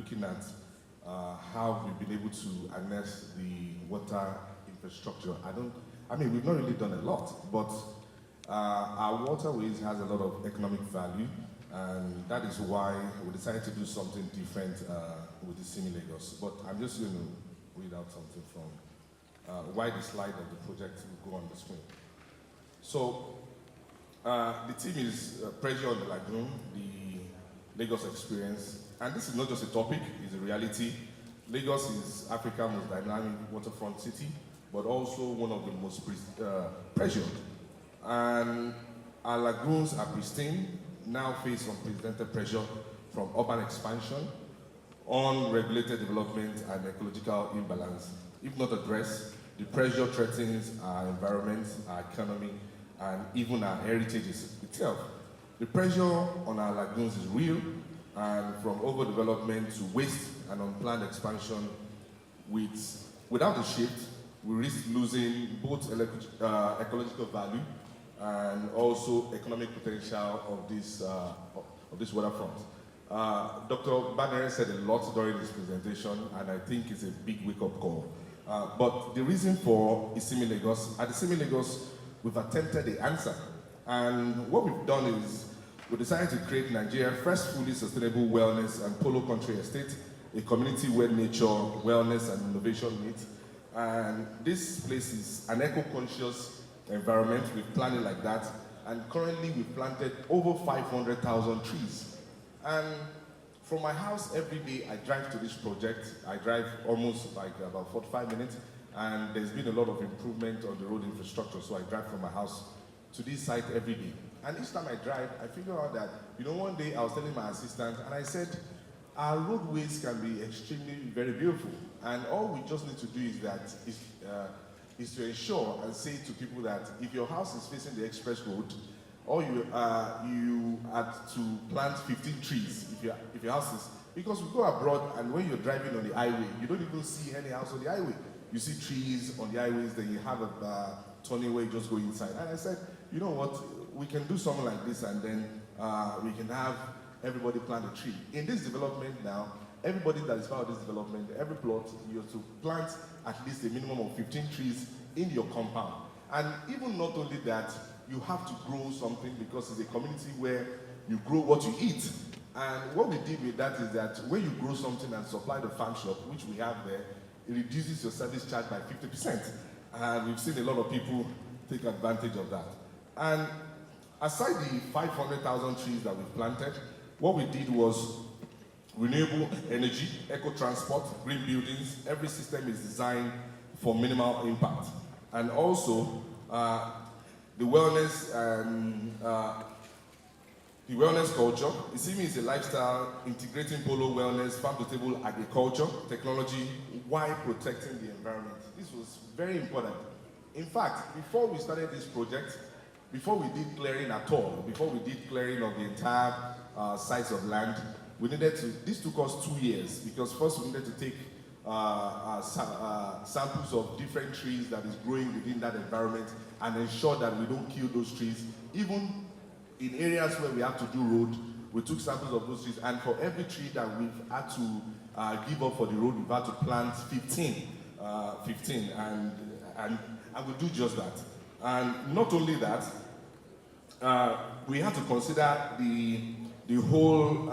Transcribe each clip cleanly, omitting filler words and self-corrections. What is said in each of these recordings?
looking at how we've been able to harness the water infrastructure. We've not really done a lot, but our waterways has a lot of economic value, and that is why we decided to do something different with the CIMI Lagos. But I'm just going to read out something from why the slide of the project will go on the screen. So the team is Pressure on the Lagoon, the Lagos experience. And this is not just a topic, it's a reality. Lagos is Africa's most dynamic waterfront city, but also one of the most pressured. And our lagoons are pristine, now face unprecedented pressure from urban expansion, unregulated development, and ecological imbalance. If not addressed, the pressure threatens our environment, our economy, and even our heritage itself. The pressure on our lagoons is real, and from overdevelopment to waste and unplanned expansion, without a shift, we risk losing both ecological value and also economic potential of this waterfront. Dr. Banner said a lot during this presentation, and I think it's a big wake-up call. But the reason for CIMI Lagos, at the CIMI Lagos, we've attempted the answer. And what we've done is we decided to create Nigeria's first fully sustainable wellness and polo country estate, a community where nature, wellness, and innovation meet. And this place is an eco-conscious environment. We've planned it like that. And currently we've planted over 500,000 trees. And from my house every day, I drive to this project. I drive almost like about 45 minutes. And there's been a lot of improvement on the road infrastructure. So I drive from my house to this site every day. And each time I drive, I figure out that, one day I was telling my assistant, and I said, our roadways can be extremely very beautiful. And all we just need to do is to ensure and say to people that if your house is facing the express road, or you have to plant 15 trees if your house is, because we go abroad and when you're driving on the highway, you don't even see any house on the highway. You see trees on the highways, then you have a turning where you just go inside. And I said, you know what, we can do something like this, and then we can have everybody plant a tree. In this development now, everybody that is part of this development, every plot, you have to plant at least a minimum of 15 trees in your compound. And even not only that, you have to grow something because it's a community where you grow what you eat. And what we did with that is that when you grow something and supply the farm shop, which we have there, it reduces your service charge by 50%. And we've seen a lot of people take advantage of that. And aside the 500,000 trees that we've planted, what we did was renewable energy, eco-transport, green buildings. Every system is designed for minimal impact. And also, the wellness culture. CIMI is a lifestyle integrating polo wellness, farm-to-table agriculture, technology, while protecting the environment. This was very important. In fact, before we started this project, before we did clearing at all, before we did clearing of the entire size of land, this took us 2 years, because first we needed to take samples of different trees that is growing within that environment and ensure that we don't kill those trees. Even in areas where we have to do road, we took samples of those trees, and for every tree that we've had to give up for the road, we've had to plant 15, and we'll do just that. And not only that, we had to consider the whole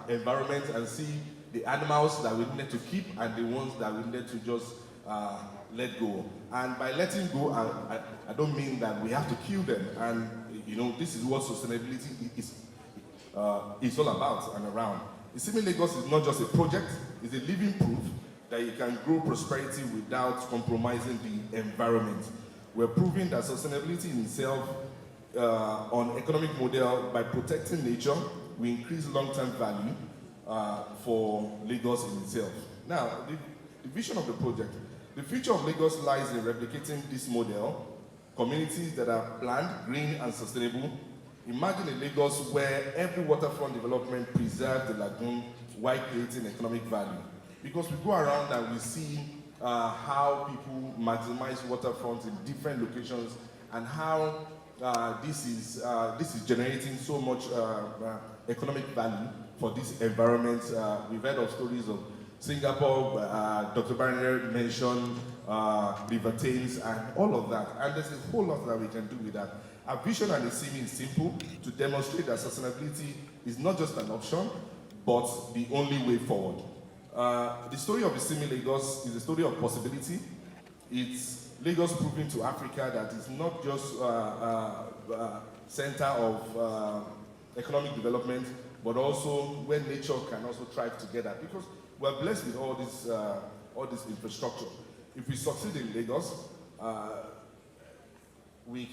environment and see the animals that we needed to keep and the ones that we needed to just let go. And by letting go, I don't mean that we have to kill them. And this is what sustainability is all about and around. CIMI Lagos is not just a project, it's a living proof that you can grow prosperity without compromising the environment. We're proving that sustainability in itself on economic model, by protecting nature, we increase long-term value for Lagos in itself. Now, the vision of the project. The future of Lagos lies in replicating this model, communities that are planned, green, and sustainable. Imagine a Lagos where every waterfront development preserves the lagoon while creating economic value. Because we go around and we see how people maximize waterfronts in different locations, and how this is generating so much economic value for this environment. We've heard of stories of Singapore, Dr. Barnier mentioned River Thames and all of that. And there's a whole lot that we can do with that. Our vision and the CME is simple, to demonstrate that sustainability is not just an option, but the only way forward. The story of the CME Lagos is a story of possibility. It's Lagos proving to Africa that it's not just center of economic development, but also where nature can also thrive together. Because we're blessed with all this infrastructure. If we succeed in Lagos, it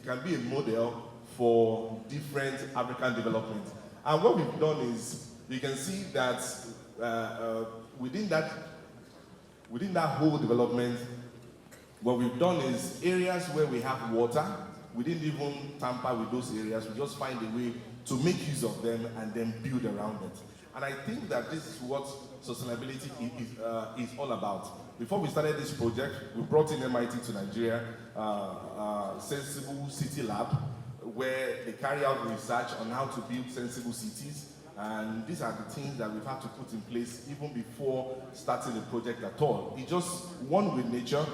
can be a model for different African development. And what we've done is, you can see that within that whole development, what we've done is areas where we have water, we didn't even tamper with those areas. We just find a way to make use of them and then build around it. And I think that this is what sustainability is all about. Before we started this project, we brought in MIT to Nigeria, Sensible City Lab, where they carry out research on how to build sensible cities. And these are the things that we've had to put in place even before starting the project at all. It's just one with nature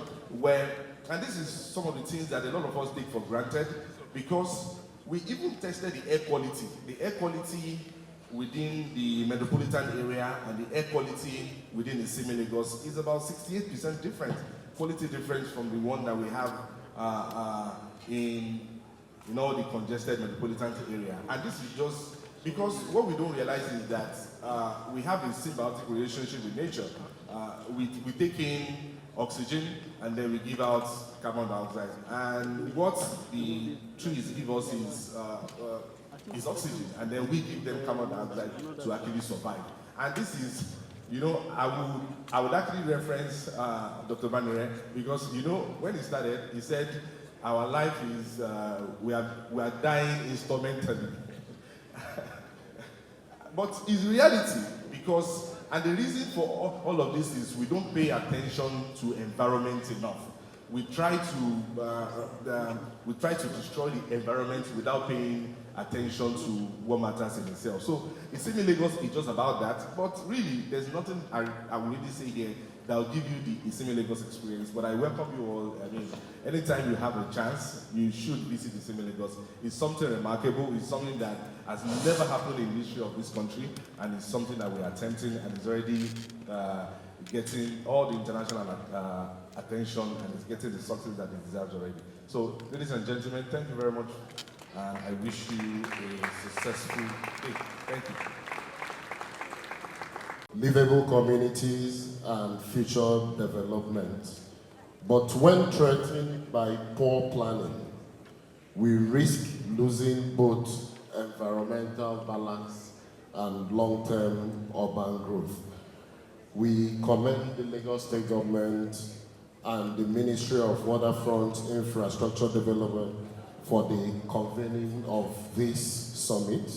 and this is some of the things that a lot of us take for granted, because we even tested the air quality. The air quality within the metropolitan area and the air quality within the CME Lagos is about 68% different, quality difference from the one that we have in all the congested metropolitan area. And this is just because what we don't realize is that we have a symbiotic relationship with nature. We take in oxygen and then we give out carbon dioxide. And what the trees give us is oxygen, and then we give them carbon dioxide to actually survive. And this is, I would actually reference Dr. Banire, because when he started, he said, our life is, we are dying instrumentally. But it's reality, because, and the reason for all of this is we don't pay attention to environment enough. We try to destroy the environment without paying attention to what matters in itself. So in CME Lagos, it's just about that. But really, there's nothing I will really say here that will give you the CME Lagos experience. But I welcome you all. I mean, anytime you have a chance, you should visit the CME Lagos. It's something remarkable. It's something that has never happened in the history of this country, and it's something that we're attempting, and it's already getting all the international attention, and it's getting the success that it deserves already. So, ladies and gentlemen, thank you very much, and I wish you a successful day. Thank you. Livable communities and future development. But when threatened by poor planning, we risk losing both environmental balance and long-term urban growth. We commend the Lagos State Government and the Ministry of Waterfront Infrastructure Development for the convening of this summit.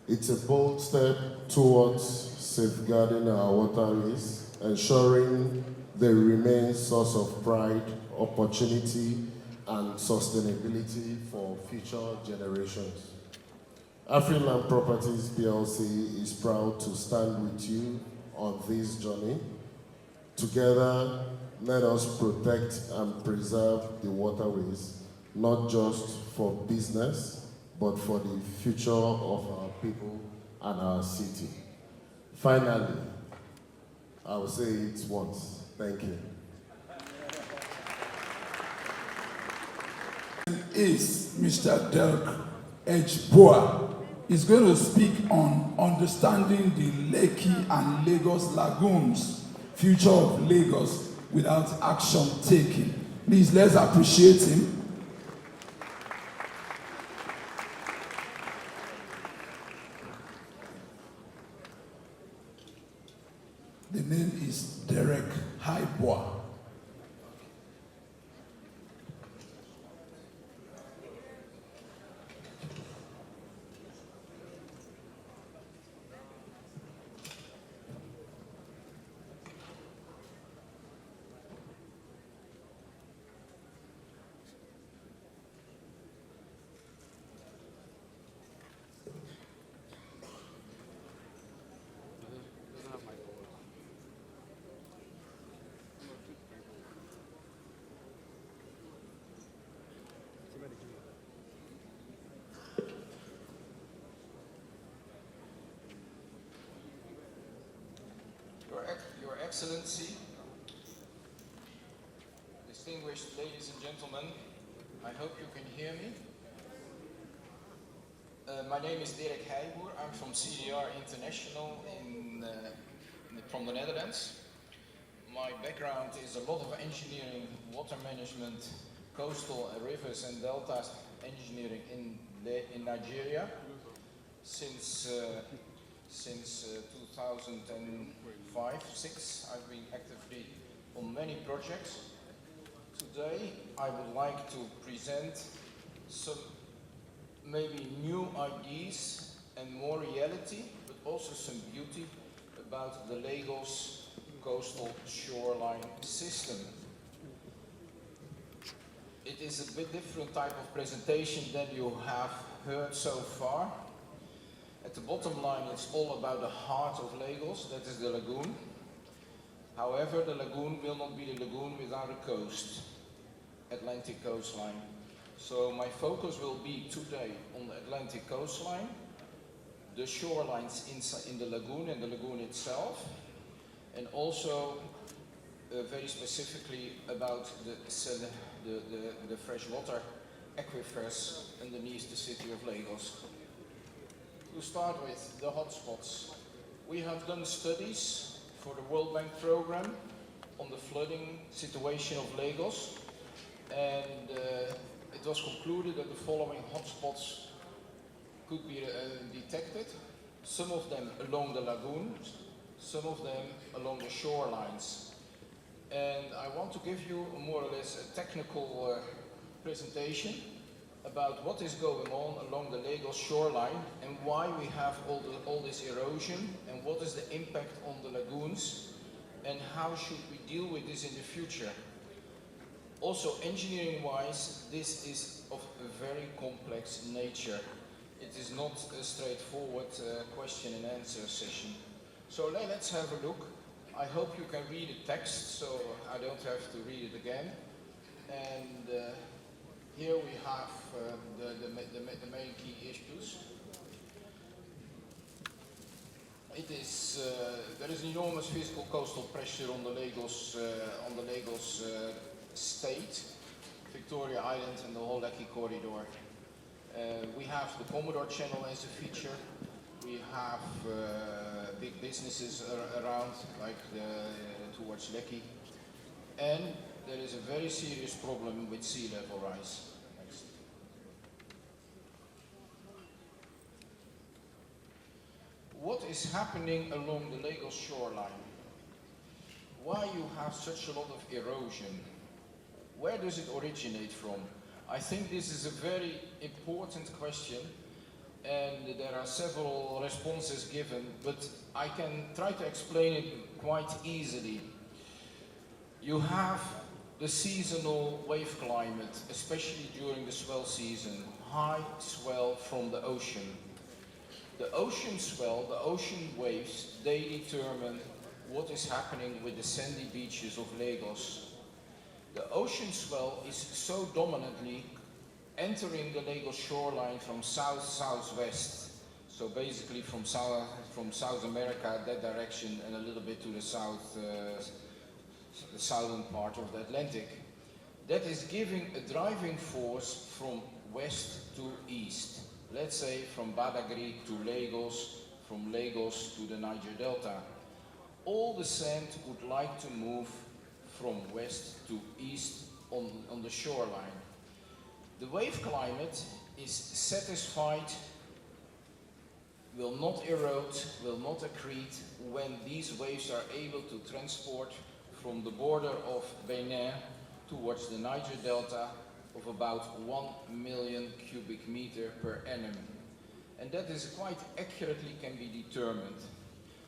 It's a bold step towards safeguarding our waterways, ensuring they remain source of pride, opportunity, and sustainability for future generations. Afriland Properties PLC is proud to stand with you on this journey. Together, let us protect and preserve the waterways, not just for business, but for the future of our people and our city. Finally, I will say it once. Thank you. Is Mr. Dirk H. Boa. Is going to speak on understanding the Lekki and Lagos lagoons, future of Lagos without action taken. Please, let's appreciate him. The name is Derek Highboa. Excellency, distinguished ladies and gentlemen, I hope you can hear me. My name is Dirk Heijboer. I'm from CDR International from the Netherlands. My background is a lot of engineering, water management, coastal rivers and deltas engineering in Nigeria since 2005-6. I've been actively on many projects. Today I would like to present some maybe new ideas and more reality, but also some beauty about the Lagos coastal shoreline system. It is a bit different type of presentation than you have heard so far. At the bottom line, it's all about the heart of Lagos, that is the lagoon. However, the lagoon will not be the lagoon without a coast, Atlantic coastline. So my focus will be today on the Atlantic coastline, the shorelines in the lagoon and the lagoon itself, and also very specifically about the freshwater aquifers underneath the city of Lagos. To start with, the hotspots. We have done studies for the World Bank program on the flooding situation of Lagos, and it was concluded that the following hotspots could be detected. Some of them along the lagoons, some of them along the shorelines. And I want to give you more or less a technical presentation about what is going on along the Lagos shoreline and why we have all this erosion and what is the impact on the lagoons and how should we deal with this in the future. Also, engineering-wise, this is of a very complex nature. It is not a straightforward question and answer session. So let's have a look. I hope you can read the text, so I don't have to read it again. And here we have the main key issues. There is enormous physical coastal pressure on the Lagos state, Victoria Island and the whole Lekki corridor. We have the Commodore Channel as a feature. We have big businesses around, like towards Lekki. And there is a very serious problem with sea level rise. Next. What is happening along the Lagos shoreline? Why you have such a lot of erosion? Where does it originate from? I think this is a very important question, and there are several responses given, but I can try to explain it quite easily. You have the seasonal wave climate, especially during the swell season, high swell from the ocean. The ocean swell, the ocean waves, they determine what is happening with the sandy beaches of Lagos. The ocean swell is so dominantly entering the Lagos shoreline from south-southwest, so basically from South America, that direction, and a little bit to the south, the southern part of the Atlantic. That is giving a driving force from west to east. Let's say from Badagry to Lagos, from Lagos to the Niger Delta. All the sand would like to move from west to east on the shoreline. The wave climate is satisfied, will not erode, will not accrete when these waves are able to transport from the border of Benin towards the Niger Delta of about 1 million cubic meter per annum. And that is quite accurately can be determined.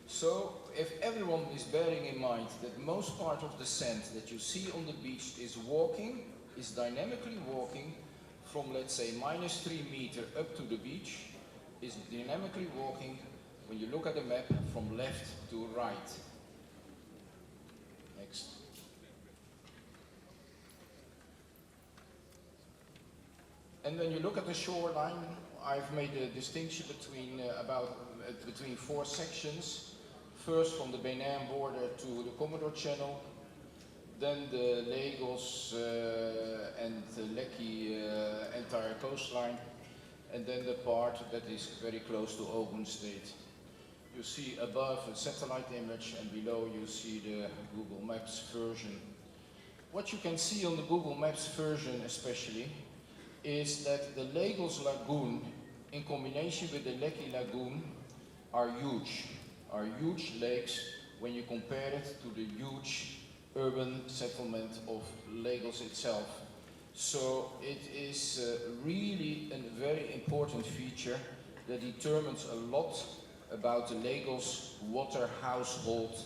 So if everyone is bearing in mind that most part of the sand that you see on the beach is dynamically walking from, let's say, -3 meters up to the beach, is dynamically walking, when you look at the map, from left to right. Next. And when you look at the shoreline, I've made a distinction between 4 sections. First from the Benin border to the Commodore Channel, then the Lagos and the Lekki entire coastline, and then the part that is very close to Ogun State. You see above a satellite image, and below you see the Google Maps version. What you can see on the Google Maps version especially is that the Lagos Lagoon in combination with the Lekki Lagoon are huge lakes when you compare it to the huge urban settlement of Lagos itself. So it is really a very important feature that determines a lot about the Lagos water household,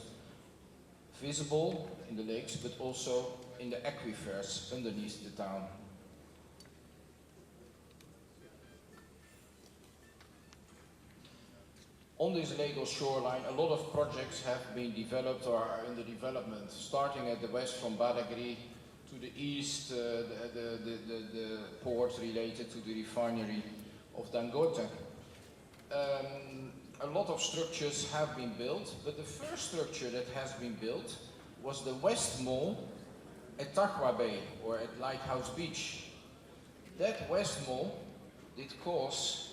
visible in the lakes, but also in the aquifers underneath the town. On this Lagos shoreline, a lot of projects have been developed or are under development, starting at the west from Badagry, to the east, the port related to the refinery of Dangote. A lot of structures have been built, but the first structure that has been built was the West Mall at Takwa Bay, or at Lighthouse Beach. That West Mall did cause,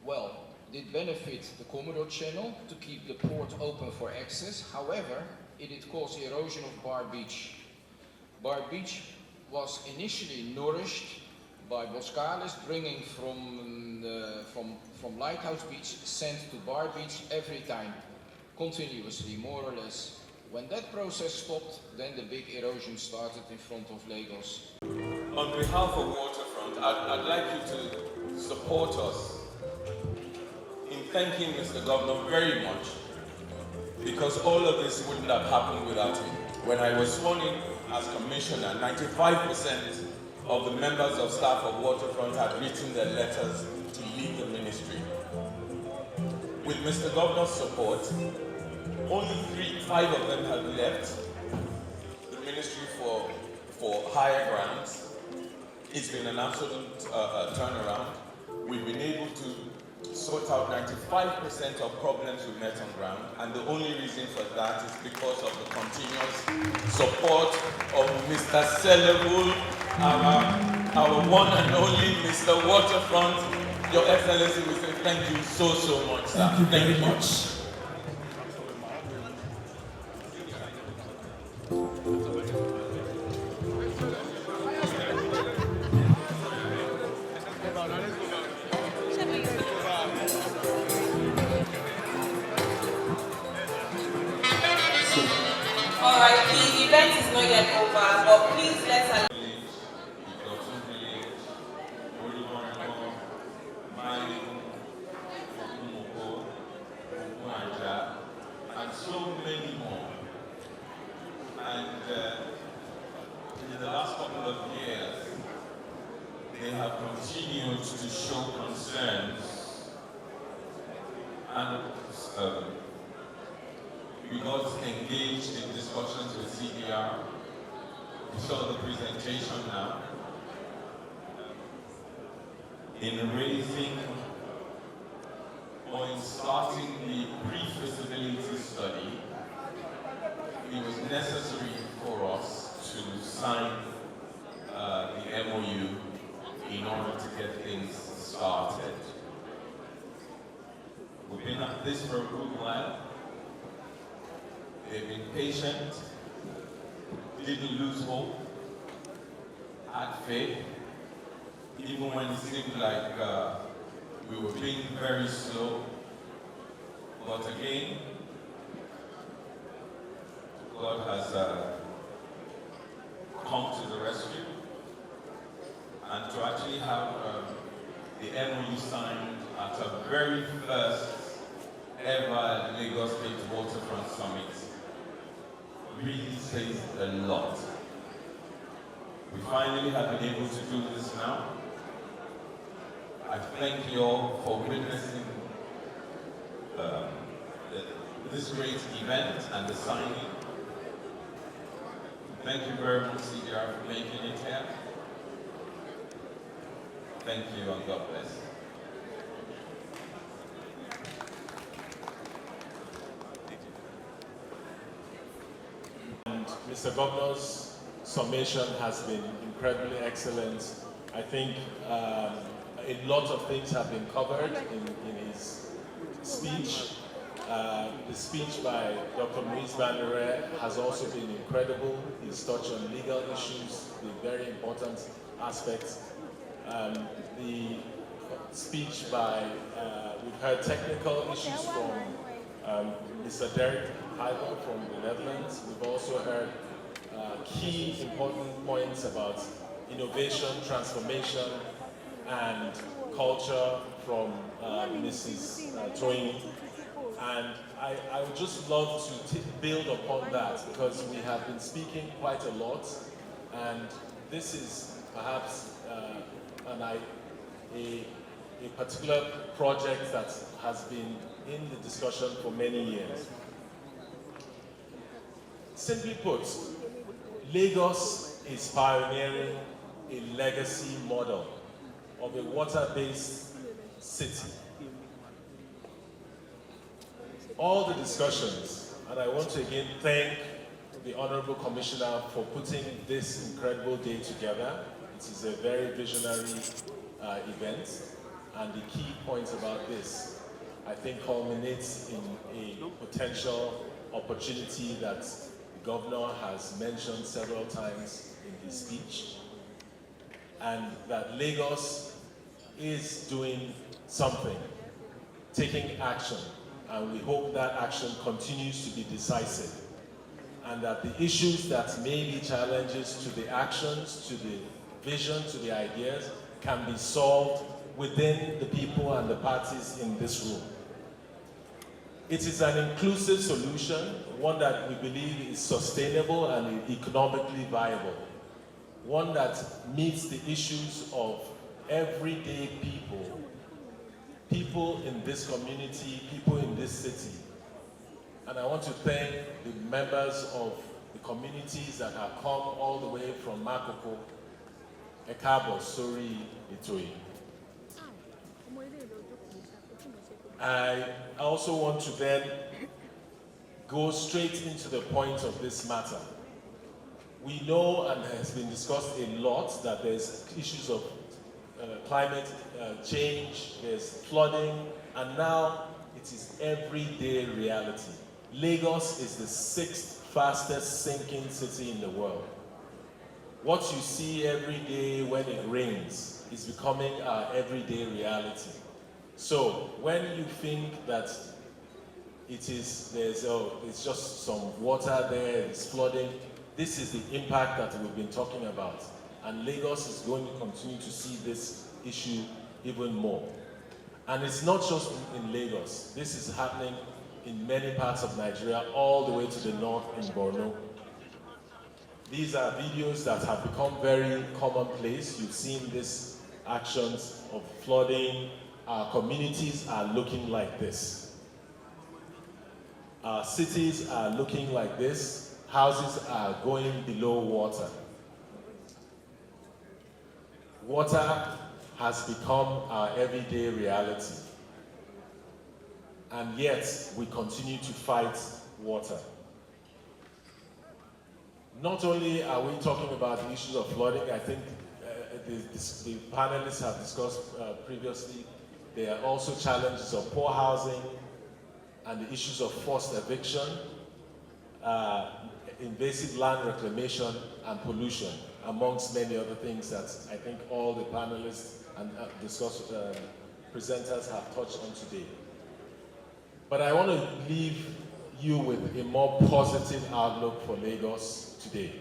well, did benefit the Commodore Channel to keep the port open for access. However, it did cause erosion of Bar Beach. Bar Beach was initially nourished by Boscales, bringing from Lighthouse Beach, sent to Bar Beach every time, continuously, more or less. When that process stopped, then the big erosion started in front of Lagos. On behalf of Waterfront, I'd like you to support us in thanking Mr. Governor very much, because all of this wouldn't have happened without him. When I was sworn in as Commissioner, 95% of the members of staff of Waterfront had written their letters to leave the ministry. With Mr. Governor's support, only 5 of them have left the ministry for higher grants. It's been an absolute turnaround. We've been able to sort out 95% of problems we met on ground, and the only reason for that is because of the continuous support of Mr. Selebul, our one and only Mr. Waterfront. Your Excellency, we say thank you so much, sir. Thank you very much. All right, the event is not yet over, but please let's allow. And so many more. And in the last couple of years, they have continued to show concerns, and we got engaged in discussions with CDR. We saw the presentation now in raising or in starting the pre-feasibility study. It was necessary for us to sign the MOU in order to get things started. We've been at this for a good while. They've been patient, didn't lose hope, had faith, even when it seemed like we were being very slow. But again, God has come to the rescue, and to actually have the MOU signed at the very first ever Lagos State Waterfront Summit really says a lot. We finally have been able to do this now. I thank you all for witnessing this great event and the signing. Thank you very much, CDR, for making it here. Thank you, and God bless. Mr. Governor's summation has been incredibly excellent. I think a lot of things have been covered in his speech. The speech by Dr. Maurice Bandere has also been incredible. He's touched on legal issues, the very important aspects. The speech by, we've heard technical issues from Mr. Derek Heiber from the Netherlands. We've also heard key important points about innovation, transformation, and culture from Mrs. Toyin. And I would just love to build upon that, because we have been speaking quite a lot, and this is perhaps a particular project that has been in the discussion for many years. Simply put, Lagos is pioneering a legacy model of a water-based city. All the discussions, and I want to again thank the Honorable Commissioner for putting this incredible day together. It is a very visionary event, and the key points about this, I think, culminates in a potential opportunity that the Governor has mentioned several times in his speech, and that Lagos is doing something, taking action, and we hope that action continues to be decisive, and that the issues that may be challenges to the actions, to the vision, to the ideas, can be solved within the people and the parties in this room. It is an inclusive solution, one that we believe is sustainable and economically viable, one that meets the issues of everyday people, people in this community, people in this city. And I want to thank the members of the communities that have come all the way from Makoko, Ekabo, Sori, Itoyi. I also want to then go straight into the point of this matter. We know, and has been discussed a lot, that there's issues of climate change, there's flooding, and now it is everyday reality. Lagos is the 6th fastest sinking city in the world. What you see every day when it rains is becoming our everyday reality. So when you think that it's just some water there, it's flooding, this is the impact that we've been talking about. And Lagos is going to continue to see this issue even more. And it's not just in Lagos. This is happening in many parts of Nigeria, all the way to the north in Borno. These are videos that have become very commonplace. You've seen these actions of flooding. Our communities are looking like this. Our cities are looking like this. Houses are going below water. Water has become our everyday reality. And yet, we continue to fight water. Not only are we talking about the issues of flooding, I think the panelists have discussed previously, there are also challenges of poor housing and the issues of forced eviction, invasive land reclamation and pollution, amongst many other things that I think all the panelists and presenters have touched on today. But I want to leave you with a more positive outlook for Lagos today.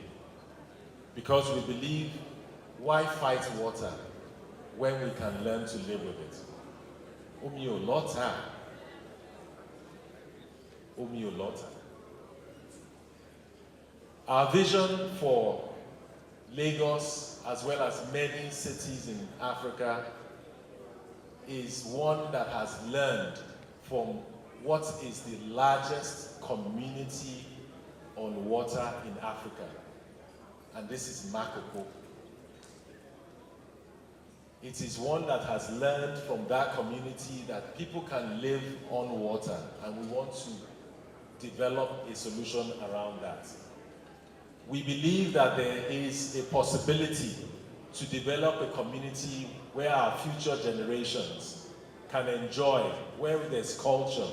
Because we believe, why fight water when we can learn to live with it? Omio lota. Omio lota. Our vision for Lagos, as well as many cities in Africa, is one that has learned from what is the largest community on water in Africa, and this is Makoko. It is one that has learned from that community that people can live on water, and we want to develop a solution around that. We believe that there is a possibility to develop a community where our future generations can enjoy, where there's culture,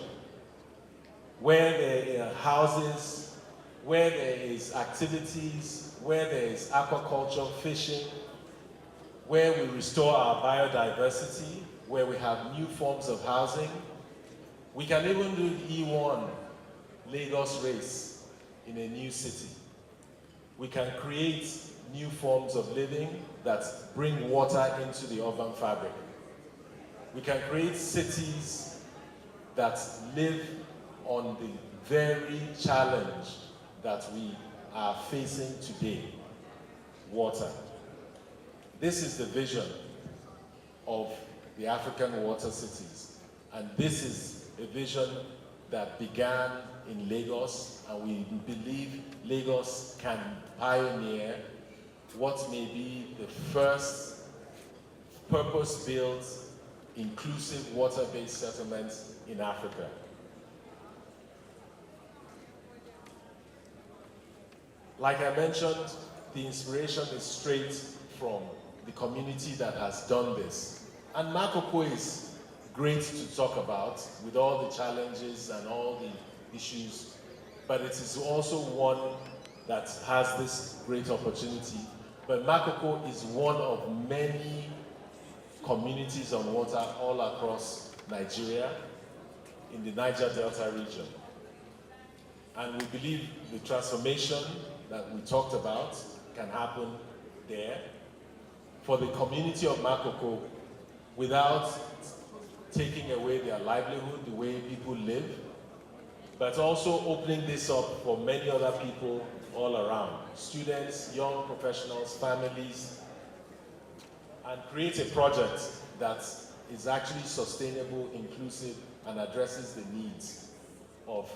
where there are houses, where there is activities, where there is aquaculture, fishing, where we restore our biodiversity, where we have new forms of housing. We can even do E1 Lagos race in a new city. We can create new forms of living that bring water into the urban fabric. We can create cities that live on the very challenge that we are facing today, water. This is the vision of the African water cities. And this is a vision that began in Lagos, and we believe Lagos can pioneer what may be the first purpose-built, inclusive water-based settlement in Africa. Like I mentioned, the inspiration is straight from the community that has done this. And Makoko is great to talk about with all the challenges and all the issues, but it is also one that has this great opportunity. But Makoko is one of many communities on water all across Nigeria in the Niger Delta region. And we believe the transformation that we talked about can happen there for the community of Makoko without taking away their livelihood, the way people live, but also opening this up for many other people all around, students, young professionals, families, and create a project that is actually sustainable, inclusive, and addresses the needs of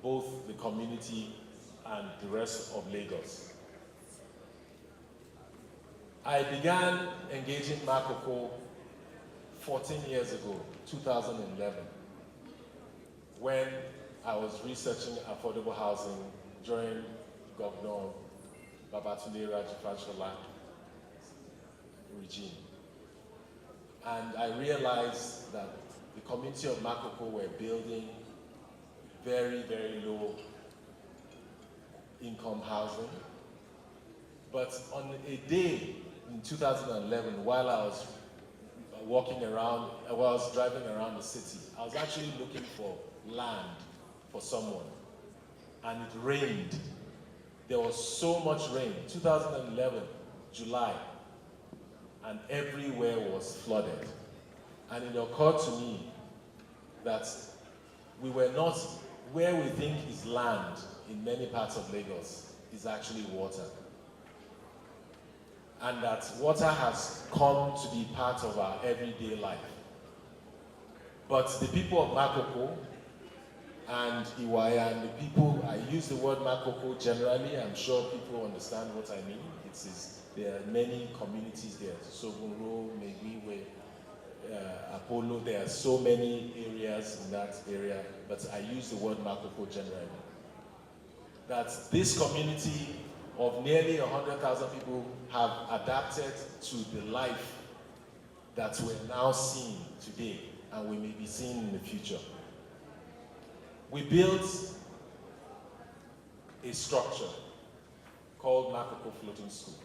both the community and the rest of Lagos. I began engaging Makoko 14 years ago, 2011, when I was researching affordable housing during Governor Babatunde Raji-Fashola regime. And I realized that the community of Makoko were building very, very low income housing. But on a day in 2011, while I was walking around, while I was driving around the city, I was actually looking for land for someone. And it rained. There was so much rain, 2011, July, and everywhere was flooded. And it occurred to me that we were not, where we think is land in many parts of Lagos is actually water. And that water has come to be part of our everyday life. But the people of Makoko and Iwaya and the people, I use the word Makoko generally, I'm sure people understand what I mean. There are many communities there, Sogunro, Megiwe, Apollo, there are so many areas in that area, but I use the word Makoko generally. That this community of nearly 100,000 people have adapted to the life that we're now seeing today and we may be seeing in the future. We built a structure called Makoko Floating School.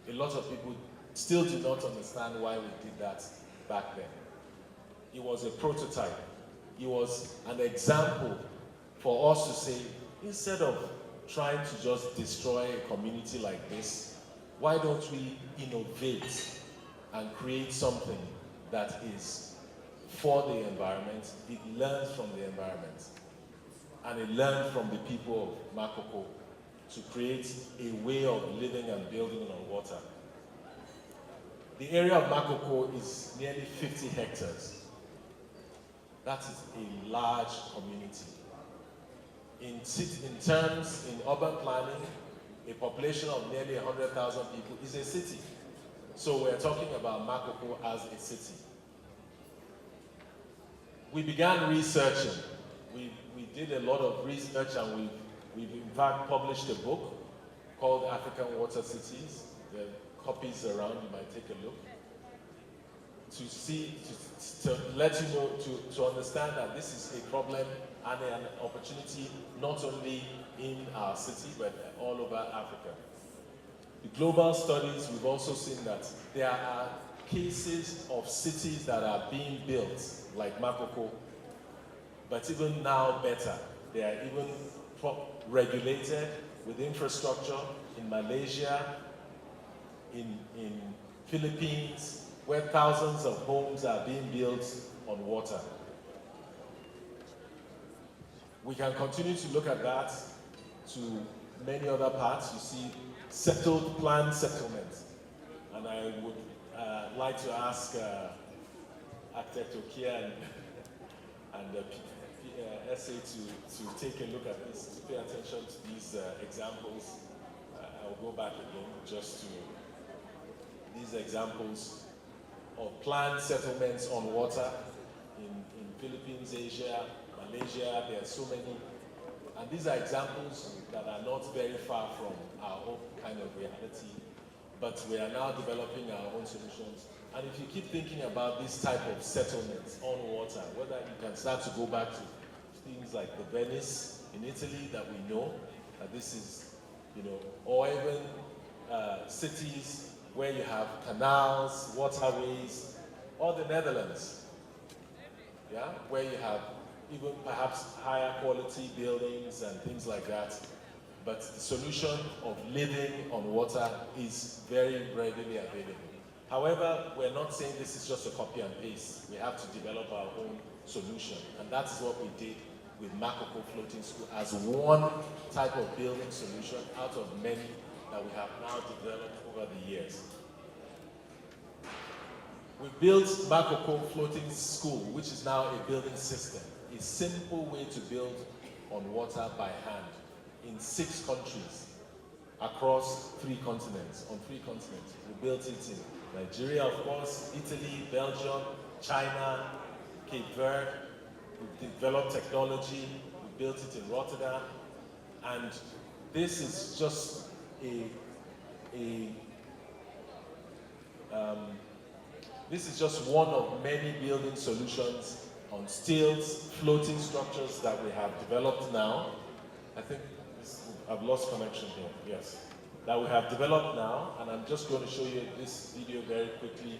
A lot of people still do not understand why we did that back then. It was a prototype. It was an example for us to say, instead of trying to just destroy a community like this, why don't we innovate and create something that is for the environment? It learns from the environment. And it learned from the people of Makoko to create a way of living and building on water. The area of Makoko is nearly 50 hectares. That is a large community. In urban planning, a population of nearly 100,000 people is a city. So we're talking about Makoko as a city. We began researching. We did a lot of research and we've in fact published a book called African Water Cities. There are copies around, you might take a look. To see, to let you know, to understand that this is a problem and an opportunity not only in our city, but all over Africa. The global studies, we've also seen that there are cases of cities that are being built, like Makoko, but even now better. They are even regulated with infrastructure in Malaysia, in Philippines, where thousands of homes are being built on water. We can continue to look at that to many other parts. You see settled planned settlements. And I would like to ask Architect Okia and SA to take a look at this, to pay attention to these examples. I'll go back again just to these examples of planned settlements on water in Philippines, Asia, Malaysia. There are so many. And these are examples that are not very far from our own kind of reality, but we are now developing our own solutions. And if you keep thinking about this type of settlements on water, whether you can start to go back to things like the Venice in Italy that we know, that this is, or even cities where you have canals, waterways, or the Netherlands, yeah, where you have even perhaps higher quality buildings and things like that. But the solution of living on water is very readily available. However, we're not saying this is just a copy and paste. We have to develop our own solution. And that is what we did with Makoko Floating School as one type of building solution out of many that we have now developed over the years. We built Makoko Floating School, which is now a building system, a simple way to build on water by hand in 6 countries across 3 continents, on 3 continents. We built it in Nigeria, of course, Italy, Belgium, China, Cape Verde. We developed technology, we built it in Rotterdam, and this is just this is just one of many building solutions on stilts, floating structures that we have developed now. I think I've lost connection here, yes. That we have developed now, and I'm just going to show you this video very quickly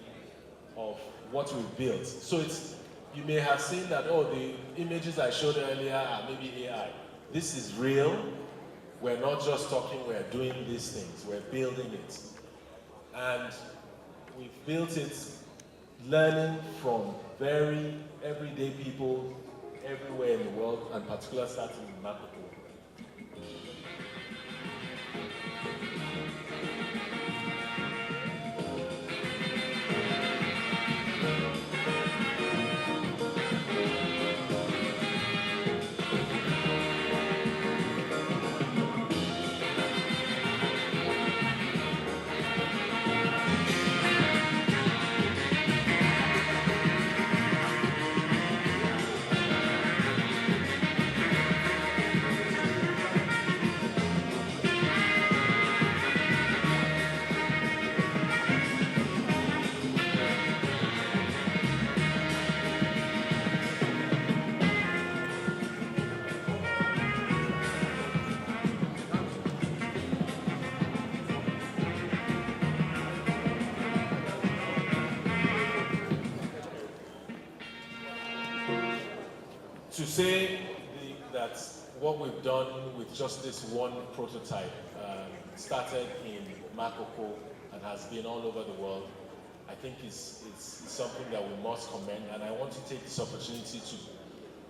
of what we've built. So you may have seen that, oh, the images I showed earlier are maybe AI. This is real. We're not just talking, we're doing these things. We're building it. And we've built it learning from very everyday people everywhere in the world, and particularly starting in Makoko. To say that what we've done with just this one prototype started in Makoko and has been all over the world, I think it's something that we must commend. And I want to take this opportunity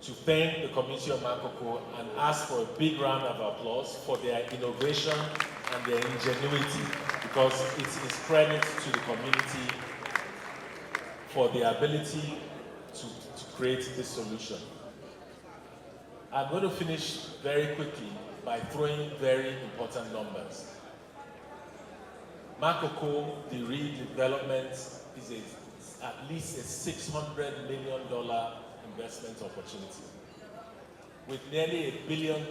to thank the community of Makoko and ask for a big round of applause for their innovation and their ingenuity, because it's credit to the community for the ability to create this solution. I'm going to finish very quickly by throwing very important numbers. Makoko, the redevelopment, is at least a $600 million investment opportunity, with nearly $1 billion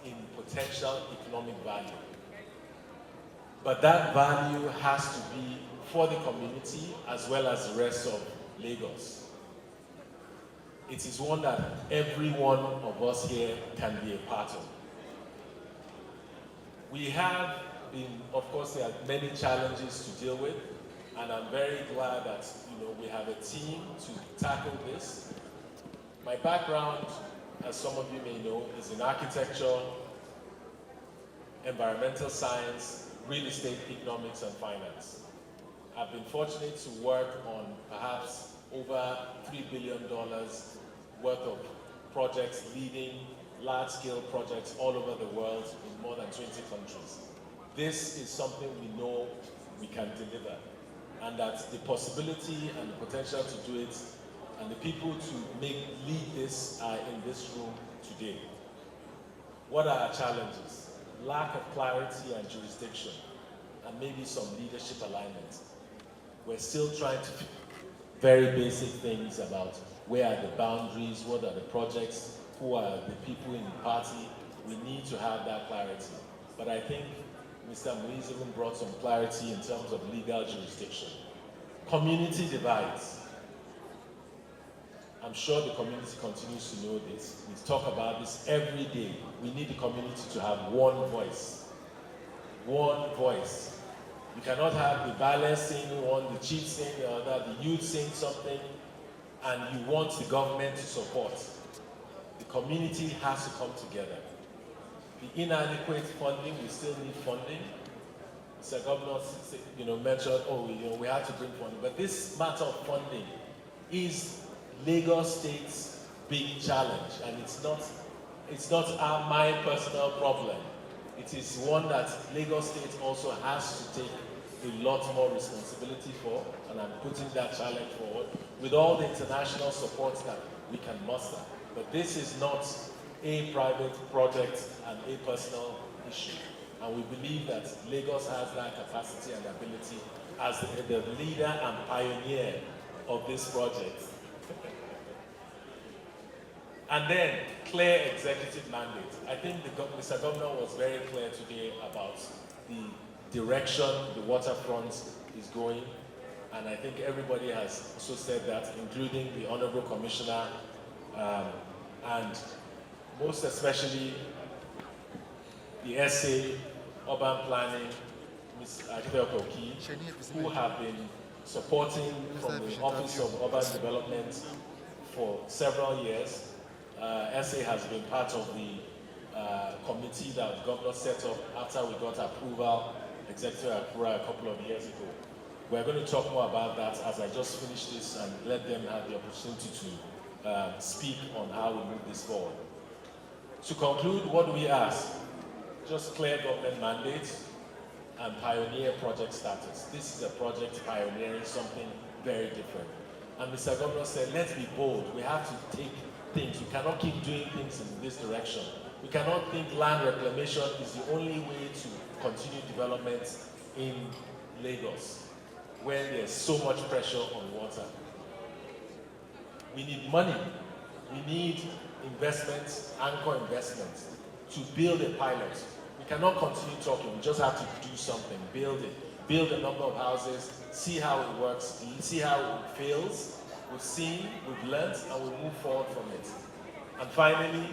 in potential economic value. But that value has to be for the community as well as the rest of Lagos. It is one that every one of us here can be a part of. We have been, of course, there are many challenges to deal with, and I'm very glad that we have a team to tackle this. My background, as some of you may know, is in architecture, environmental science, real estate economics, and finance. I've been fortunate to work on perhaps over $3 billion worth of projects, leading large-scale projects all over the world in more than 20 countries. This is something we know we can deliver, and that the possibility and the potential to do it, and the people to lead this are in this room today. What are our challenges? Lack of clarity and jurisdiction, and maybe some leadership alignment. We're still trying to very basic things about where are the boundaries, what are the projects, who are the people in the party. We need to have that clarity. But I think Mr. Muiz even brought some clarity in terms of legal jurisdiction. Community divides. I'm sure the community continues to know this. We talk about this every day. We need the community to have one voice. One voice. You cannot have the balance saying one, the chief saying the other, the youth saying something, and you want the government to support. The community has to come together. The inadequate funding, we still need funding. Mr. Governor mentioned, we have to bring funding. But this matter of funding is Lagos State's big challenge, and it's not my personal problem. It is one that Lagos State also has to take a lot more responsibility for, and I'm putting that challenge forward with all the international support that we can muster. But this is not a private project and a personal issue. And we believe that Lagos has that capacity and ability as the leader and pioneer of this project. And then, clear executive mandate. I think Mr. Governor was very clear today about the direction the waterfront is going. And I think everybody has also said that, including the Honorable Commissioner, and most especially the SA, Urban Planning, Ms. Oki, who have been supporting from the Office of Urban Development for several years. SA has been part of the committee that the governor set up after we got executive approval a couple of years ago. We're going to talk more about that as I just finish this and let them have the opportunity to speak on how we move this forward. To conclude, what do we ask? Just clear government mandates and pioneer project status. This is a project pioneering something very different. And Mr. Governor said, let's be bold. We have to take things. We cannot keep doing things in this direction. We cannot think land reclamation is the only way to continue development in Lagos, where there's so much pressure on water. We need money. We need investments, anchor investments, to build a pilot. We cannot continue talking. We just have to do something, build it. Build a number of houses, see how it works, see how it fails. We've seen, we've learned, and we move forward from it. And finally,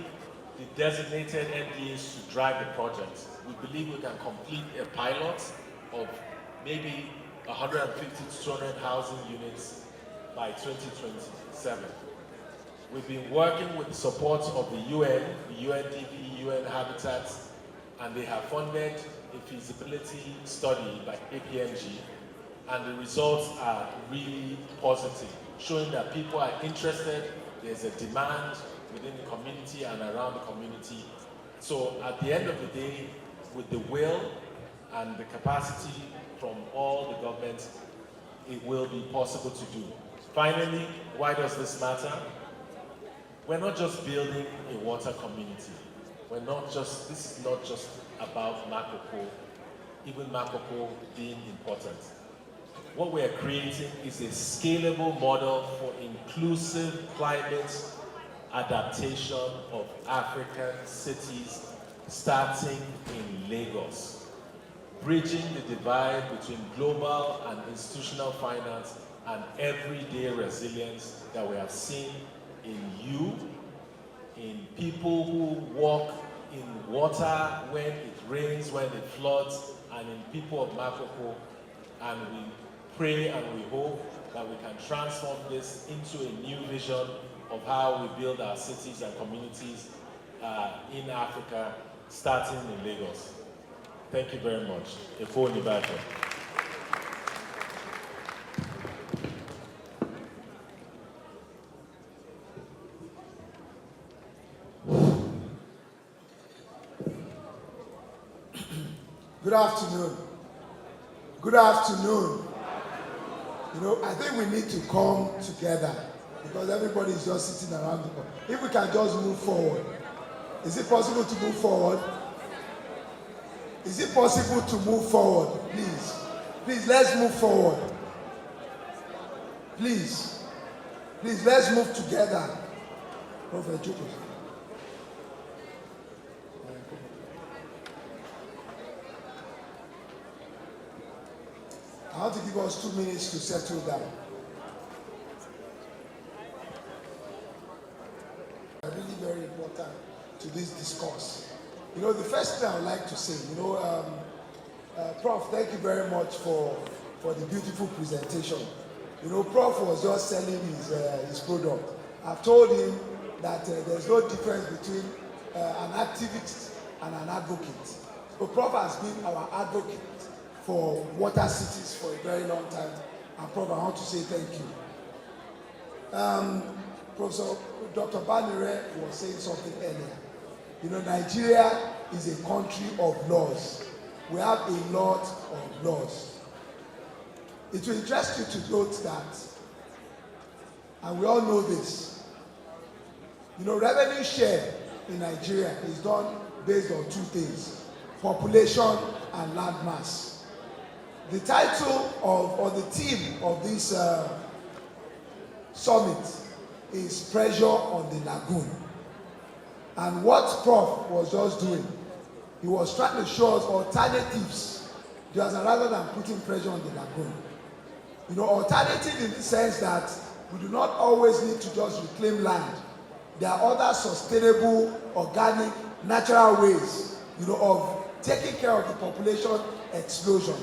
the designated MDAs to drive the project. We believe we can complete a pilot of maybe 150 to 200 housing units by 2027. We've been working with the support of the UN, the UNDP, UN Habitat, and they have funded a feasibility study by APMG, and the results are really positive, showing that people are interested, there's a demand within the community and around the community. So at the end of the day, with the will and the capacity from all the governments, it will be possible to do. Finally, why does this matter? We're not just building a water community. This is not just about Makoko, even Makoko being important. What we're creating is a scalable model for inclusive climate adaptation of African cities, starting in Lagos. bridging the divide between global and institutional finance and everyday resilience that we have seen in you, in people who walk in water when it rains, when it floods, and in people of Makoko. And we pray and we hope that we can transform this into a new vision of how we build our cities and communities in Africa, starting in Lagos. Thank you very much. Efo Nibajo. Good afternoon. Good afternoon. You know, I think we need to come together because everybody is just sitting around the corner. If we can just move forward. Is it possible to move forward? Is it possible to move forward? Please. Please, let's move forward. Please. Please, let's move together. Prophet Joko. I want to give us 2 minutes to settle down. Really very important to this discourse. You know, the first thing I would like to say, Prof, thank you very much for the beautiful presentation. You know, Prof was just selling his product. I've told him that there's no difference between an activist and an advocate. So Prof has been our advocate for water cities for a very long time. And Prof, I want to say thank you. Professor Dr. Banire was saying something earlier. You know, Nigeria is a country of laws. We have a lot of laws. It will interest you to note that, and we all know this, you know, revenue share in Nigeria is done based on 2 things: population and land mass. The title or the theme of this summit is pressure on the lagoon. And what Prof was just doing, he was trying to show us alternatives rather than putting pressure on the lagoon. You know, alternative in the sense that we do not always need to just reclaim land. There are other sustainable, organic, natural ways, you know, of taking care of the population explosion.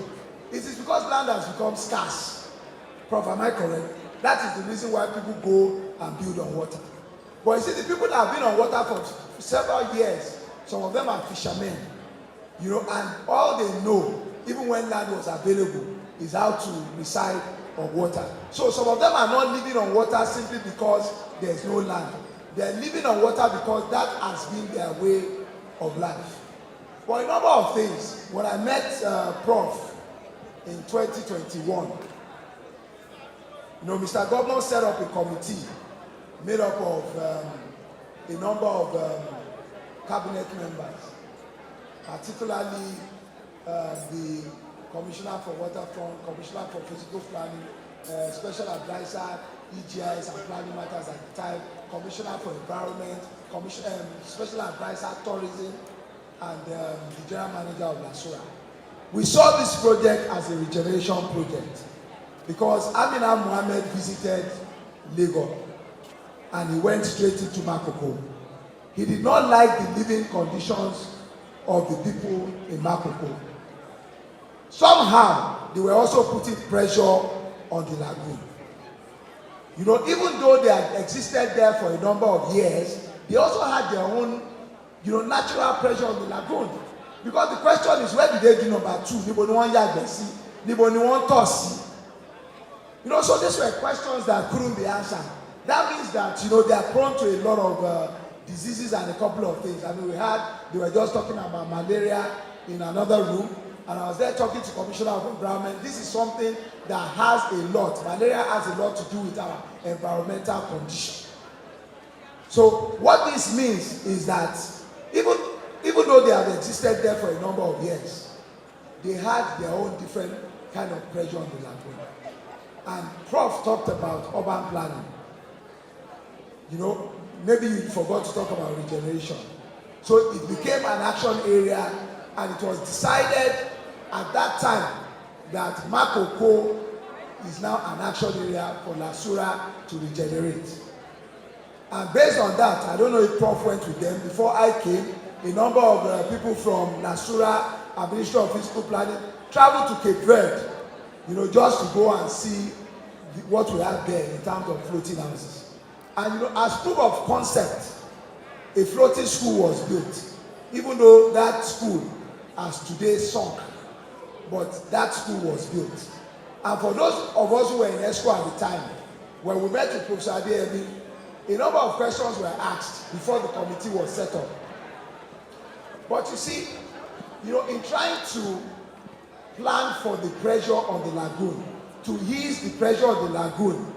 It is because land has become scarce. Prof, am I correct? That is the reason why people go and build on water. But you see, the people that have been on water for several years, some of them are fishermen, you know, and all they know, even when land was available, is how to reside on water. So some of them are not living on water simply because there's no land. They're living on water because that has been their way of life. For a number of things, when I met Prof in 2021, you know, Mr. Governor set up a committee made up of a number of cabinet members, particularly the Commissioner for Waterfront, Commissioner for Physical Planning, Special Advisor, EGIS and Planning Matters at the time, Commissioner for Environment, Special Advisor, Tourism, and the General Manager of Lasura. We saw this project as a regeneration project because Amina Mohammed visited Lagos and he went straight into Makoko. He did not like the living conditions of the people in Makoko. Somehow, they were also putting pressure on the lagoon. You know, even though they had existed there for a number of years, they also had their own, you know, natural pressure on the lagoon. Because the question is, where did they do number 2? Níbo ni wọ́n yàgbẹ́ sí? Níbo ni wọ́n tọ̀ sí? You know, so these were questions that couldn't be answered. That means that, you know, they are prone to a lot of diseases and a couple of things. I mean, they were just talking about malaria in another room, and I was there talking to Commissioner of Environment. This is something that has a lot. Malaria has a lot to do with our environmental condition. So what this means is that even though they have existed there for a number of years, they had their own different kind of pressure on the lagoon. And Prof talked about urban planning. You know, maybe you forgot to talk about regeneration. So it became an action area, and it was decided at that time that Makoko is now an action area for Lasura to regenerate. And based on that, I don't know if Prof went with them. Before I came, a number of people from Lasura and Ministry of Physical Planning traveled to Cape Verde, just to go and see what we have there in terms of floating houses. And as proof of concept, a floating school was built, even though that school has today sunk, but that school was built. And for those of us who were in ESCO at the time, when we met with Professor Adeyemi, a number of questions were asked before the committee was set up. But you see, in trying to plan for the pressure on the lagoon, to ease the pressure on the lagoon,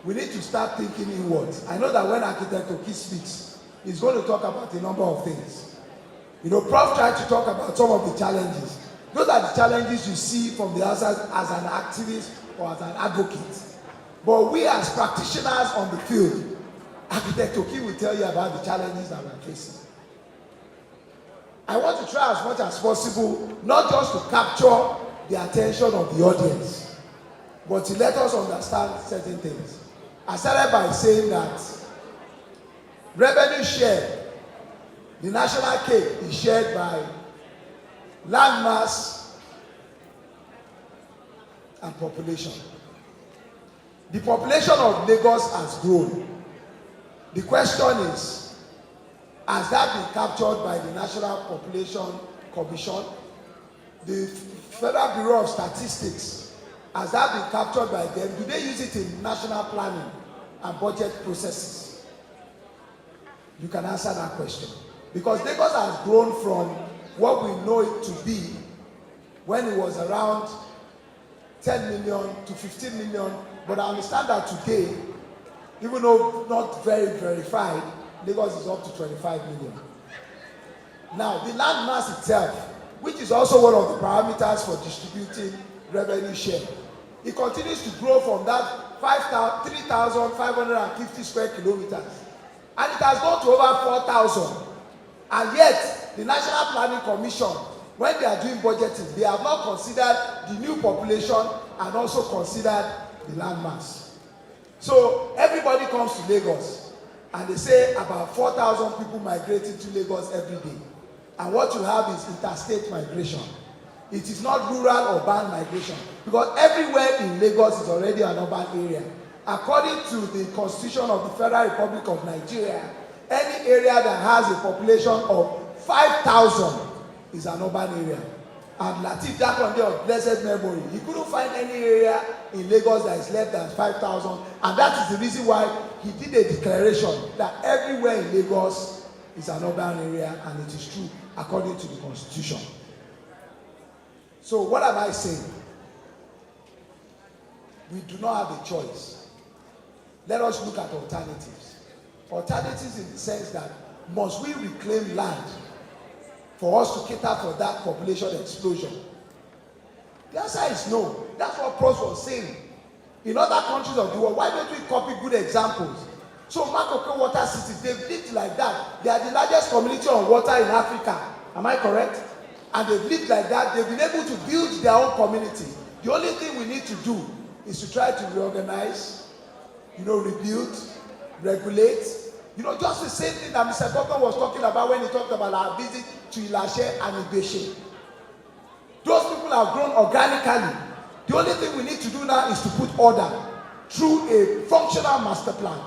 we need to start thinking inwards. I know that when Architect Oki speaks, he's going to talk about a number of things. Prof tried to talk about some of the challenges. Those are the challenges you see from the outside as an activist or as an advocate. But we as practitioners on the field, Architect Oki will tell you about the challenges that we're facing. I want to try as much as possible, not just to capture the attention of the audience, but to let us understand certain things. I started by saying that revenue share, the national cake, is shared by landmass and population. The population of Lagos has grown. The question is, has that been captured by the National Population Commission? The Federal Bureau of Statistics, has that been captured by them? Do they use it in national planning and budget processes? You can answer that question. Because Lagos has grown from what we know it to be when it was around 10 million to 15 million. But I understand that today, even though not very verified, Lagos is up to 25 million. Now, the land mass itself, which is also one of the parameters for distributing revenue share, it continues to grow from that 3,550 square kilometers. And it has gone to over 4,000. And yet, the National Planning Commission, when they are doing budgeting, they have not considered the new population and also considered the land mass. So everybody comes to Lagos and they say about 4,000 people migrating to Lagos every day. And what you have is interstate migration. It is not rural urban migration, because everywhere in Lagos is already an urban area. According to the Constitution of the Federal Republic of Nigeria, any area that has a population of 5,000 is an urban area. And Latif Jakonde of blessed memory, he couldn't find any area in Lagos that is less than 5,000, and that is the reason why he did a declaration that everywhere in Lagos is an urban area, and it is true according to the Constitution. So what am I saying? We do not have a choice. Let us look at alternatives. Alternatives in the sense that, must we reclaim land for us to cater for that population explosion? The answer is no. That's what Prof was saying. In other countries of the world, why don't we copy good examples? So Makoko water cities, they've lived like that. They are the largest community on water in Africa. Am I correct? And they've lived like that. They've been able to build their own community. The only thing we need to do is to try to reorganize, rebuild, regulate. Just the same thing that Mr. Governor was talking about when he talked about our visit to Ilashe and Ibeshe. Those people have grown organically. The only thing we need to do now is to put order through a functional master plan.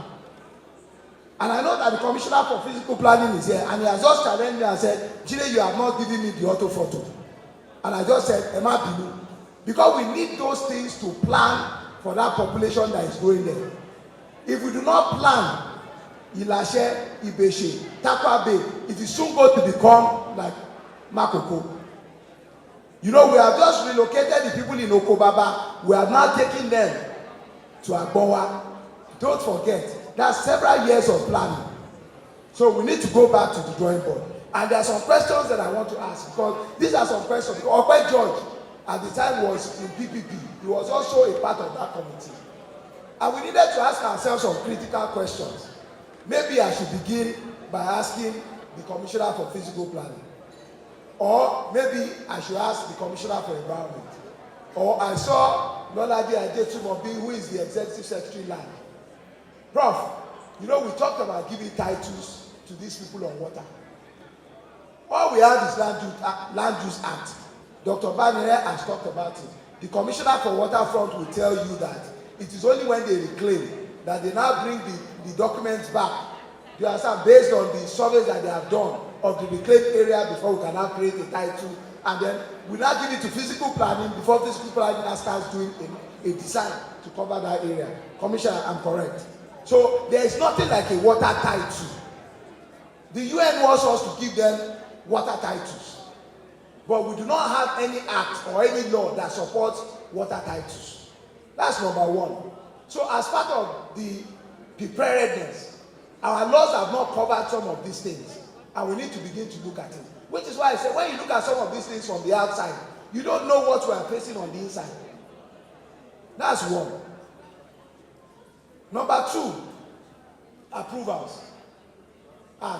And I know that the Commissioner for Physical Planning is here, and he has just challenged me and said, Jide, you have not given me the auto photo. And I just said, Emma Binu, because we need those things to plan for that population that is growing there. If we do not plan, Ilashe, Ibeshe, Takwa Bay, it is soon going to become like Makoko. We have just relocated the people in Okobaba. We are now taking them to Agbowa. Don't forget, that's several years of planning. So we need to go back to the drawing board. And there are some questions that I want to ask, because these are some questions. Okwe George, at the time, was in PPP. He was also a part of that committee. And we needed to ask ourselves some critical questions. Maybe I should begin by asking the Commissioner for Physical Planning. Or maybe I should ask the Commissioner for Environment. Or I saw Lolade Adetumobi, who is the Executive Secretary Land. Prof, you know, we talked about giving titles to these people on water. All we have is Land Use Act. Dr. Banere has talked about it. The Commissioner for Waterfront will tell you that it is only when they reclaim that they now bring the documents back. You understand? Based on the surveys that they have done of the reclaimed area before we can now create a title, and then we now give it to physical planning before physical planning now starts doing a design to cover that area. Commissioner, I'm correct. So there is nothing like a water title. The UN wants us to give them water titles, but we do not have any act or any law that supports water titles. That's number one. So as part of the preparedness, our laws have not covered some of these things, and we need to begin to look at it. Which is why I say, when you look at some of these things from the outside, you don't know what we are facing on the inside. That's one. Number two, approvals.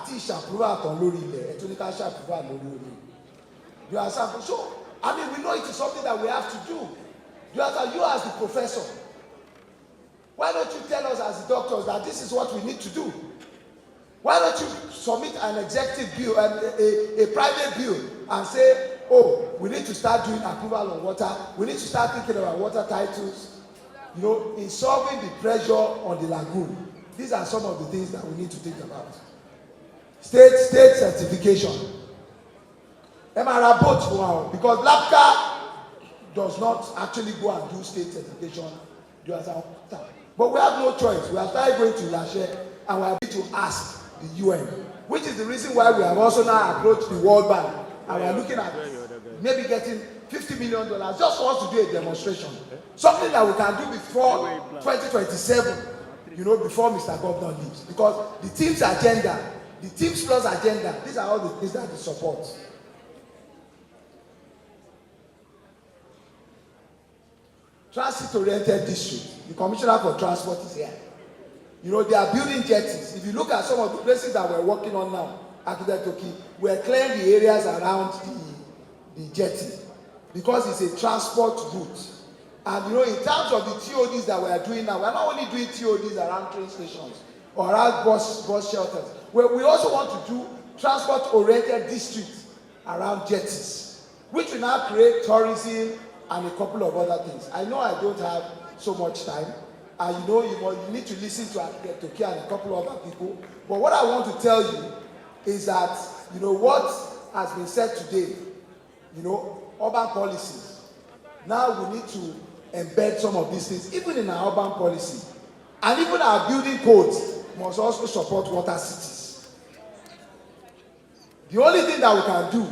Teacher approval on lórí ilẹ̀, etonika approval lórí omi. You understand? So, I mean, we know it is something that we have to do. You understand? You as the professor, why don't you tell us as the doctors that this is what we need to do? Why don't you submit an executive bill and a private bill and say, oh, we need to start doing approval on water, we need to start thinking about water titles, you know, in solving the pressure on the lagoon. These are some of the things that we need to think about. State certification. MRA both now, because LAPCA does not actually go and do state certification. But we have no choice. We have started going to Lashe and we are going to ask the UN, which is the reason why we have also now approached the World Bank and we are looking at maybe getting $50 million just for us to do a demonstration. Something that we can do before 2027, you know, before Mr. Governor leaves. Because the team's agenda, the Teams Plus agenda, these are all the things that they support. Transit-oriented district. The Commissioner for Transport is here. You know, they are building jetties. If you look at some of the places that we're working on now, Architect Oki, we're clearing the areas around the jetty because it's a transport route. And you know, in terms of the TODs that we're doing now, we're not only doing TODs around train stations or around bus shelters. We also want to do transport-oriented districts around jetties, which will now create tourism and a couple of other things. I know I don't have so much time, and you know you need to listen to Architect Oki and a couple of other people. But what I want to tell you is that, you know, what has been said today, you know, urban policies. Now we need to embed some of these things, even in our urban policy. And even our building codes must also support water cities. The only thing that we can do,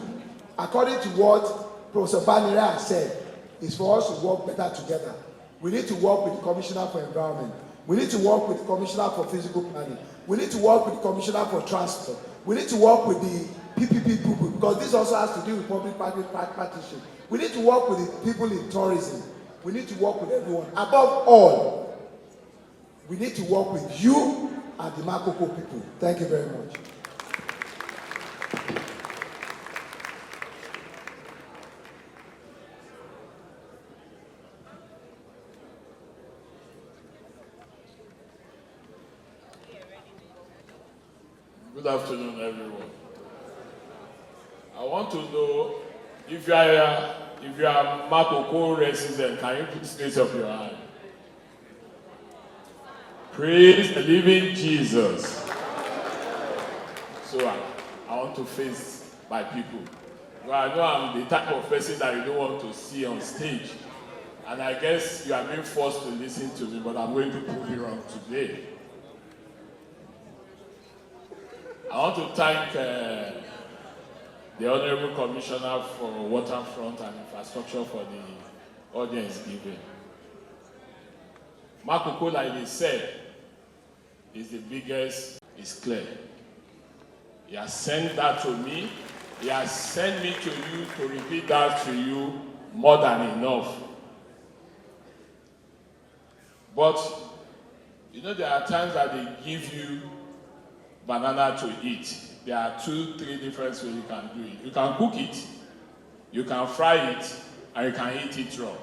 according to what Professor Banira has said, is for us to work better together. We need to work with the Commissioner for Environment. We need to work with the Commissioner for Physical Planning. We need to work with the Commissioner for Transport. We need to work with the PPP people, because this also has to do with public-private partnership. We need to work with the people in tourism. We need to work with everyone. Above all, we need to work with you and the Makoko people. Thank you very much. Good afternoon, everyone. I want to know if you are Makoko resident, can you please raise up your hand? Praise the living Jesus. So I want to face my people. Well, I know I'm the type of person that you don't want to see on stage. And I guess you are being forced to listen to me, but I'm going to prove you wrong today. I want to thank the Honorable Commissioner for Waterfront and Infrastructure for the audience given. Makoko, like they said, is the biggest, is clear. He has sent that to me. He has sent me to you to repeat that to you more than enough. But, you know, there are times that they give you banana to eat. There are 2-3 different ways you can do it. You can cook it, you can fry it, and you can eat it raw.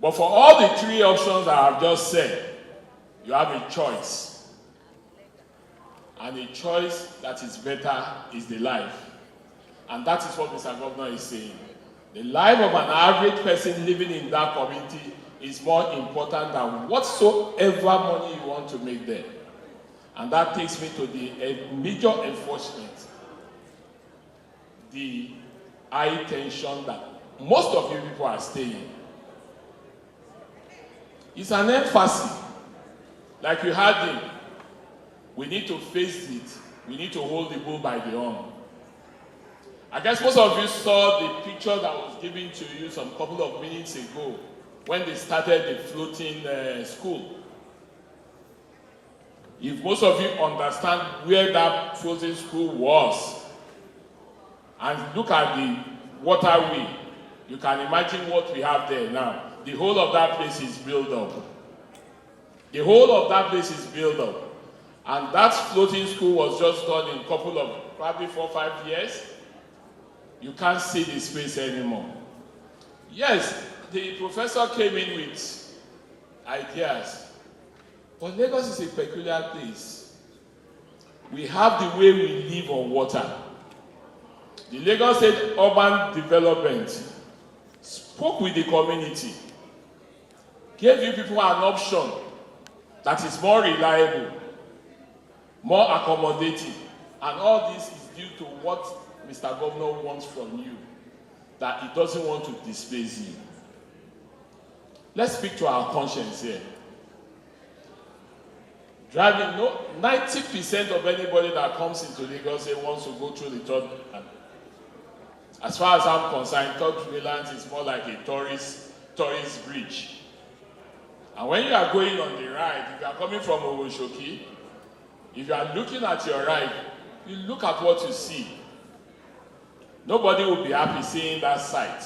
But for all the three options that I've just said, you have a choice. And a choice that is better is the life. And that is what Mr. Governor is saying. The life of an average person living in that community is more important than whatsoever money you want to make there. And that takes me to the major enforcement. The high tension that most of you people are staying. It's an emphasis. Like you had him. We need to face it. We need to hold the bull by the horn. I guess most of you saw the picture that was given to you some couple of minutes ago when they started the floating school. If most of you understand where that floating school was, and look at the waterway, you can imagine what we have there now. The whole of that place is built up. The whole of that place is built up. And that floating school was just done in a couple of, probably 4 or 5 years. You can't see the space anymore. Yes, the professor came in with ideas. But Lagos is a peculiar place. We have the way we live on water. The Lagos State Urban Development spoke with the community, gave you people an option that is more reliable, more accommodating, and all this is due to what Mr. Governor wants from you, that he doesn't want to displace you. Let's speak to our conscience here. Driving, no, 90% of anybody that comes into Lagos wants to go through the third mainland. As far as I'm concerned, third mainland is more like a tourist bridge. And when you are going on the ride, if you are coming from Owoshoki, if you are looking at your right, you look at what you see. Nobody will be happy seeing that sight.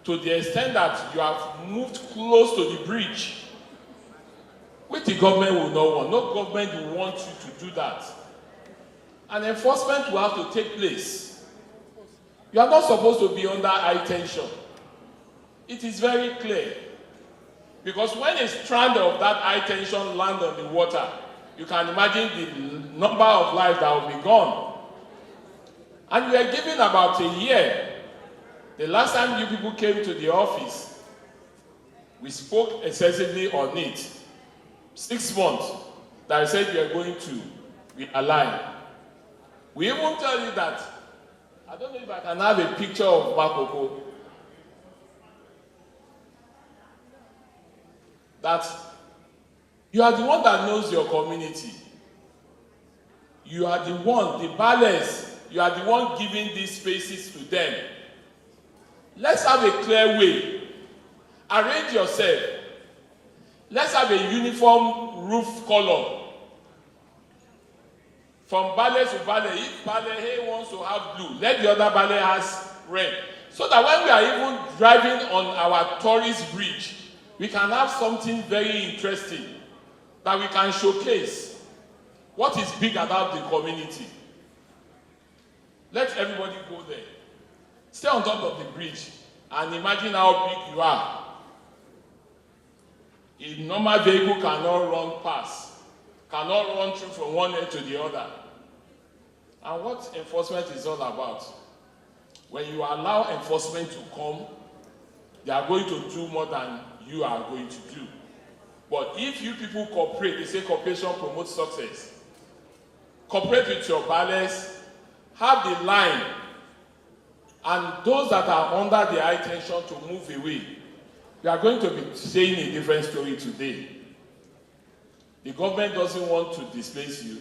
To the extent that you have moved close to the bridge, which the government will not want. No government will want you to do that. And enforcement will have to take place. You are not supposed to be under high tension. It is very clear. Because when a strand of that high tension lands on the water, you can imagine the number of lives that will be gone. And we are given about a year. The last time you people came to the office, we spoke excessively on it. 6 months that I said we are going to realign. We even tell you that, I don't know if I can have a picture of Makoko, that you are the one that knows your community. You are the one, the balance, you are the one giving these spaces to them. Let's have a clear way. Arrange yourself. Let's have a uniform roof color. From ballet to ballet. If ballet A wants to have blue, let the other ballet has red. So that when we are even driving on our tourist bridge, we can have something very interesting that we can showcase. What is big about the community? Let everybody go there. Stay on top of the bridge and imagine how big you are. A normal vehicle cannot run past, cannot run through from one end to the other. And what enforcement is all about? When you allow enforcement to come, they are going to do more than you are going to do. But if you people cooperate, they say cooperation promotes success. Cooperate with your balance, have the line, and those that are under the high tension to move away. We are going to be saying a different story today. The government doesn't want to displace you.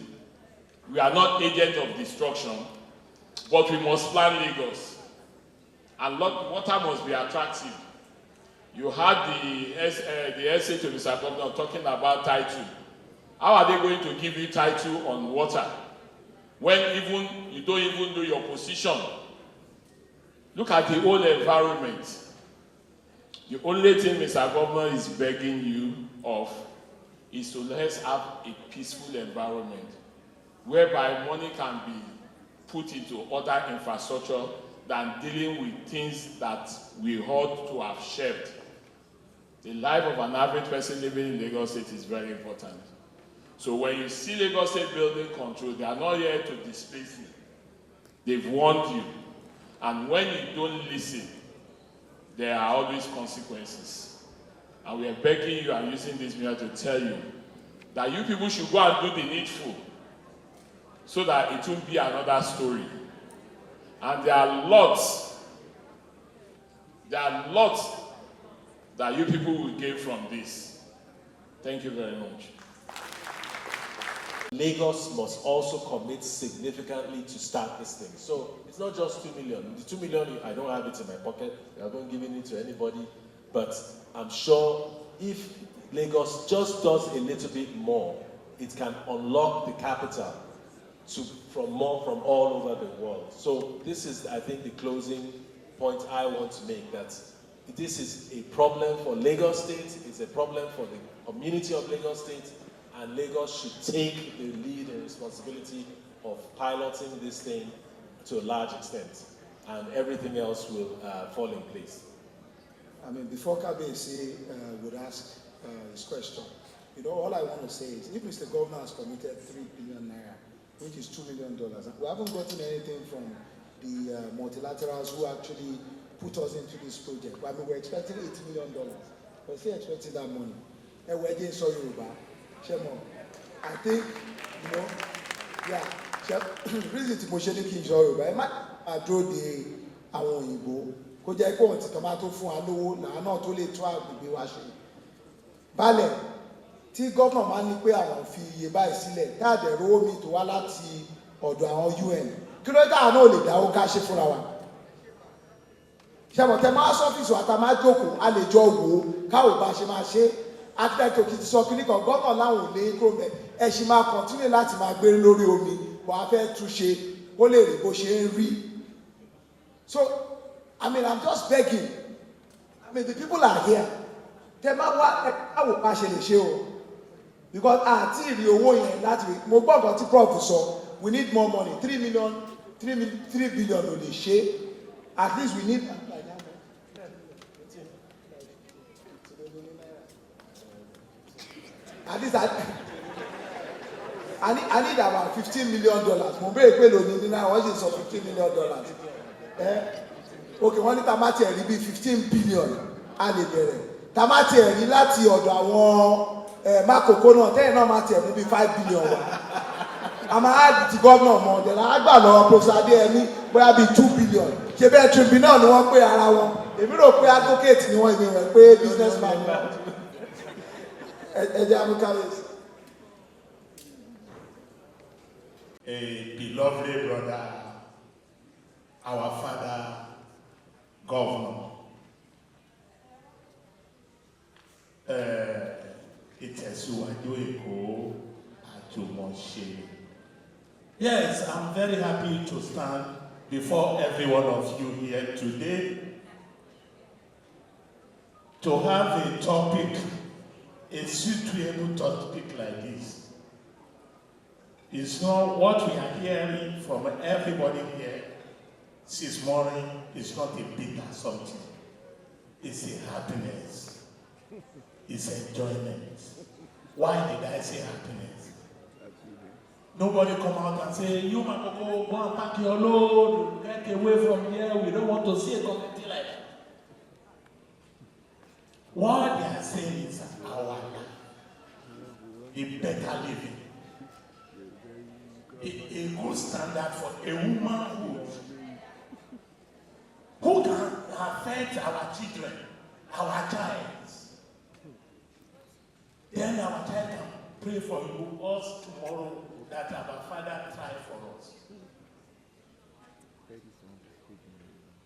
We are not agents of destruction, but we must plan Lagos. And water must be attractive. You had the essay to Mr. Governor talking about title. How are they going to give you title on water when even you don't even know your position? Look at the whole environment. The only thing Mr. Governor is begging you of is to let's have a peaceful environment whereby money can be put into other infrastructure than dealing with things that we ought to have shared. The life of an average person living in Lagos State is very important. So when you see Lagos State building control, they are not here to displace you. They've warned you. And when you don't listen, there are always consequences. And we are begging you and using this media to tell you that you people should go and do the needful so that it won't be another story. And there are lots that you people will gain from this. Thank you very much. Lagos must also commit significantly to start this thing. So it's not just 2 million. The 2 million, I don't have it in my pocket. I haven't given it to anybody. But I'm sure if Lagos just does a little bit more, it can unlock the capital from all over the world. So this is, I think, the closing point I want to make, that this is a problem for Lagos State, it's a problem for the community of Lagos State, and Lagos should take the lead and responsibility of piloting this thing to a large extent, and everything else will fall in place. I mean, before Kabese would ask his question, you know, all I want to say is, if Mr. Governor has committed 3 billion naira, which is $2 million, we haven't gotten anything from the multilaterals who actually put us into this project. I mean, we're expecting $8 million. We're still expecting that money. And we're against Yoruba. Shemo, I think, you know, yeah, reason to push anything in Yoruba, I might draw the àwọn òyìnbó kó jẹ́ kó ti tomato fún wa lówó náà náà tó lè tó àgbègbè wa ṣe. Balẹ̀ tí gọ́ọ̀nà máa ní pé àwọn fi iye báyìí sílẹ̀ táàdẹ̀ rówó mi tó wá láti ọ̀dọ̀ àwọn UN kí ló dáa náà lè dáwó ká ṣe fúnra wa. Ṣé mo tẹ máa sọ́fíìsì wa ta máa jókòó a lè jọ wò ó káwò bá ṣe máa ṣe architect òkìtì sọ kí nìkan gọ́ọ̀nà láwọn ò lè kúrò bẹ̀ ẹ̀ ṣì máa continue láti máa gbé lórí omi wàá fẹ́ túnṣe kó lè rí bó ṣe ń rí. So, I mean, I'm just begging. I mean, the people are here. Tẹ́ máa wá káwò bá ṣe lè ṣe o. Because àti ìrì owó yẹn láti rí mo gbọ́ nǹkan tí prof sọ we need more money 3 billion ò lè ṣe at least we need. At least I need about $15 million. Mo bẹ̀rẹ̀ pé lónìí ní náà wọ́n ṣe sọ $15 million. Okay, wọ́n ní tamati ẹ̀rí bíi 15 billion a lè bẹ̀rẹ̀. Tamati ẹ̀rí láti ọ̀dọ̀ àwọn mákòókò náà tẹ́yìn náà máa tẹ̀ mú bíi 5 billion wá. A máa á di gómìnà mọ̀ ọ̀dẹ̀ náà á gbà lọ́wọ́ Professor Adéyẹmí bóyá bíi 2 billion. Ṣé bẹ́ẹ̀ tribunal ni wọ́n pè ara wọn? Èmi rò pé advocate ni wọ́n ìwé rẹ̀ pé businessman ni wọ́n. A beloved brother, our father, Governor. Ìtẹ̀síwájú Èkó àjùmọ̀ṣe. Yes, I'm very happy to stand before every one of you here today to have a topic, a suitable topic like this. It's not what we are hearing from everybody here this morning. It's not a bitter something. It's a happiness. It's enjoyment. Why did I say happiness? Nobody come out and say, you Makoko, go and pack your load, get away from here. We don't want to see a community like that. What they are saying is our life, a better living. A good standard for a womanhood who can affect our children, our child. Then our child can pray for you us tomorrow that our Father tried for us.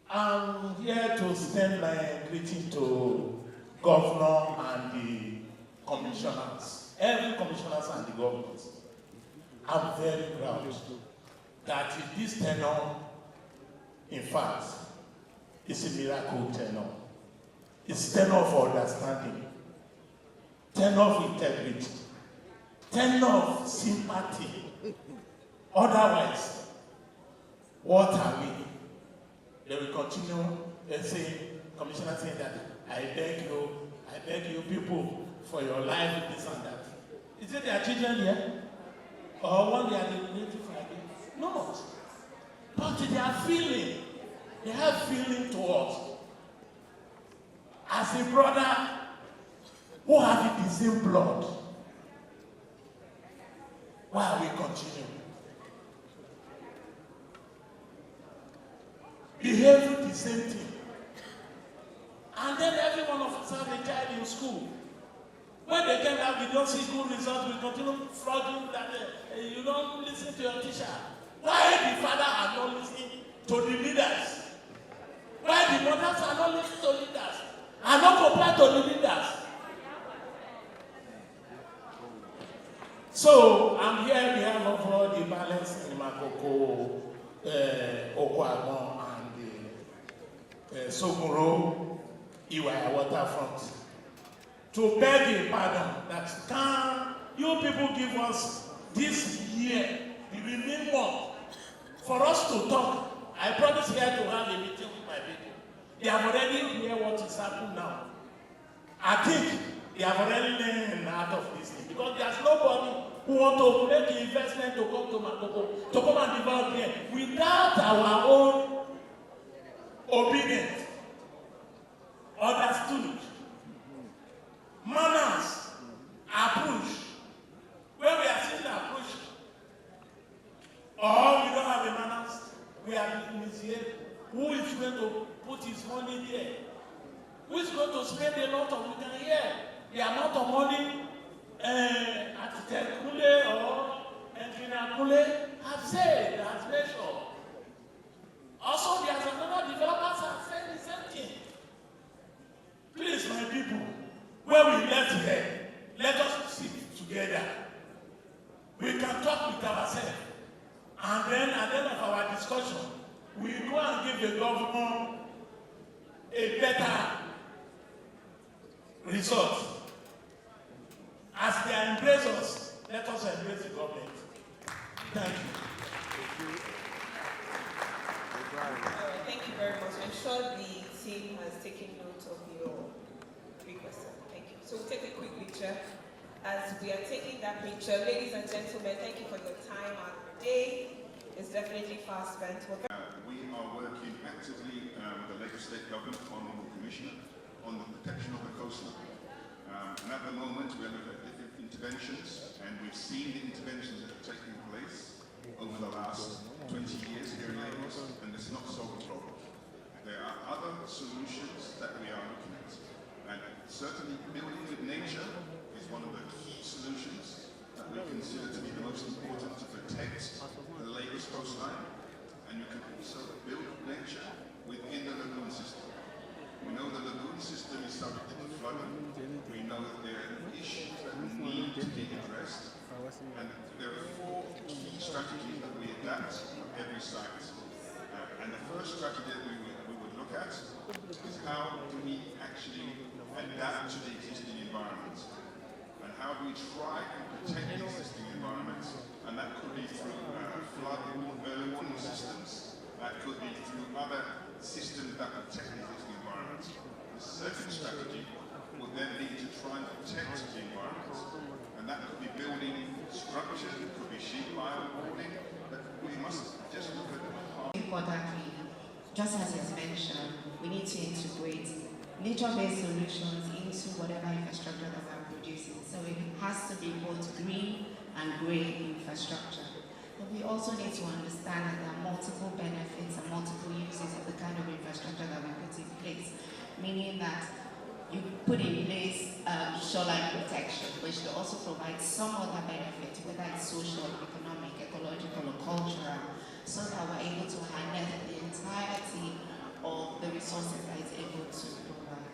I'm here to send my greeting to Governor and the commissioners, every commissioners and the governors. I'm very proud that this tenure, in fact, is a miracle tenure. It's tenure of understanding, tenure of integrity, tenure of sympathy. Otherwise, what are we? they will continue saying, Commissioner saying that, I beg you people for your life, this and that. Is it their children here? Or one they are eliminating from it? No. But they are feeling, they have feeling towards. As a brother who have the same blood, why we continue? Behaving the same thing. And then every one of us have a child in school. When they came out, we don't see good results, we continue flogging that you don't listen to your teacher. Why the father are not listening to the leaders? Why the mothers are not listening to leaders? Are not compared to the leaders? So I'm here on behalf of all the balance in Makoko, Okwagon, and Sogoro, Iwaya Waterfront, to beg a pardon that can you people give us this year, the remaining month, for us to talk. I promise here to have a meeting with my people. They have already heard what is happening now. I think they have already learned out of this thing because there's nobody who wants to make the investment to come to Makoko, to come and develop here without our own obedience, understood, manners, approach. When we are seeing the approach, or we don't have the manners, we are initiated. Who is going to put his money there? Who is going to spend a lot of, we can hear the amount of money Architect Kule or Engineer Kule have said, has measured. Also, there's another developers have said the same thing. Please, my people, when we left here, let us sit together. We can talk with ourselves. And then at the end of our discussion, we go and give the government a better result. As they embrace us, let us embrace the government. Thank you. Thank you very much. I'm sure the team has taken note of your request. Thank you. So we'll take a quick picture. As we are taking that picture, ladies and gentlemen, thank you for your time. Our day is definitely fast spent. We are working actively with the Lagos State Government, Honourable Commissioner, on the protection of the coastline. And at the moment, we are looking at different interventions, and we've seen the interventions that are taking place over the last 20 years here in Lagos, and it's not solved the problem. There are other solutions that we are looking at, and certainly building with nature is one of the key solutions that we consider to be the most important to protect the Lagos coastline, and you can also build nature within the lagoon system. We know the lagoon system is subject to flooding. We know that there are issues that need to be addressed, and there are 4 key strategies that we adapt on every site. And the first strategy that we would look at is how do we actually adapt to the existing environment, and how do we try and protect the existing environment, and that could be through flood early warning systems, that could be through other systems that protect the existing environment. The second strategy would then be to try and protect the environment, and that could be building structures, it could be sheet pile building, but we must just look at the heart. Importantly, just as it's mentioned, we need to integrate nature-based solutions into whatever infrastructure that we're producing. So it has to be both green and grey infrastructure. But we also need to understand that there are multiple benefits and multiple uses of the kind of infrastructure that we put in place, meaning that you put in place shoreline protection, which will also provide some other benefit, whether it's social, economic, ecological, or cultural, so that we're able to harness the entirety of the resources that it's able to provide.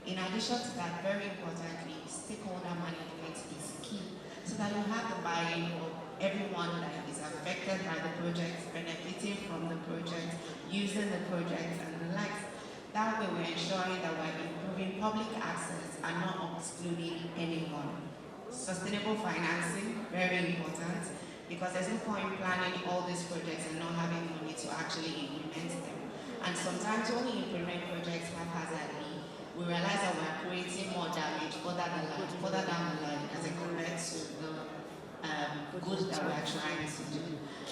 In addition to that, very importantly, stakeholder management is key, so that you have the buy-in of everyone that is affected by the project, benefiting from the project, using the project, and the likes. That way we're ensuring that we're improving public access and not excluding anyone. Sustainable financing, very important, because there's no point planning all these projects and not having money to actually implement them. And sometimes when we implement projects haphazardly, we realize that we're creating more damage further down the line as compared to the good that we're trying to do.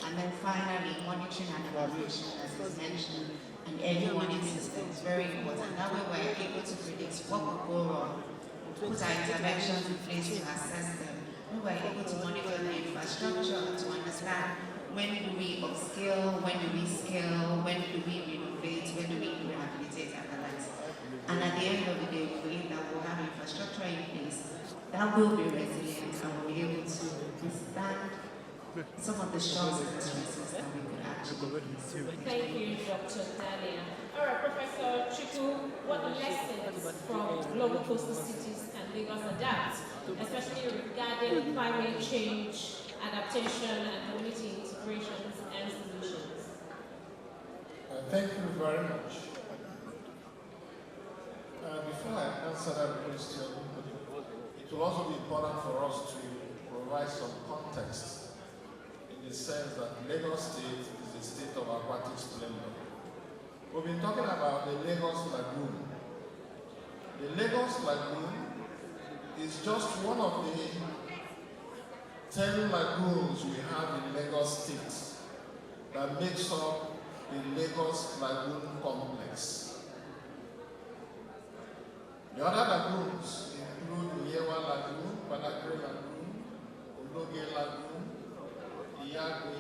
And then finally, monitoring and evaluation, as was mentioned, and early warning systems, very important. That way we're able to predict what will go wrong, put our interventions in place to assess them. We're able to monitor the infrastructure to understand when do we upscale, when do we scale, when do we renovate, when do we rehabilitate and the likes. And at the end of the day, we believe that we'll have infrastructure in place that will be resilient and will be able to withstand some of the shocks and stresses that we could actually face. Thank you, Dr. Dania. All right, Professor Chiku, what lessons from global coastal cities can Lagos adapt, especially regarding climate change, adaptation, and community integrations and solutions? Thank you very much. Before I answer that question, it will also be important for us to provide some context in the sense that Lagos State is a state of aquatic splendor. We've been talking about the Lagos Lagoon. The Lagos Lagoon is just one of the 10 lagoons we have in Lagos State that makes up the Lagos Lagoon Complex. The other lagoons include Yewa Lagoon, Badagry Lagoon, Ologe Lagoon, Iyagwe,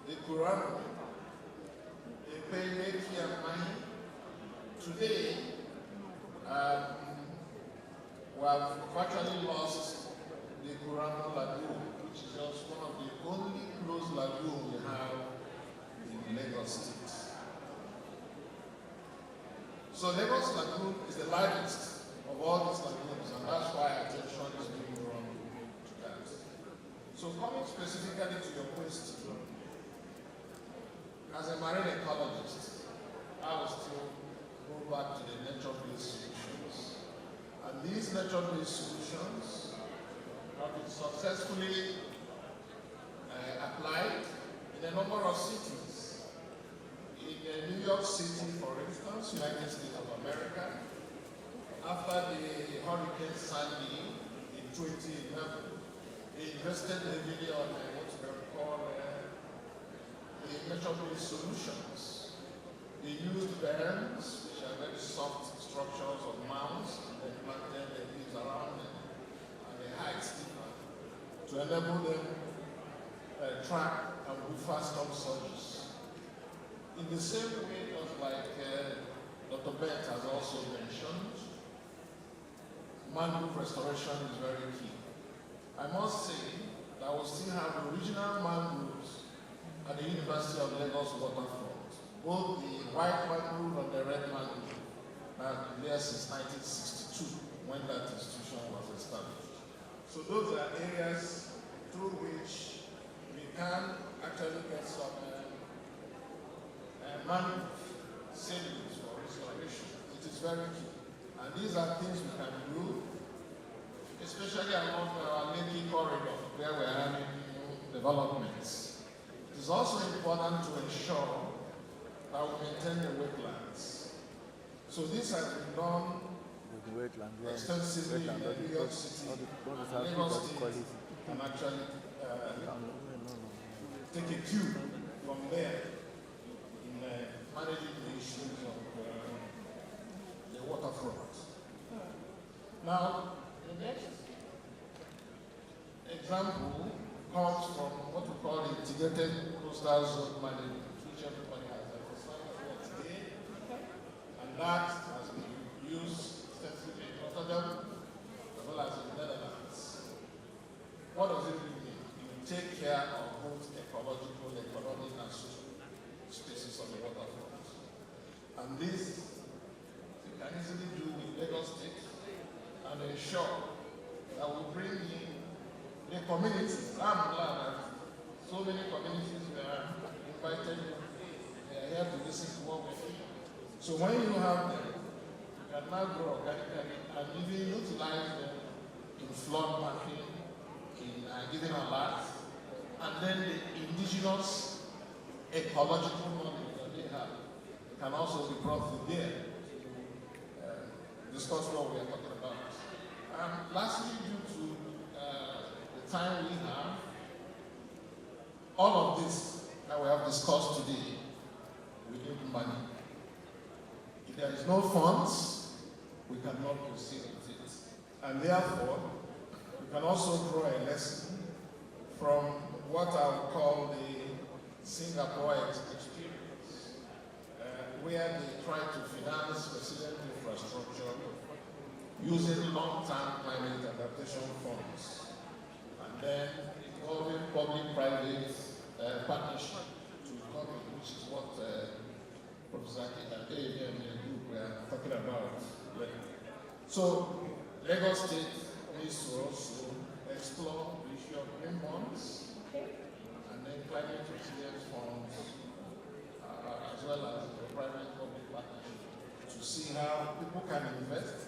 the Kurano, the Peleki and Mahi. Today, we have virtually lost the Kurano Lagoon, which is just one of the only closed lagoons we have in Lagos State. So Lagos Lagoon is the largest of all these lagoons, and that's why attention is being drawn to that. So coming specifically to your question, as a marine ecologist, I will still go back to the nature-based solutions. And these nature-based solutions have been successfully applied in a number of cities. In New York City, for instance, United States of America, after the Hurricane Sandy in 2011, they invested heavily on what we call the nature-based solutions. They used berms, which are very soft structures of mounds, and they planted the leaves around them, and they hide steeper to enable them track and buffer storm surges. In the same way, just like Dr. Bent has also mentioned, mangrove restoration is very key. I must say that we still have original mangroves at the University of Lagos Waterfront, both the white mangrove and the red mangrove, have been there since 1962, when that institution was established. So those are areas through which we can actually get some mangrove savings for restoration. It is very key. And these are things we can do, especially along our Lekki corridor, where we're having new developments. It is also important to ensure that we maintain the wetlands. So this has been done extensively in New York City, and Lagos State can actually take a cue from there in managing the issues of the waterfront. Now, the next example comes from what we call the integrated coastal zone management, which everybody has emphasized today, and that has been used extensively in Rotterdam as well as in the Netherlands. What does it really mean? It will take care of both ecological, economic, and social spaces on the waterfront. And this you can easily do with Lagos State and ensure that we bring in the communities. I'm glad that so many communities were invited. They are here to listen to what we're doing. So when you have them, you can now grow organically and even utilize them in flood mapping, in giving alerts, and then the indigenous ecological knowledge that they have. can also be brought to bear to discuss what we are talking about. Lastly, due to the time we have, all of this that we have discussed today, we need money. If there is no funds, we cannot proceed with it. And therefore, we can also draw a lesson from what I would call the Singapore experience, where they try to finance resilient infrastructure using long-term climate adaptation funds, and then involving public-private partnership to recover, which is what Professor Akede and the group were talking about. So, Lagos State needs to also explore the issue of green bonds and then climate resilience funds, as well as private-public partnership, to see how people can invest,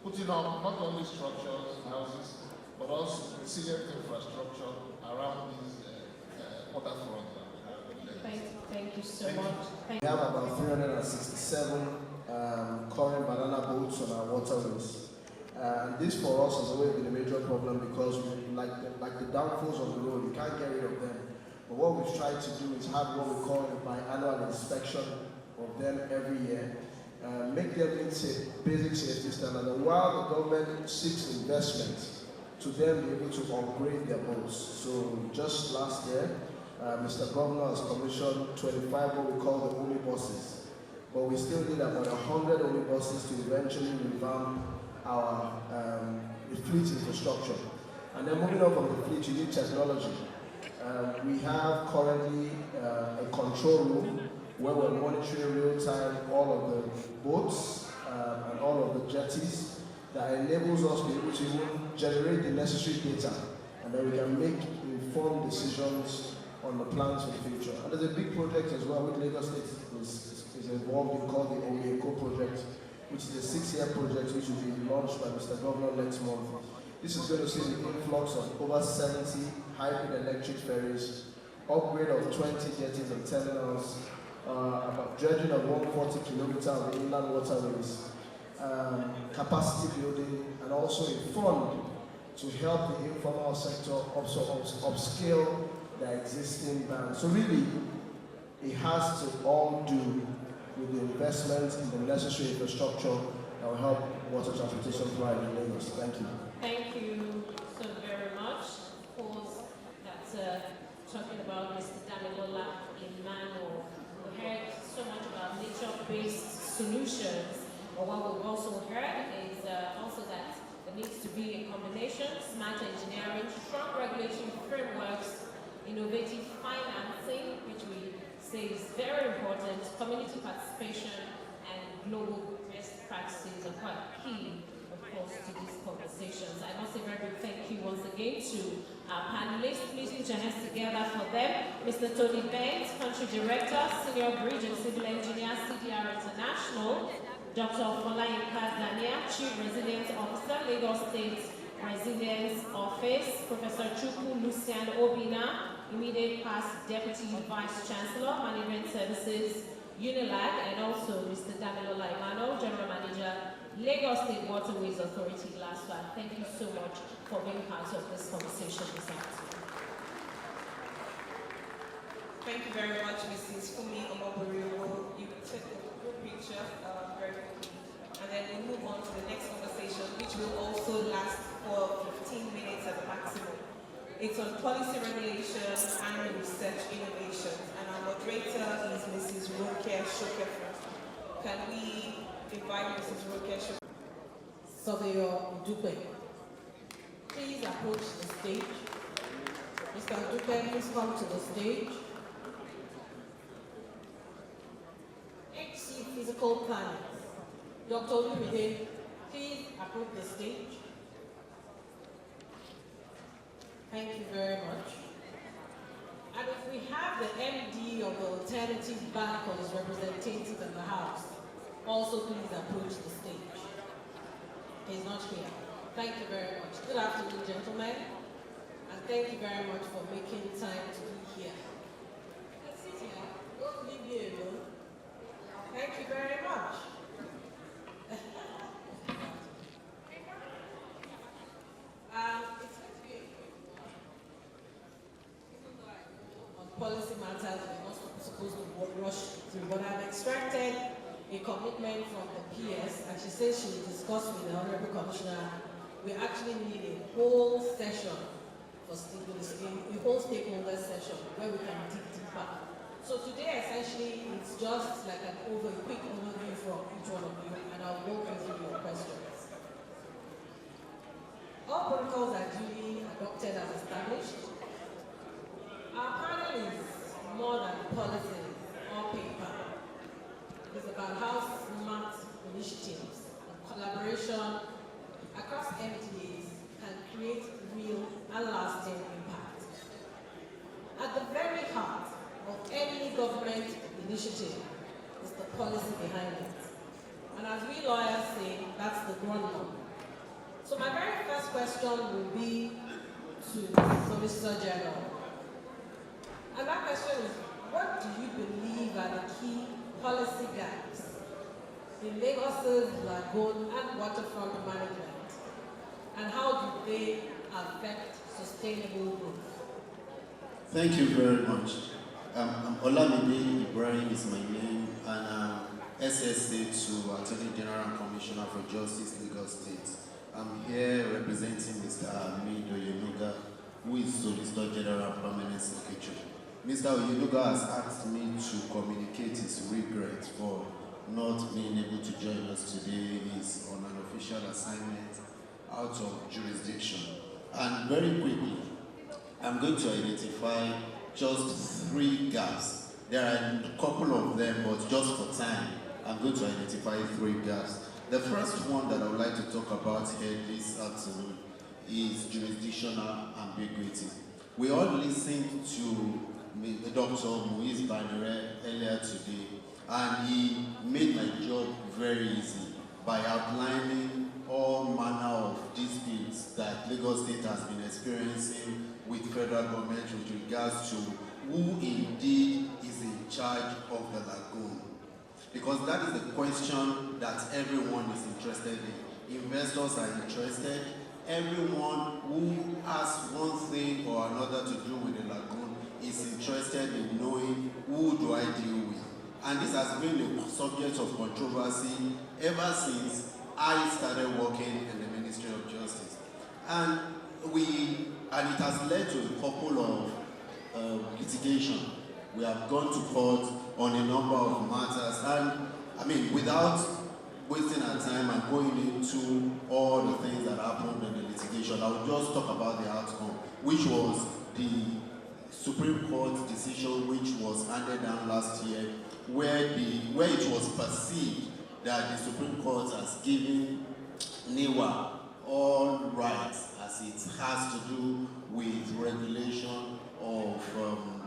putting up not only structures, houses, but also resilient infrastructure around these waterfront. Thank you so much. We have about 367 current banana boats on our waterways. And this for us has always been a major problem because like the downfalls of the road, you can't get rid of them. But what we've tried to do is have what we call a biannual inspection of them every year. Make them meet basic safety standards, and while the government seeks investment to them be able to upgrade their boats. So just last year, Mr. Governor has commissioned 25 what we call the omnibuses, but we still need about 100 omnibuses to eventually revamp our fleet infrastructure. And then moving on from the fleet, you need technology. We have currently a control room where we're monitoring real time all of the boats and all of the jetties that enables us to be able to even generate the necessary data, and then we can make informed decisions on the plans for the future. And there's a big project as well which Lagos State is involved in called the Omieko project, which is a 6-year project which will be launched by Mr. Governor next month. This is going to see the influx of over 70 hybrid electric ferries, upgrade of 20 jetties and terminals, about dredging of 140 kilometers of the inland waterways, capacity building, and also a fund to help the informal sector also upscale their existing bands. So really, it has to all do with the investment in the necessary infrastructure that will help water transportation thrive in Lagos. Thank you. Thank you so very much. Of course, that's talking about Mr. Damilola Emmanuel. We heard so much about nature-based solutions, but what we've also heard is also that there needs to be a combination, smart engineering, strong regulatory frameworks, innovative financing, which we say is very important, community participation, and global best practices are quite key, of course, to these conversations. I must say a very big thank you once again to our panelists. Please put your hands together for them. Mr. Tony Banks, Country Director, Senior Bridge and Civil Engineer, CDR International. Dr. Folayinka Dania, Chief Resilience Officer, Lagos State Resilience Office. Professor Chukwu Lucian Obina, Immediate Past Deputy Vice Chancellor, Management Services, Unilag, and also Mr. Damilola Emmanuel, General Manager, Lagos State Waterways Authority, LASFA. Thank you so much for being part of this conversation this afternoon. Thank you very much, Mrs. Fumi Omobori. You took a group picture very quickly. And then we'll move on to the next conversation, which will also last for 15 minutes at the maximum. It's on policy regulation and research innovations. And our moderator is Mrs. Roke Shokefa. Can we invite Mrs. Roke Shokefa? Surveyor Dupe, please approach the stage. Mr. Dupe, please come to the stage. HC Physical Planning, Dr. Olumide, please approach the stage. Thank you very much. And if we have the MD of the Alternative Bankers representative in the House, also please approach the stage. He's not here. Thank you very much. Good afternoon, gentlemen. And thank you very much for making time to be here. Sit here. Go won't leave you alone. Thank you very much. It's going to be a quick one. Even though I know on policy matters we're not supposed to rush through, but I've extracted a commitment from the PS, and she says she will discuss with the Honorable Commissioner. We actually need a whole session for a whole stakeholder session where we can dig deeper. So today, essentially, it's just like a quick overview from each one of you, and I'll walk you through your questions. All protocols are duly adopted as established. Our panel is more than policies or paper. It's about how smart initiatives and collaboration across MDAs can create real and lasting impact. At the very heart of any government initiative is the policy behind it. And as we lawyers say, that's the grundlaw. So my very first question will be to the Solicitor General. And that question is, what do you believe are the key policy gaps in Lagos's lagoon and waterfront management? And how do they affect sustainable growth? Thank you very much. Olamide Ibrahim is my name, and I'm SSA to Attorney General and Commissioner for Justice, Lagos State. I'm here representing Mr. Hamid Oyenuga, who is Solicitor General Permanent Secretary. Mr. Oyenuga has asked me to communicate his regret for not being able to join us today. He's on an official assignment out of jurisdiction. And very quickly, I'm going to identify just 3 gaps. There are a couple of them, but just for time, I'm going to identify 3 gaps. The first one that I would like to talk about here this afternoon is jurisdictional ambiguity. We all listened to Dr. Muiz Banire earlier today, and he made my job very easy by outlining all manner of disputes that Lagos State has been experiencing with federal government with regards to who indeed is in charge of the lagoon. Because that is the question that everyone is interested in. Investors are interested. Everyone who has one thing or another to do with the lagoon is interested in knowing who do I deal with. And this has been a subject of controversy ever since I started working in the Ministry of Justice. And it has led to a couple of litigation. We have gone to court on a number of matters, and I mean, without wasting our time and going into all the things that happened in the litigation, I will just talk about the outcome, which was the Supreme Court decision which was handed down last year, where it was perceived that the Supreme Court has given NIWA all rights as it has to do with regulation of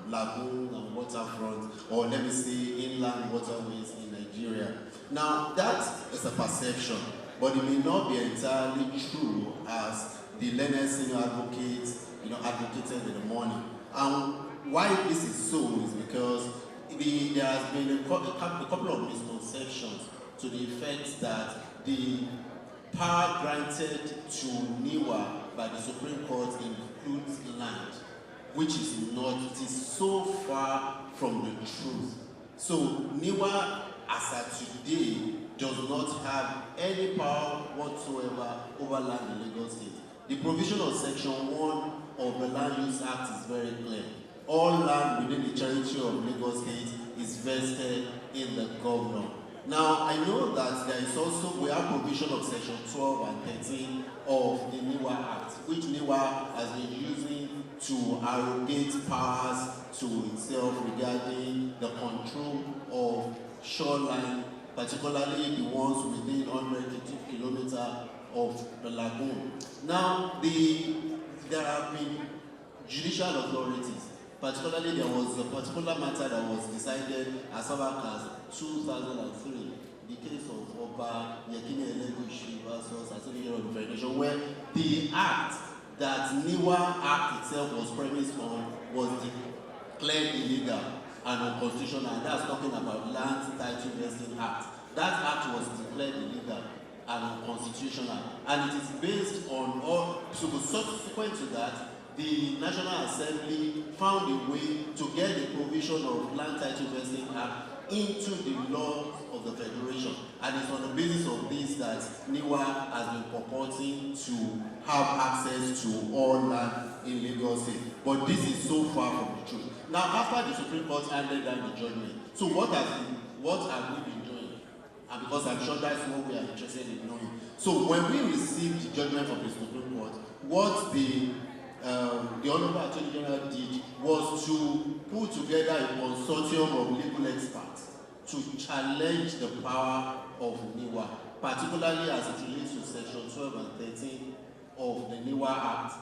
lagoon and waterfront, or let me say inland waterways in Nigeria. Now that is a perception, but it may not be entirely true as the learned senior advocates advocated in the morning. And why this is so is because there has been a couple of misconceptions to the effect that the power granted to NIWA by the Supreme Court includes land, which is not. It is so far from the truth. So NIWA, as at today, does not have any power whatsoever over land in Lagos State. The provision of Section 1 of the Land Use Act is very clear. All land within the territory of Lagos State is vested in the governor. Now, I know that we have provision of Section 12 and 13 of the NIWA Act, which NIWA has been using to arrogate powers to itself regarding the control of shoreline, particularly the ones within 100 kilometers of the lagoon. Now, there have been judicial authorities. Particularly, there was a particular matter that was decided as far as 2003, the case of Oba Yekini Elegushi versus Association of the Federation, where the act that NIWA Act itself was premised on was declared illegal. and unconstitutional, and that's talking about Land Title Vesting Act. That act was declared illegal and unconstitutional, and it is based on all. So subsequent to that, the National Assembly found a way to get the provision of Land Title Vesting Act into the law of the Federation, and it's on the basis of this that NIWA has been purporting to have access to all land in Lagos State. But this is so far from the truth. Now, after the Supreme Court handed down the judgment, so what have we been doing? And because I'm sure that's what we are interested in knowing. So when we received the judgment from the Supreme Court, what the Honorable Attorney General did was to put together a consortium of legal experts to challenge the power of NIWA, particularly as it relates to Section 12 and 13 of the NIWA Act,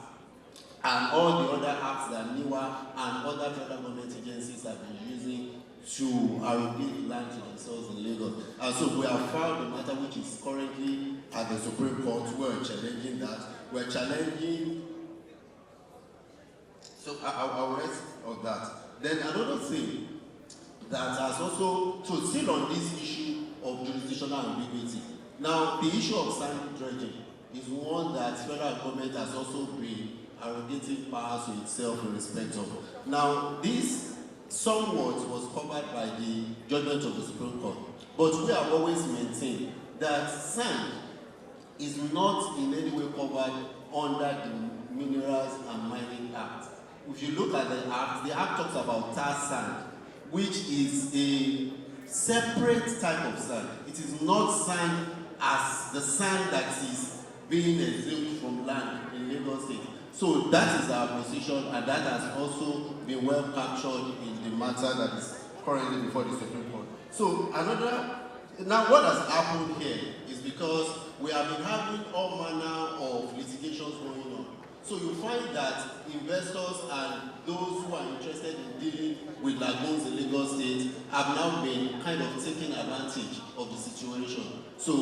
and all the other acts that NIWA and other federal government agencies have been using to arrogate land to themselves in Lagos. And so we have filed a matter which is currently at the Supreme Court. We're challenging that. We're challenging. So I'll rest on that. Then another thing that has also, so still on this issue of jurisdictional ambiguity. Now, the issue of sand dredging is one that federal government has also been arrogating powers to itself in respect of. Now, this somewhat was covered by the judgment of the Supreme Court, but we have always maintained that sand is not in any way covered under the Minerals and Mining Act. If you look at the act talks about tar sand, which is a separate type of sand. It is not sand as the sand that is being exhumed from land in Lagos State. So that is our position, and that has also been well captured in the matter that is currently before the Supreme Court. So now what has happened here is because we have been having all manner of litigations going on. So you find that investors and those who are interested in dealing with lagoons in Lagos State have now been kind of taking advantage of the situation. So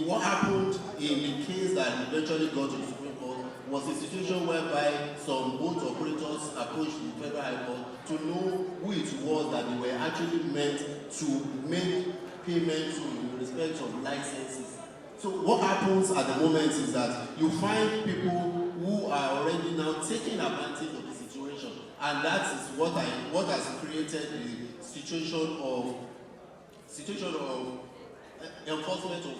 what happened in the case that eventually got to the Supreme Court was a situation whereby some boat operators approached the Federal High Court to know who it was that they were actually meant to make payment to in respect of licenses. So what happens at the moment is that you find people who are already now taking advantage of the situation, and that is what has created the situation of enforcement, of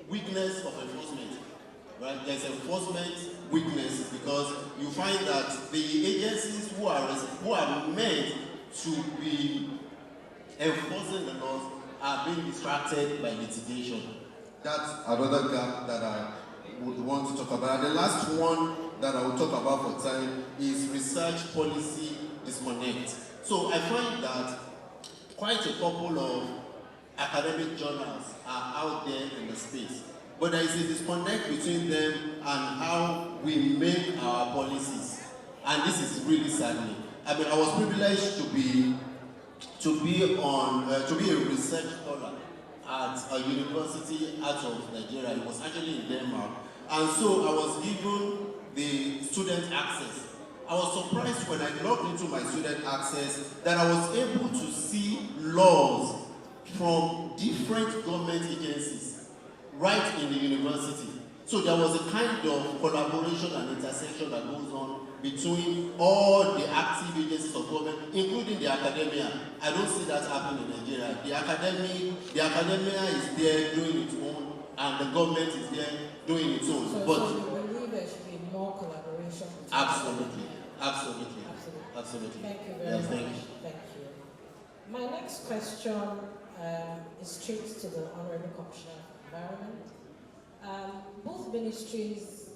weakness of enforcement. Right? There's enforcement weakness because you find that the agencies who are meant to be enforcing the laws are being distracted by litigation. That's another gap that I would want to talk about. And the last one that I will talk about for time is research policy disconnect. So I find that quite a couple of academic journals are out there in the space, but there is a disconnect between them and how we make our policies. And this is really saddening. I mean, I was privileged to be a research scholar at a university out of Nigeria. It was actually in Denmark. And so I was given the student access. I was surprised when I logged into my student access that I was able to see laws from different government agencies right in the university. So there was a kind of collaboration and intersection that goes on between all the active agencies of government, including the academia. I don't see that happening in Nigeria. The academia is there doing its own, and the government is there doing its own. So you believe there should be more collaboration? Absolutely. Thank you very much. Thank you. My next question is straight to the Honorable Commissioner of Environment. Both ministries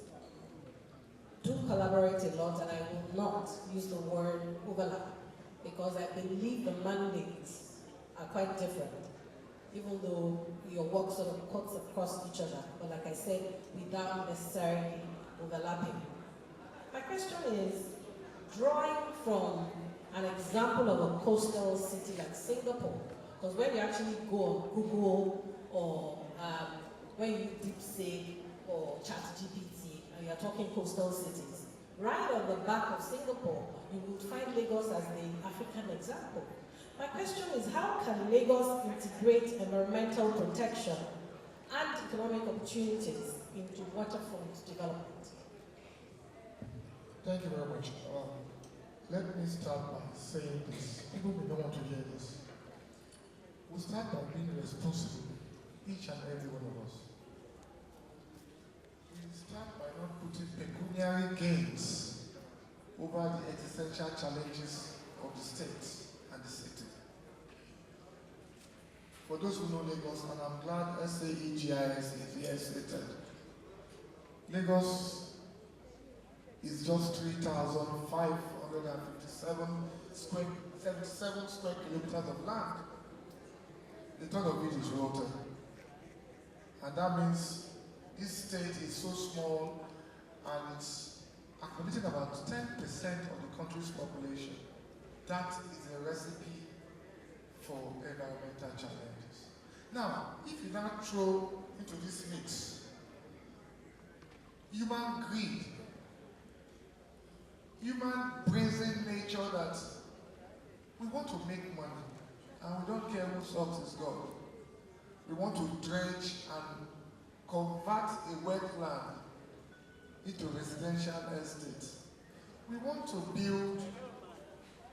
do collaborate a lot, and I will not use the word overlap because I believe the mandates are quite different, even though your work sort of cuts across each other, but like I said, without necessarily overlapping. My question is, drawing from an example of a coastal city like Singapore, because when you actually go on Google or when you DeepSeek or ChatGPT and you're talking coastal cities, Right on the back of Singapore, you would find Lagos as the African example. My question is, how can Lagos integrate environmental protection and economic opportunities into waterfront development? Thank you very much. Let me start by saying this. People may not want to hear this. We start by being responsible, each and every one of us. We start by not putting pecuniary gains over the existential challenges of the state and the city. For those who know Lagos, and I'm glad SAEGIS is here stated, Lagos is just 3,557 square kilometers of land. The third of it is water. And that means this state is so small and it's accommodating about 10% of the country's population. That is a recipe for environmental challenges. Now, if you now throw into this mix human greed, human brazen nature that we want to make money and we don't care who socks is God. We want to dredge and convert a wetland into residential estate. We want to build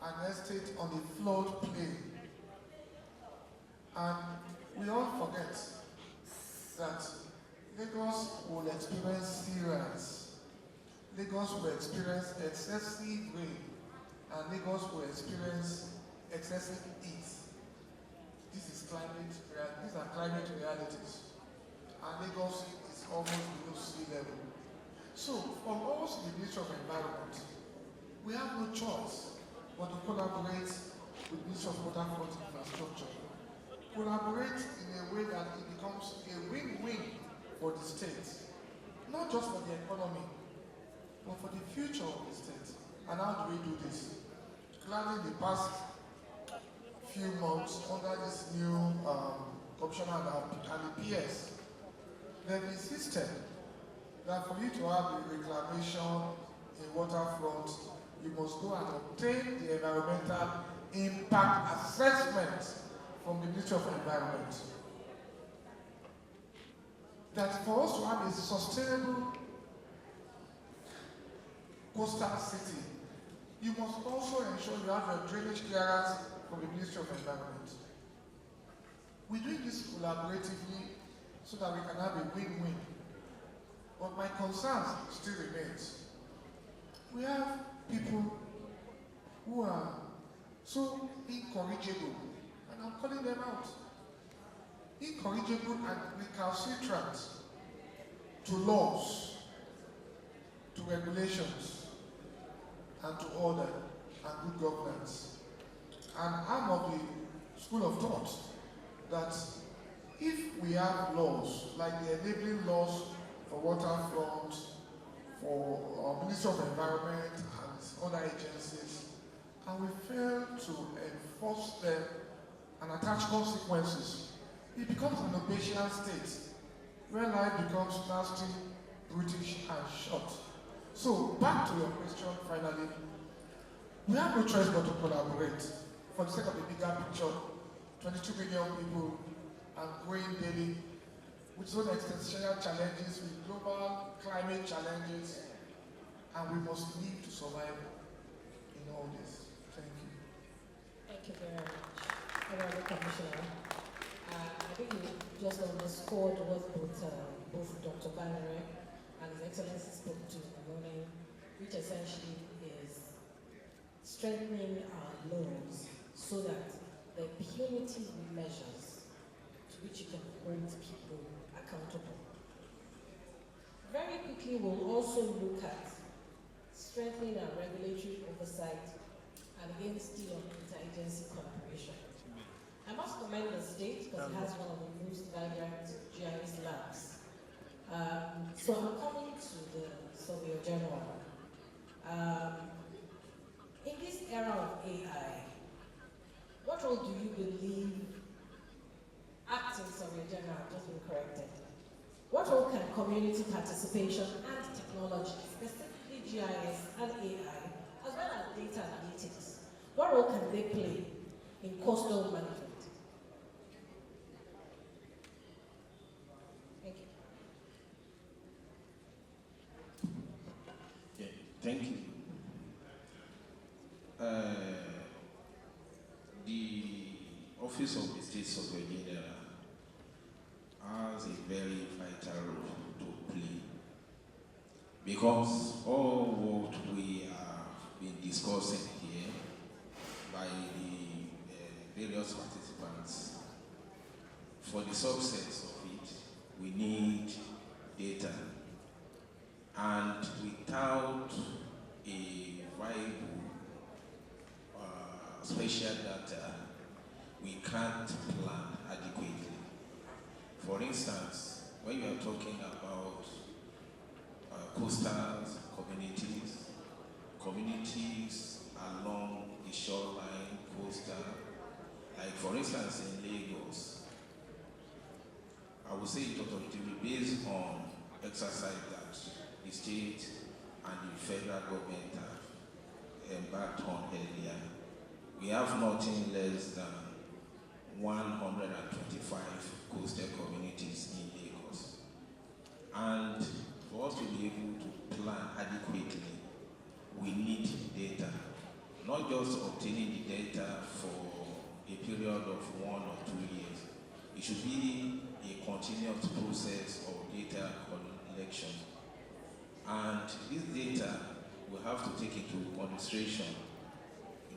an estate on the floodplain. And we all forget that Lagos will experience sea rise. Lagos will experience excessive rain, and Lagos will experience excessive heat. These are climate realities, and Lagos is almost below sea level. So, from us, the Ministry of Environment, we have no choice but to collaborate with the Ministry of Waterfront Infrastructure. Collaborate in a way that it becomes a win-win for the state, not just for the economy, but for the future of the state. And how do we do this? Gladly, the past few months, under this new commissioner and the PS, they've insisted that for you to have a reclamation in waterfront, you must go and obtain the environmental impact assessment from the Ministry of Environment. That for us to have a sustainable coastal city, you must also ensure you have your drainage clearance from the Ministry of Environment. We're doing this collaboratively so that we can have a win-win. But my concerns still remains. We have people who are so incorrigible, and I'm calling them out. Incorrigible and recalcitrant to laws, to regulations, and to order and good governance. And I'm of the school of thought that if we have laws, like the enabling laws for waterfront, for Ministry of Environment and other agencies, and we fail to enforce them and attach consequences, it becomes an obedient state, where life becomes nasty, brutish, and short. So, back to your question finally, we have no choice but to collaborate for the sake of the bigger picture. 22 million people are growing daily with so many existential challenges, with global climate challenges, and we must live to survive in all this. Thank you. Thank you very much, Honorable Commissioner. I think you just underscored what both Dr. Banere and His Excellency spoke to in the morning, which essentially is strengthening our laws so that the punitive measures to which you can hold people accountable. Very quickly, we'll also look at strengthening our regulatory oversight and again still on interagency collaboration. I must commend the state because it has one of the most vibrant GIS labs. So I'm coming to the Surveyor General. In this era of AI, what role do you believe, acting Surveyor General, just been corrected, what role can community participation and technology, specifically GIS, and AI, as well as data analytics, what role can they play in coastal management? Thank you. Yeah, thank you. The Office of the State Surveyor General has a very vital role to play, because all what we have been discussing here by the various participants, for the success of it, we need data. And without a viable spatial data, we can't plan adequately. For instance, when you are talking about coastal communities along the shoreline, coastal, like for instance in Lagos, I would say it will be based on exercise that the state and the federal government have embarked on earlier. We have nothing less than 125 coastal communities in Lagos. And for us to be able to plan adequately, we need data. Not just obtaining the data for a period of 1 or 2 years. It should be a continuous process of data collection. And this data will have to take into consideration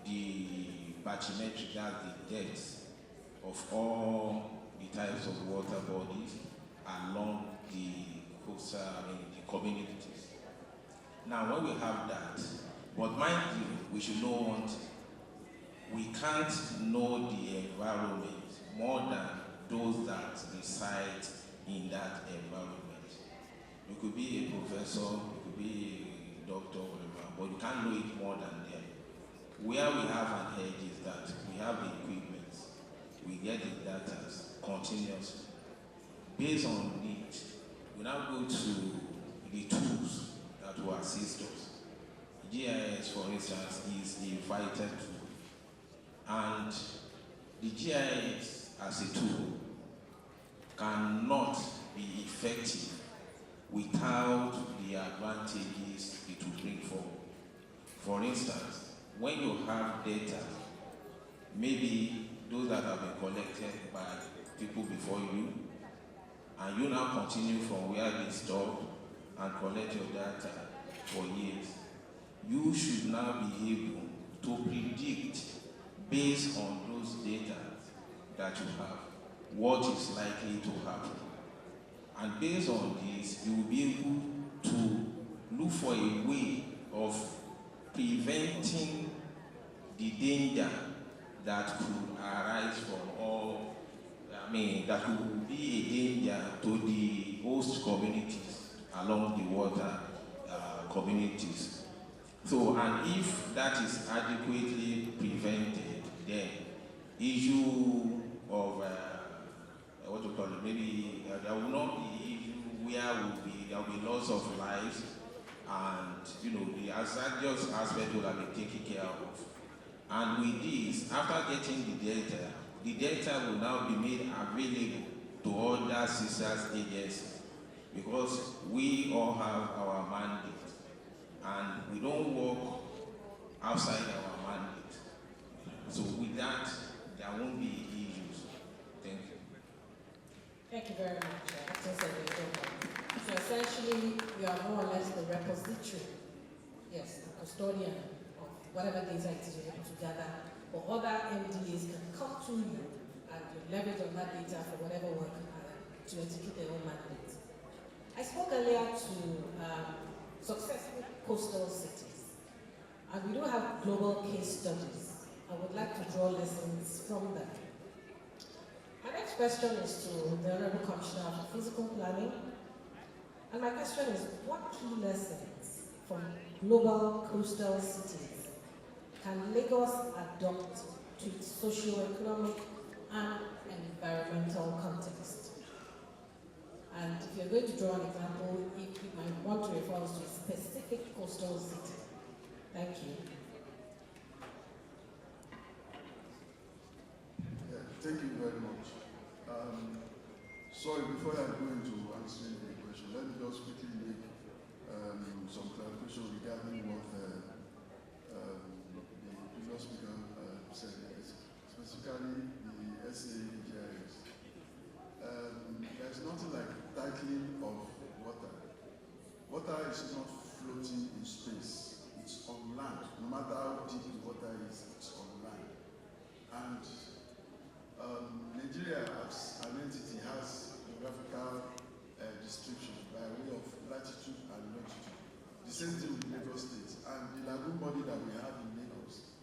the bathymetric, that's the depth of all the types of water bodies along the coastal, the communities. Now, when we have that, but mind you, we should know one thing. We can't know the environment more than those that reside in that environment. You could be a professor, you could be a doctor, whatever, but you can't know it more than them. Where we have an edge is that we have the equipment, we get the data continuously. Based on it, we now go to the tools that will assist us. GIS, for instance, is a vital tool. And the GIS as a tool cannot be effective without the advantages it will bring forward. For instance, when you have data, maybe those that have been collected by people before you, and you now continue from where they stopped and collect your data for years, you should now be able to predict, based on those data that you have, what is likely to happen. And based on this, you will be able to look for a way of preventing the danger that could arise from all, that could be a danger to the host communities along the water communities. So, and if that is adequately prevented, then issue of what you call it, maybe there will not be issue where there will be loss of lives, and the hazardous aspect will have been taken care of. And with this, after getting the data will now be made available to other sisters agencies, because we all have our mandate, and we don't work outside our mandate. So with that, there won't be issues. Thank you. Thank you very much, Acting Secretary. So essentially, you are more or less the repository, yes, the custodian of whatever data it is you're able to gather, or other MDAs can come to you and you leverage on that data for whatever work to execute their own mandate. I spoke earlier to successful coastal cities, and we do have global case studies. I would like to draw lessons from them. My next question is to the Honorable Commissioner for Physical Planning. And my question is, what key lessons from global coastal cities can Lagos adopt to its socio-economic and environmental context? And if you're going to draw an example, you might want to refer us to a specific coastal city Thank you. Yeah, thank you very much. Sorry, before I go into answering the question, let me just quickly make some clarification regarding what the previous speaker said, specifically the SAGIS. There's nothing like titling of water. Water is not floating in space. It's on land. No matter how deep the water is, it's on land. And Nigeria as an entity has geographical description by way of latitude and longitude. The same thing with Lagos State. And the lagoon body that we have in Lagos,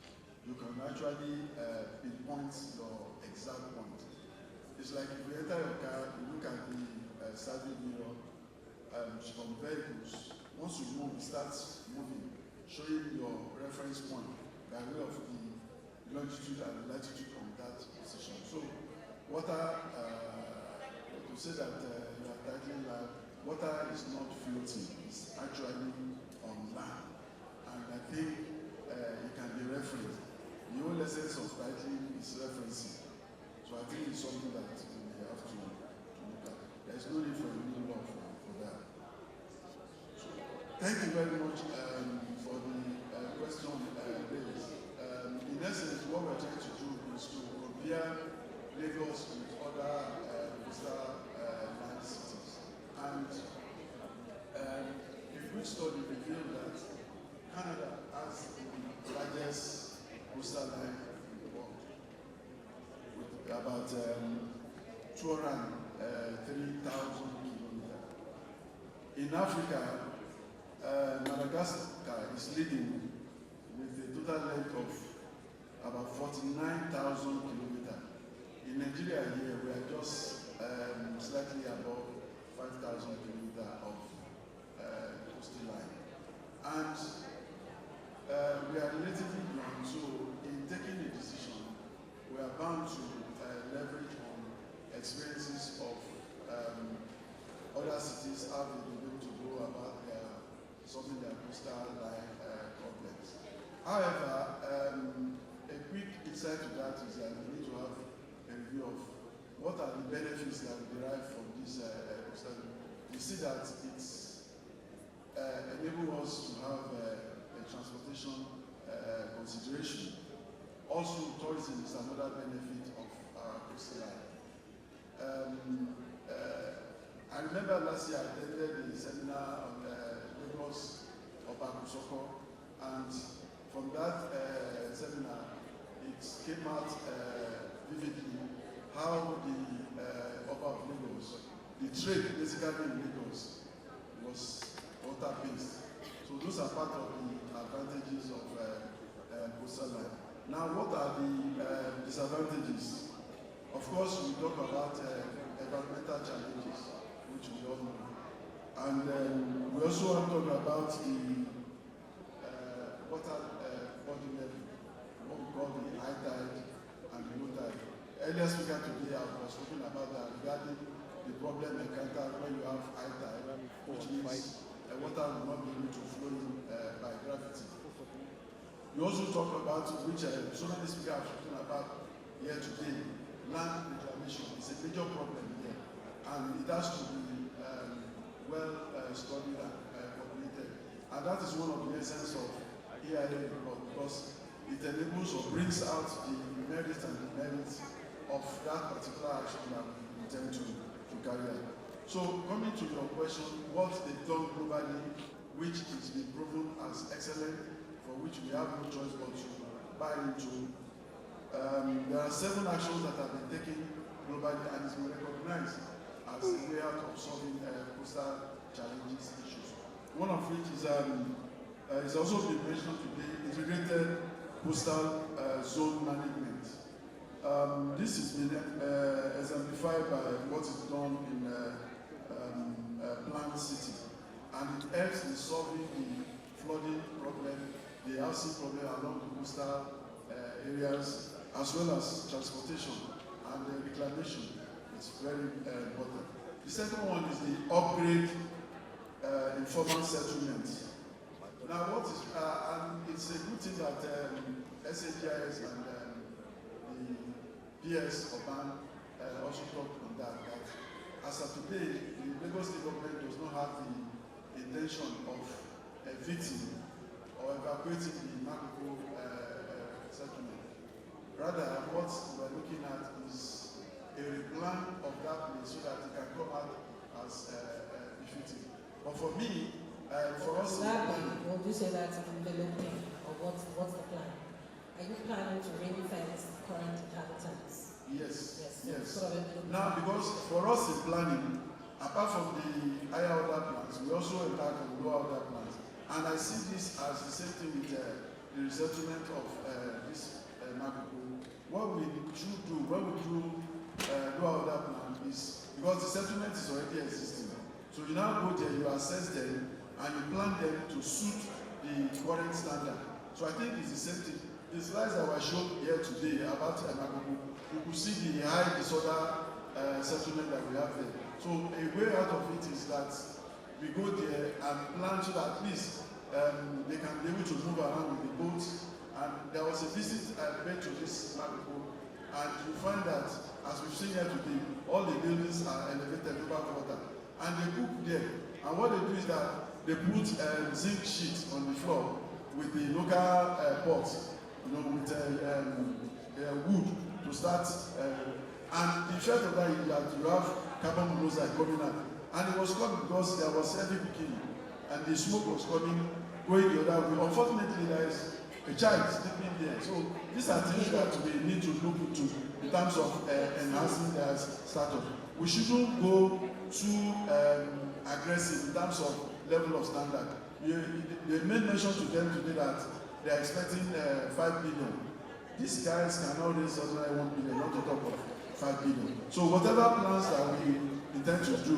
you can actually pinpoint your exact point. It's like if you enter your car, you look at the side mirror from vehicles. Once you move, it starts moving, showing your reference point by way of the longitude and latitude from that position. So, water, to say that you are titling land, water is not floating, it's actually on land. And I think it can be referenced. The whole essence of titling is referencing. So I think it's something that we have to look at. There's no need for a new law for that. So, thank you very much for the question raised. In essence, what we're trying to do is to compare Lagos with other coastal land cities. And a quick study revealed that Canada has the largest coastal line in the world, with about 203,000 kilometers. In Africa, Madagascar is leading with a total length of about 49,000 kilometers. In Nigeria here, we are just slightly above 5,000 kilometers of coastal line. And we are relatively young, so in taking a decision, we are bound to leverage on experiences of other cities, how they've been able to go about solving their coastal line problems. However, a quick insight to that is that we need to have a review of what are the benefits that we derive from this coastal. You see that it's enable us to have a transportation consideration. Also, tourism is another benefit of our coastal line. I remember last year I attended a seminar on Lagos Obakusoko, and from that seminar, it came out vividly how the Oba of Lagos, the trade basically in Lagos was water-based. So those are part of the advantages of coastal line. Now, what are the disadvantages? Of course, we talk about environmental challenges, which we all know. And we also want to talk about the water body level, what we call the high tide and the low tide. Earlier speaker today, I was talking about that regarding the problem encountered when you have high tide, which means water will not be able to flow in by gravity. We also talk about, which so many speakers are talking about here today, land reclamation. It's a major problem here, and it has to be well studied and coordinated. And that is one of the essence of EIA report, because it enables or brings out the merits and demerits of that particular action that we intend to carry out. So, coming to your question, what they've done globally, which is been proven as excellent, for which we have no choice but to buy into. There are 7 actions that have been taken globally and it's been recognized as a way out of solving coastal challenges issues. One of which is also been mentioned today, integrated coastal zone management. This has been exemplified by what is done in Planned City, and it helps in solving the flooding problem, the housing problem along the coastal areas, as well as transportation and reclamation. It's very important. The second one is the upgrade informal settlement. Now, what is, and it's noticing that SAGIS and the PS Oban also talked on that as of today, the Lagos State government does not have the intention of evicting or evacuating the Makoko settlement. Rather, what we're looking at is a replan of that place so that it can come out as befitting. But for me, for us, would you say that's developing, or what's the plan? Are you planning to ring fence current inhabitants? Yes. Sort of Now, because for us in planning, apart from the higher order plans, we also embark on lower order plans. And I see this as the same thing with the resettlement of this Makoko. What we should do when we do lower order plan is, because the settlement is already existing, so you now go there, you assess them, and you plan them to suit the current standard. So I think it's the same thing. The slides that were shown here today about Makoko, you could see the high disorder settlement that we have there. So a way out of it is that we go there and plan so that at least they can be able to move around with the boats. And there was a visit I paid to this Makoko, and you find that, as we've seen here today, all the buildings are elevated over water. And they cook there. And what they do is that they put zinc sheets on the floor with the local pots, with wood to start. And the effect of that is that you have carbon monoxide coming out. And it was coming because there was heavy cooking, and the smoke was going the other way. Unfortunately, there is a child sleeping there. So these are things that we need to look into in terms of enhancing their status. We shouldn't go too aggressive in terms of level of standard. They made mention to them today that they are expecting 5 billion. These guys cannot raise ordinary 1 billion, not to talk of 5 billion. So whatever plans that we intend to do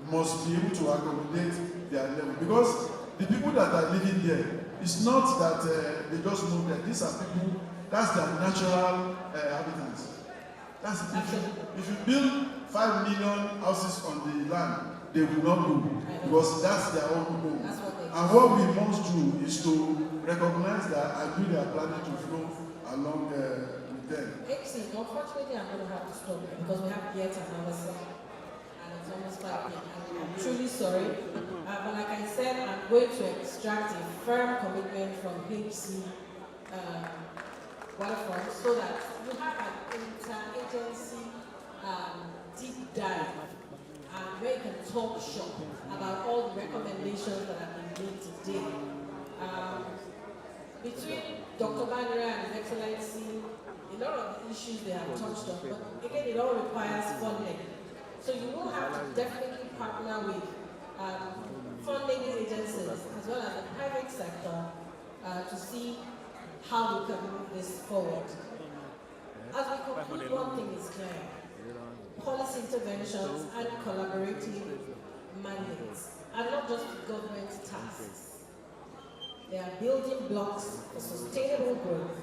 must be able to accommodate their level. Because the people that are living there, it's not that they just move there. These are people, that's their natural habitats. That's it. If you build 5 million houses on the land, they will not move because that's their own home. And what we must do is to recognize that and do their planning to flow along with them. Excellent. Unfortunately, I'm going to have to stop because we have yet another session. And it's almost 5 p.m. I'm truly sorry. But like I said, I'm going to extract a firm commitment from HC Waterfront so that you have an interagency deep dive where you can talk shop about all the recommendations that have been made today. Between Dr. Banera and His Excellency, a lot of the issues they have touched on, but again, it all requires funding. So you will have to definitely partner with funding agencies as well as the private sector to see how we can move this forward. As we conclude, one thing is clear. Policy interventions and collaborative mandates are not just government tasks. They are building blocks for sustainable growth.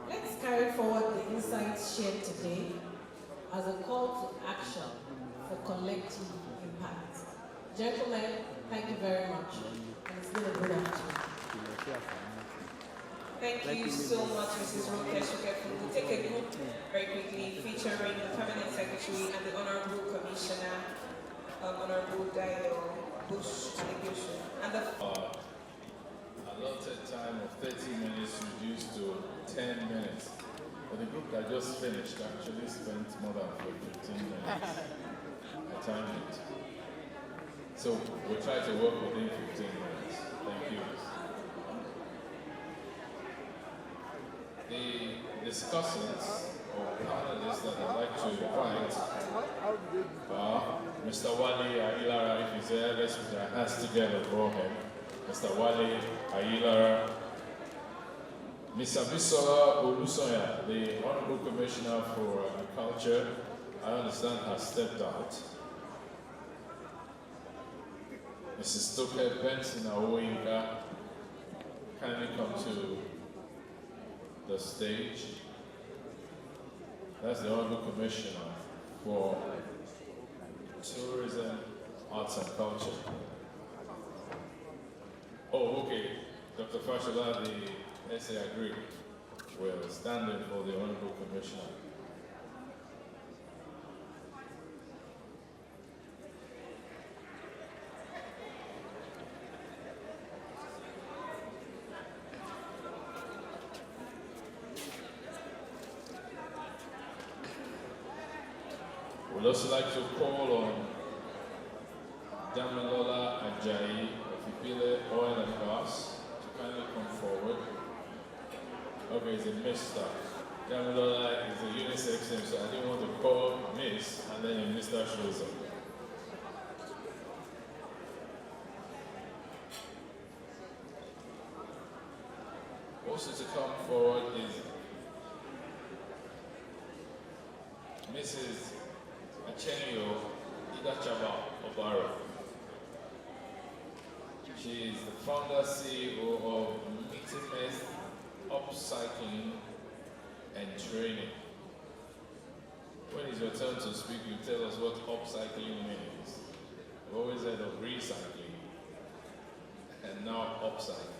Let's carry forward the insights shared today as a call to action for collective impact. Gentlemen, thank you very much, and it's been a good afternoon. Thank you so much, Mrs. Rokesh. We'll take a group very quickly featuring the Permanent Secretary and the Honorable Commissioner, Honorable Dayo Bush Allegation. And the allotted time of 30 minutes reduced to 10 minutes. But the group that just finished actually spent more than 15 minutes. I timed it. So we'll try to work within 15 minutes. Thank you. The discussants or panelists that I'd like to invite are Mr. Wale Ayilara, if he's there, let's put our hands together for him. Mr. Wale Ayilara. Ms. Abisola Olusoya, the Honorable Commissioner for Agriculture, I understand has stepped out. Mrs. Toke Benson Awoyinka, kindly come to the stage. That's the Honorable Commissioner for Tourism, Arts and Culture. Oh, okay. Dr. Fashola, the SA Agri, will stand in for the Honorable Commissioner. We'd also like to call on Damilola Ajayi of Ipile Oil and Gas to kindly come forward. Okay, it's a Mr. Damilola is a unisex name, so I didn't want to call Miss and then a Mr. shows up. Also to come forward is Mrs. Achenio Idachaba Obaro. She is the founder CEO of Mitimes Upcycling and Training. When it's your turn to speak, you tell us what upcycling means. We've always heard of recycling, and now upcycling.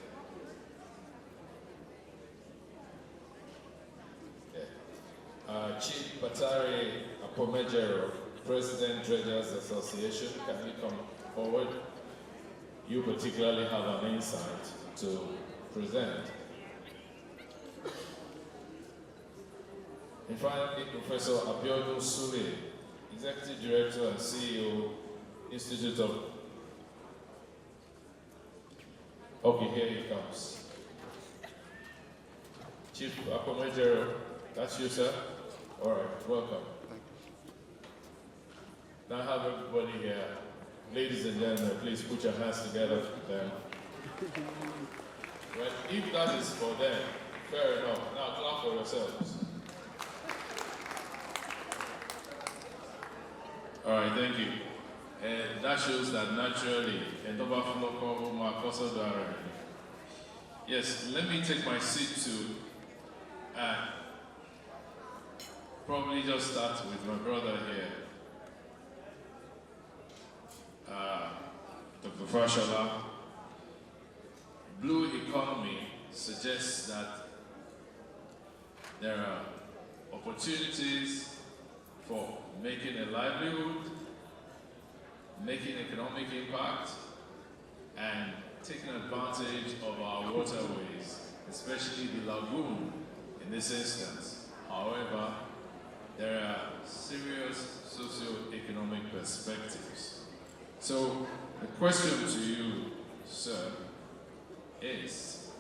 Chief Batari Apomejero, President Dredgers Association, can you come forward? You particularly have an insight to present. And finally, Professor Abiodun Sule, Executive Director and CEO, Institute of... Okay, here he comes. Chief Apomejero, that's you, sir? All right, welcome. Now I have everybody here. Ladies and gentlemen, please put your hands together for them. Well, if that is for them, fair enough. Now clap for yourselves. All right, thank you. And that shows that naturally, yes, let me take my seat to probably just start with my brother here, Dr. Fashola. Blue economy suggests that there are opportunities for making a livelihood, making economic impact, and taking advantage of our waterways, especially the lagoon in this instance. However, there are serious socio-economic perspectives. So the question to you, sir, is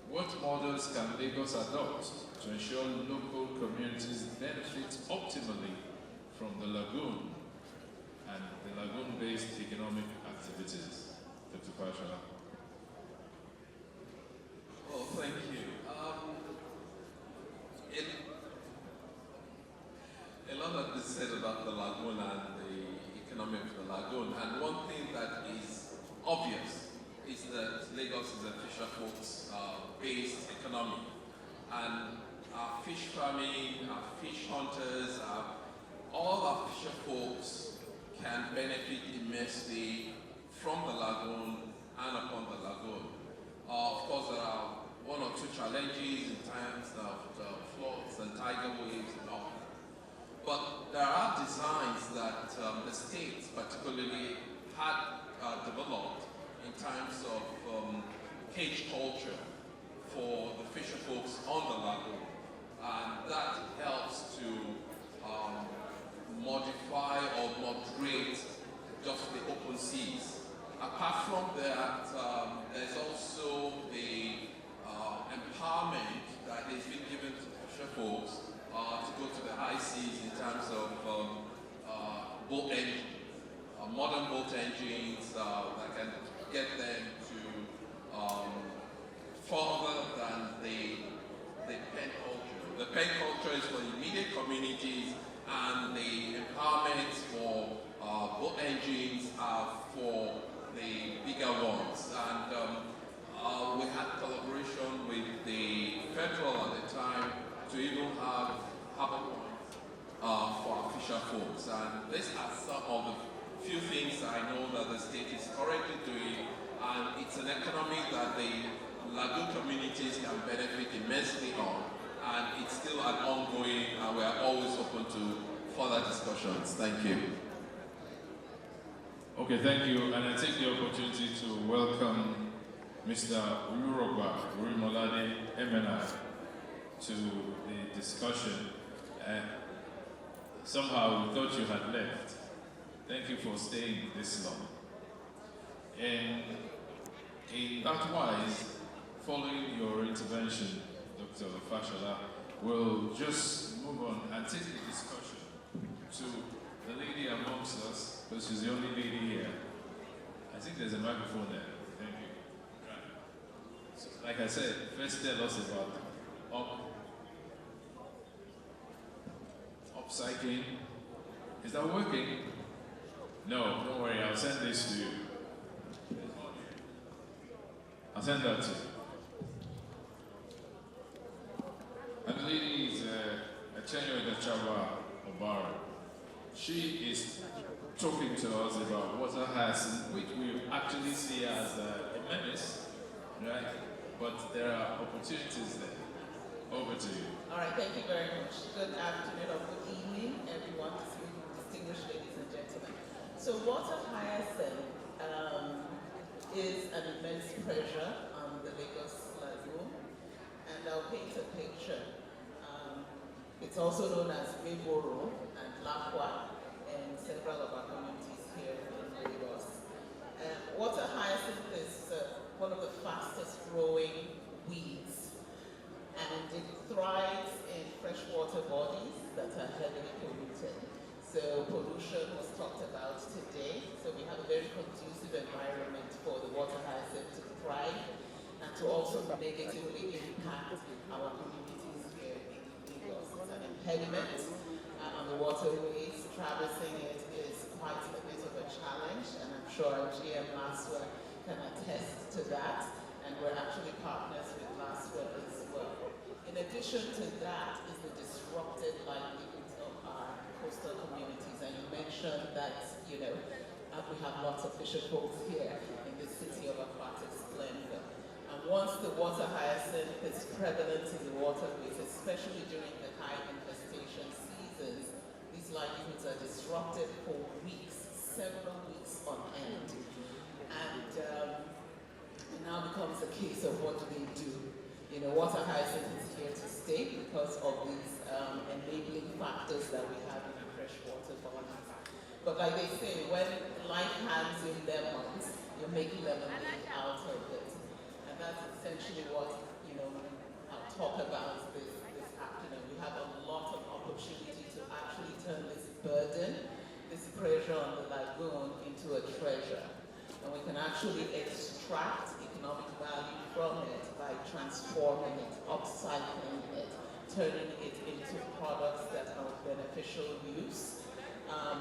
what models can Lagos adopt to ensure local communities benefit optimally from the lagoon and the lagoon-based economic activities? Dr. Fashola. Well, thank you. A lot has been said about the lagoon and the economy of the lagoon, and one thing that is obvious is that Lagos is a fisher folks based economy, and our fish farming, our fish hunters, all our fisher folks can benefit immensely from the lagoon and upon the lagoon. Of course, there are one or two challenges in times of floods and tidal waves and all. But there are designs that the state particularly had developed in terms of cage culture for the fisher folks on the lagoon. And that helps to modify or moderate just the open seas. Apart from that, there's also the empowerment that has been given to fisher folks to go to the high seas in terms of boat engine, modern boat engines that can get them to further than the pen culture. The pen culture is for immediate communities, and the empowerment for boat engines are for the bigger ones. And we had collaboration with the federal at the time to even have harbor points for our fisher folks. And these are some of the few things I know that the state is currently doing, and it's an economy that the lagoon communities can benefit immensely on, and it's still an ongoing, and we are always open to further discussions. Thank you. Okay, thank you, and I take the opportunity to welcome Mr. Uluroba Urimolade MNI to the discussion. Somehow we thought you had left. Thank you for staying this long. And in that wise, following your intervention, Dr. Fashola, we'll just move on and take the discussion to the lady amongst us, because she's the only lady here. I think there's a microphone there. Thank you. Right. So, like I said, first tell us about upcycling. Is that working? No, don't worry, I'll send this to you. I'll send that to you. And the lady is Achenyo Chaba Obara. She is talking to us about water hyacinth, which we actually see as a menace, right? But there are opportunities there. Over to you. All right, thank you very much. Good afternoon or good evening, everyone, distinguished ladies and gentlemen. So water hyacinth is an immense pressure on the Lagos Lagoon, and I'll paint a picture. It's also known as Meboro and Lakwa in several of our communities here in Lagos. Water hyacinth is one of the fastest growing weeds, and it thrives in freshwater bodies that are heavily polluted. So pollution was talked about today. So we have a very conducive environment for the water hyacinth to thrive and to also negatively impact our communities here in Lagos. It's an impediment on the waterways. Traversing it is quite a bit of a challenge, and I'm sure our GM Laswa can attest to that. And we're actually partners with Laswa as well. In addition to that is the disrupted livelihoods of our coastal communities. And you mentioned that, we have lots of fisher folks here in the city of aquatic splendor. And once the water hyacinth is prevalent in the waterways, especially during the high infestation seasons, these livelihoods are disrupted for weeks, several weeks on end. And it now becomes a case of what do they do? Water hyacinth is here to stay because of these enabling factors that we have in the freshwater bodies. But like they say, when life hands you lemons, you're making lemonade out of it. And that's essentially what, I'll talk about this afternoon. We have a lot of opportunity to actually turn this burden, this pressure on the lagoon into a treasure. And we can actually extract economic value from it by transforming it, upcycling it, turning it into products that are of beneficial use,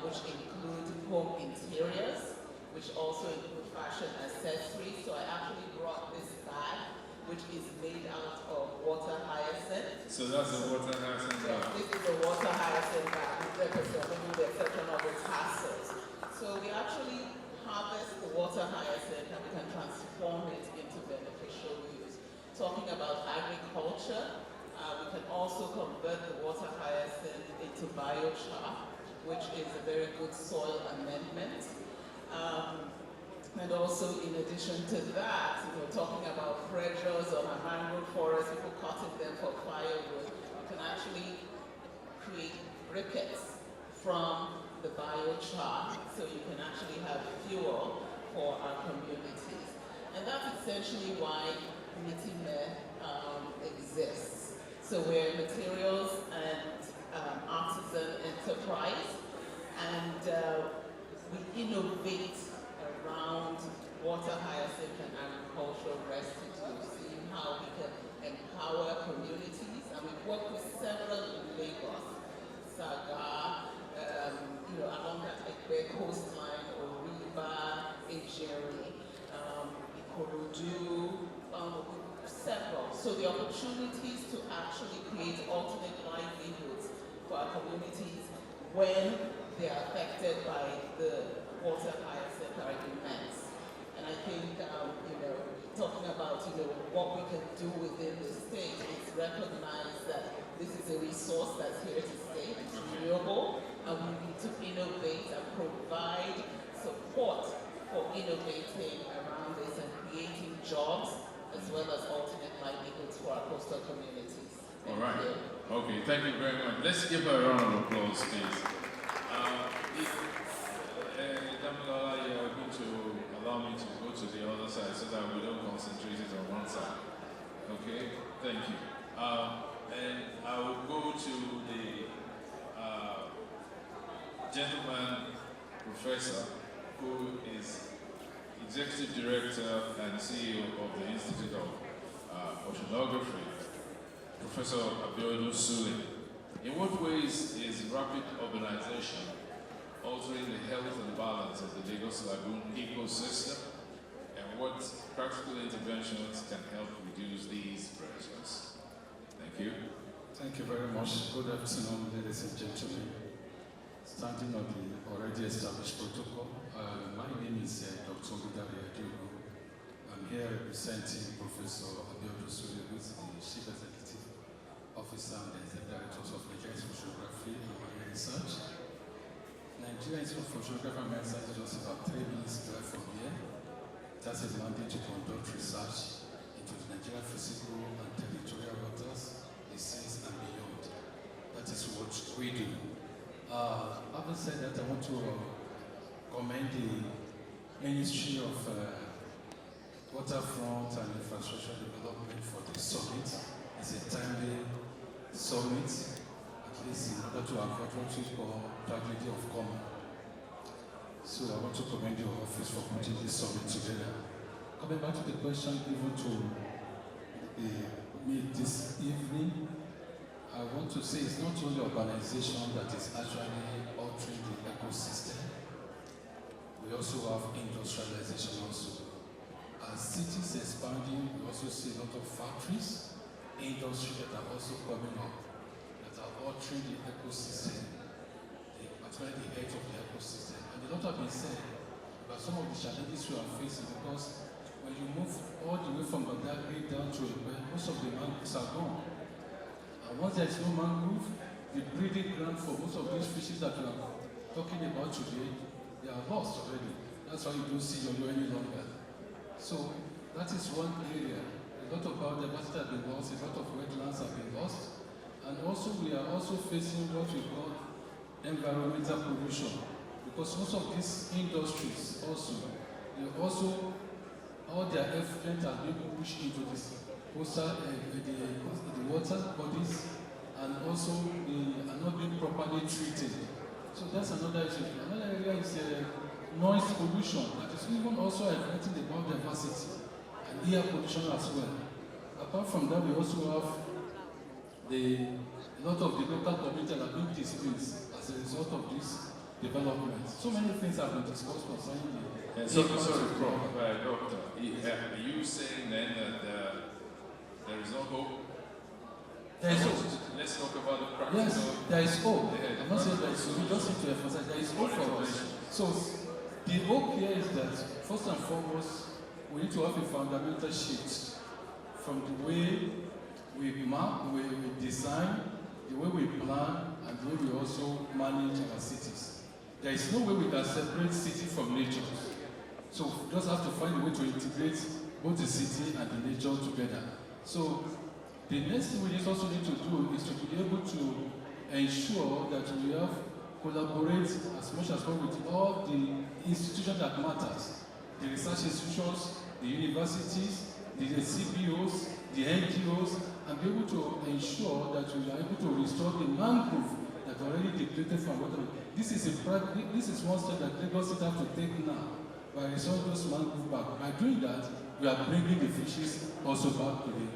which include home interiors, which also include fashion accessories. So I actually brought this bag, which is made out of water hyacinth. So that's a water hyacinth bag? Yes, this is a water hyacinth bag, with the exception of the tassels. So we actually harvest the water hyacinth and we can transform it into beneficial use. Talking about agriculture, we can also convert the water hyacinth into biochar, which is a very good soil amendment. And also, in addition to that, talking about pressures on our mangrove forests, people cutting them for firewood, you can actually create briquettes from the biochar, so you can actually have fuel for our communities. And that's essentially why Mitime exists. So we're materials and artisan enterprise, and we innovate around water hyacinth and agricultural residues, seeing how we can empower communities. And we've worked with several in Lagos, Saga, along that Ekpe coastline, Oriba, Ejeri, Ikorodu, several. So the opportunities to actually create alternate livelihoods for our communities when they are affected by the water hyacinth are immense. And I think, what we can do within the state is recognize that this is a resource that's here to stay, it's renewable, and we need to innovate and provide support for innovating around this and creating jobs as well as alternate livelihoods for our coastal communities. All right. Okay, thank you very much. Let's give her a round of applause, please. If Damilola, you are going to allow me to go to the other side so that we don't concentrate it on one side. Okay, thank you. And I will go to the gentleman professor who is Executive Director and CEO of the Institute of Oceanography, Professor Abiodun Sule. In what ways is rapid urbanization altering the health and balance of the Lagos Lagoon ecosystem, and what practical interventions can help reduce these pressures? Thank you. Thank you very much. Good afternoon, ladies and gentlemen. Standing on the already established protocol, my name is Dr. Budari Adeogo. I'm here representing Professor Abiodun Sule, who is the Chief Executive Officer and the Director of Nigeria Institute of Oceanography and Marine Research. Nigeria Institute of Oceanography and Marine Research is just about 3 minutes drive from here. It has a mandate to conduct research into the Nigerian physical and territorial waters, the seas and beyond. That is what we do. Having said that, I want to commend the Ministry of Waterfront and Infrastructure Development for the summit. It's a timely summit, at least in order to avoid what we call tragedy of common. So I want to commend your office for putting this summit together. Coming back to the question given to me this evening, I want to say it's not only urbanization that is actually altering the ecosystem. We also have industrialization also. As cities expanding, we also see a lot of factories, industry that are also coming up, that are altering the ecosystem, particularly the health of the ecosystem. And a lot have been said about some of the challenges we are facing, because when you move all the way from Badagry down to Ekpe, most of the mangroves are gone. And once there is no mangrove, the breeding ground for most of these fishes that we are talking about today, they are lost already. That's why you don't see Yoyo any longer. So that is one area. A lot of biodiversity have been lost, a lot of wetlands have been lost. And also we are also facing what we call environmental pollution. Because most of these industries also, they also, all their effluent are being pushed into this coastal, the water bodies, and also they are not being properly treated. So that's another issue. Another area is noise pollution, that is even also affecting the biodiversity and air pollution as well. Apart from that, we also have a lot of the local community that are being displaced as a result of this development. So many things have been discussed concerning the Sorry, Prof. Doctor, are you saying then that there is no hope? There is hope. Let's talk about the practical. Yes, there is hope. I'm not saying there is hope. We just need to emphasize there is hope for us. So the hope here is that, first and foremost, we need to have a fundamental shift from the way we map, the way we design, the way we plan, and the way we also manage our cities. There is no way we can separate city from nature. So we just have to find a way to integrate both the city and the nature together. So the next thing we also need to do is to be able to ensure that we have collaborate as much as possible with all the institutions that matters, the research institutions, the universities, the CBOs, the NGOs, and be able to ensure that we are able to restore the mangrove that already depleted from water. This is one step that Lagos State have to take now by restoring those mangrove back. By doing that, we are bringing the fishes also back to the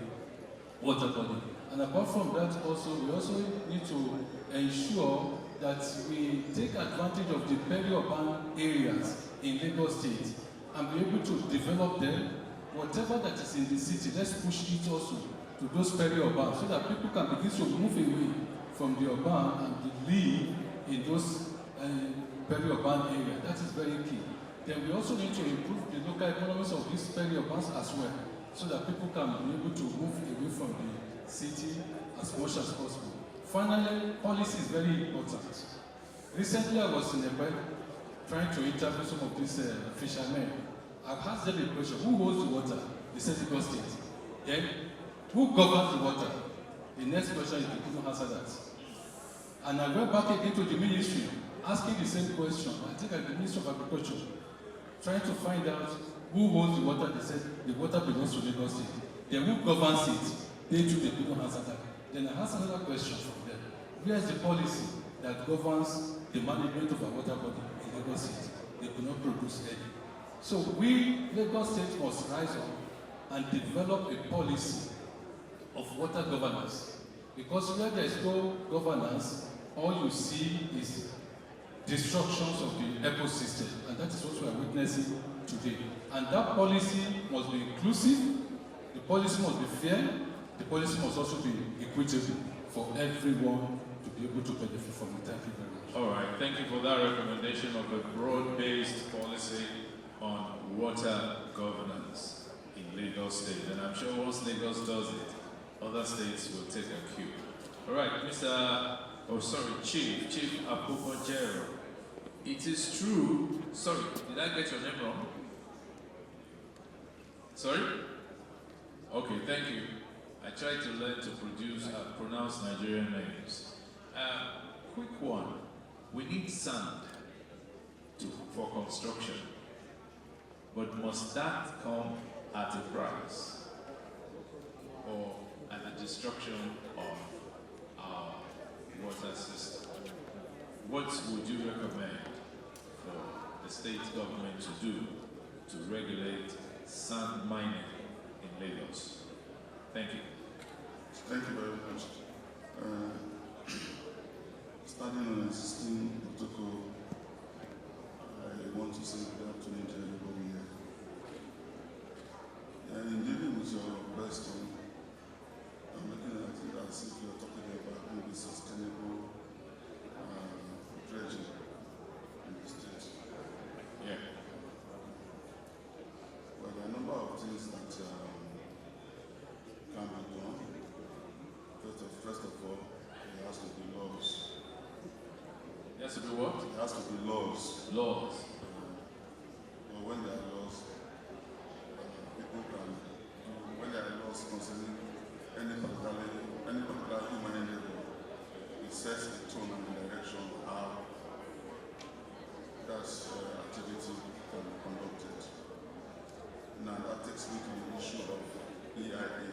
water body. And apart from that, we also need to ensure that we take advantage of the peri-urban areas in Lagos State and be able to develop them. Whatever that is in the city, let's push it also to those peri-urban so that people can begin to move away from the urban and live in those peri-urban areas. That is very key. Then we also need to improve the local economies of these peri-urbans as well. so that people can be able to move away from the city as much as possible. Finally, policy is very important. Recently, I was in a bank trying to interview some of these fishermen. I've asked them a question: who holds the water? They said Lagos State. Then, who governs the water? The next question is they couldn't answer that. And I went back again to the ministry, asking the same question. I think at the Ministry of Agriculture, trying to find out who holds the water. They said the water belongs to Lagos State. Then who governs it? They too, they couldn't answer that. Then I asked another question from them. Where is the policy that governs the management of our water body in Lagos State? They could not produce any. So we, Lagos State, must rise up and develop a policy of water governance. Because where there is no governance, all you see is destructions of the ecosystem. And that is what we are witnessing today. And that policy must be inclusive, the policy must be fair, the policy must also be equitable for everyone to be able to benefit from it. Thank you very much. All right, thank you for that recommendation of a broad-based policy on water governance in Lagos State. And I'm sure once Lagos does it, other states will take a cue. All right, Chief Apopojero. It is true, sorry, did I get your name wrong? Sorry? Okay, thank you. I tried to learn to pronounce Nigerian names. Quick one. We need sand for construction. But must that come at a price? Or at the destruction of our water system? What would you recommend for the state government to do to regulate sand mining in Lagos? Thank you. Thank you very much. Starting on existing protocol, I want to say good afternoon to everybody here. And in dealing with your question, I'm looking at it as if you're talking about maybe sustainable dredging in the state. Yeah. Well, there are a number of things that can be done. First of all, there has to be laws. There has to be what? There has to be laws. Laws. But when there are laws, people can, when there are laws concerning any particular human endeavor, it sets the tone and the direction of how that activity can be conducted. Now that takes me to the issue of EIA.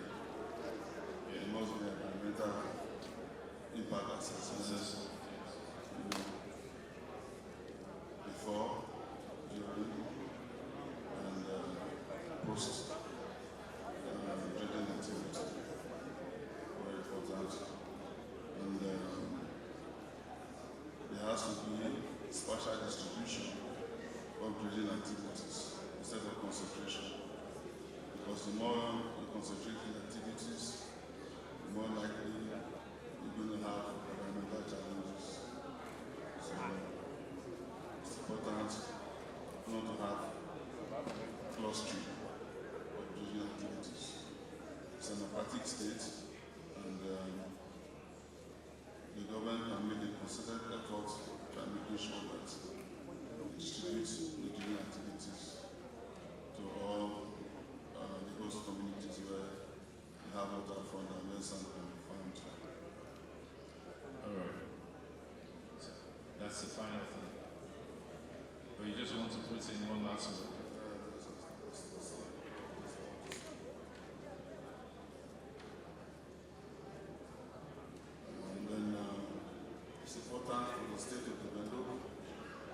It must be environmental impact assessment. Before, during, and post dredging activity. Very important. And there has to be spatial distribution of dredging activities instead of concentration. Because the more you concentrate in activities, the more likely you're going to have environmental challenges. So it's important not to have clustering of dredging activities. It's an aquatic state, and the government can make a concerted effort to make sure that it distributes the dredging activities to all the host communities where they have waterfront and where sand can be found. All right. So that's the final thing. But you just want to put in one last word. And then it's important for the state to develop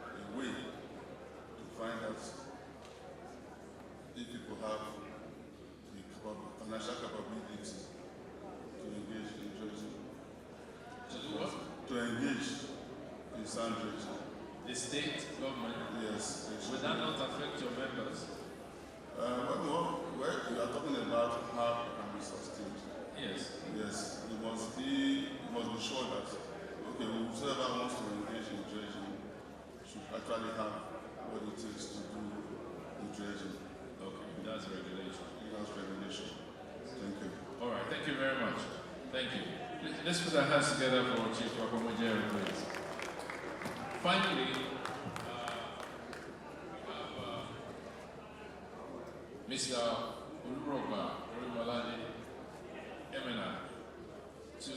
a way to find out if people have the financial capability to engage in dredging. To do what? To engage in sand dredging. The state government? Yes. Would that not affect your members? Well, you are talking about how it can be sustained. Yes. Yes. You must be sure that, okay, whoever wants to engage in dredging should actually have what it takes to do the dredging. Okay, that's regulation. That's regulation. Thank you. All right, thank you very much. Thank you. Let's put our hands together for Chief Wakomojere, please. Finally, Mr. Uluroba Rimolade Emena to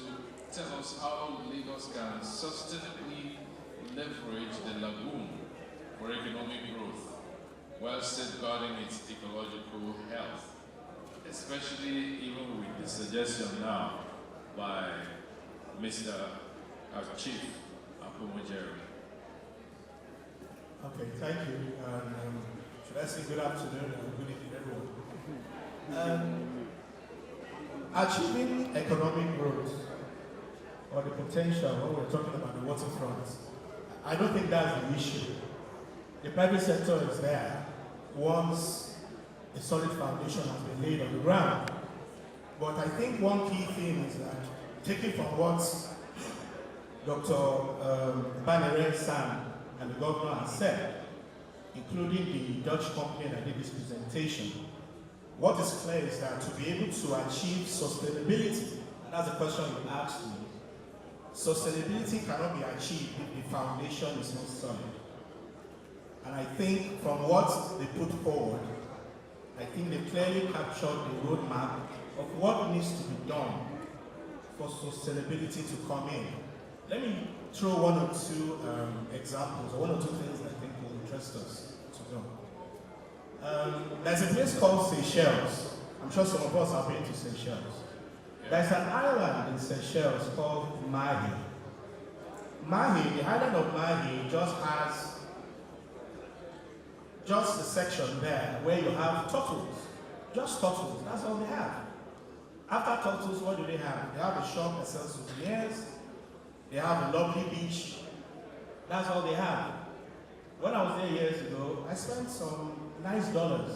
tell us how Lagos can sustainably leverage the lagoon for economic growth while safeguarding its ecological health, especially even with the suggestion now by Mr. Chief Apomojere. Okay, thank you. Should I say good afternoon and good evening, everyone? Achieving economic growth or the potential when we're talking about the waterfront, I don't think that's the issue. The private sector is there once a solid foundation has been laid on the ground. But I think one key thing is that, taking from what Dr. Banere Sam and the governor has said, including the Dutch company that did this presentation, what is clear is that to be able to achieve sustainability, and that's the question you asked me, sustainability cannot be achieved if the foundation is not solid. And I think from what they put forward, I think they clearly captured the roadmap of what needs to be done for sustainability to come in. Let me throw one or two examples, or one or two things that I think will interest us to know. There's a place called Seychelles. I'm sure some of us have been to Seychelles. There's an island in Seychelles called Mahi. Mahi, the island of Mahi just has a section there where you have turtles. Just turtles, that's all they have. After turtles, what do they have? They have a shop that sells souvenirs. They have a lovely beach. That's all they have. When I was there years ago, I spent some nice dollars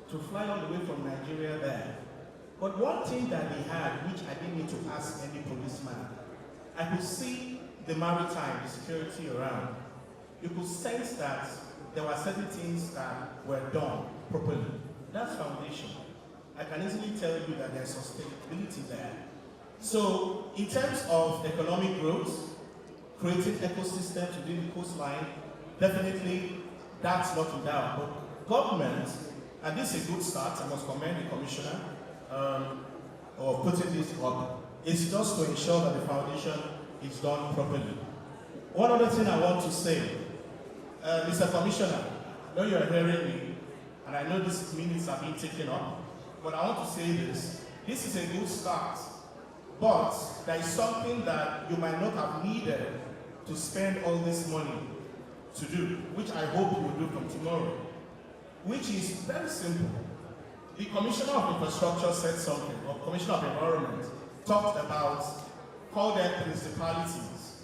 to fly all the way from Nigeria there. But one thing that they had, which I didn't need to ask any policeman, I could see the maritime, the security around. You could sense that there were certain things that were done properly. That's foundation. I can easily tell you that there's sustainability there. So, in terms of economic growth, creating ecosystems within the coastline, definitely that's not in doubt. But government, and this is a good start, I must commend the commissioner of putting this up, is just to ensure that the foundation is done properly. One other thing I want to say, Mr. Commissioner, I know you are hearing me, and I know these minutes are being taken up, but I want to say this. This is a good start, but there is something that you might not have needed to spend all this money to do, which I hope you will do from tomorrow, which is very simple. The Commissioner of Infrastructure said something, or Commissioner of Environment talked about, call them principalities,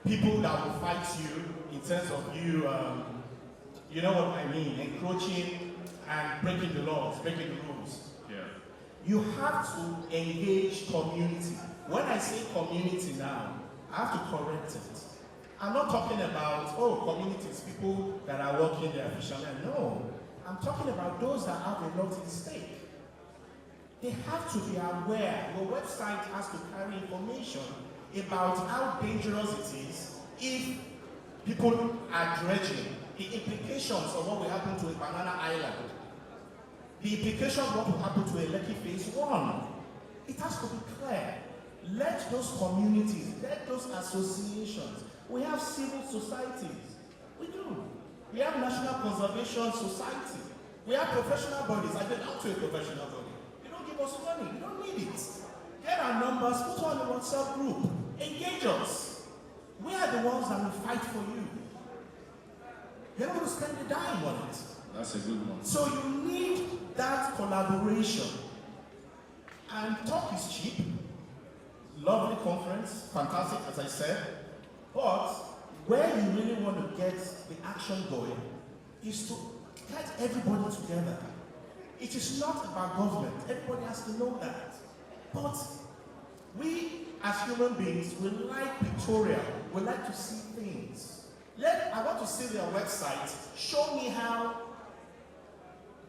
people that will fight you in terms of you, you know what I mean, encroaching and breaking the laws, breaking the rules. Yeah. You have to engage community. When I say community now, I have to correct it. I'm not talking about, communities, people that are working there officially. No. I'm talking about those that have a lot at stake. They have to be aware. Your website has to carry information about how dangerous it is if people are dredging. The implications of what will happen to a banana island. The implications of what will happen to a Lekki Phase 1. It has to be clear. Let those communities, let those associations, we have civil societies. We do. We have National Conservation Society. We have professional bodies. I belong to a professional body. You don't give us money. You don't need it. Get our numbers, put on the WhatsApp group. Engage us. We are the ones that will fight for you. You're not going to spend a dime on it. That's a good one. So you need that collaboration. And talk is cheap. Lovely conference, fantastic as I said. But where you really want to get the action going is to get everybody together. It is not about government. Everybody has to know that. But we as human beings, we like pictorial. We like to see things. I want to see their website. Show me how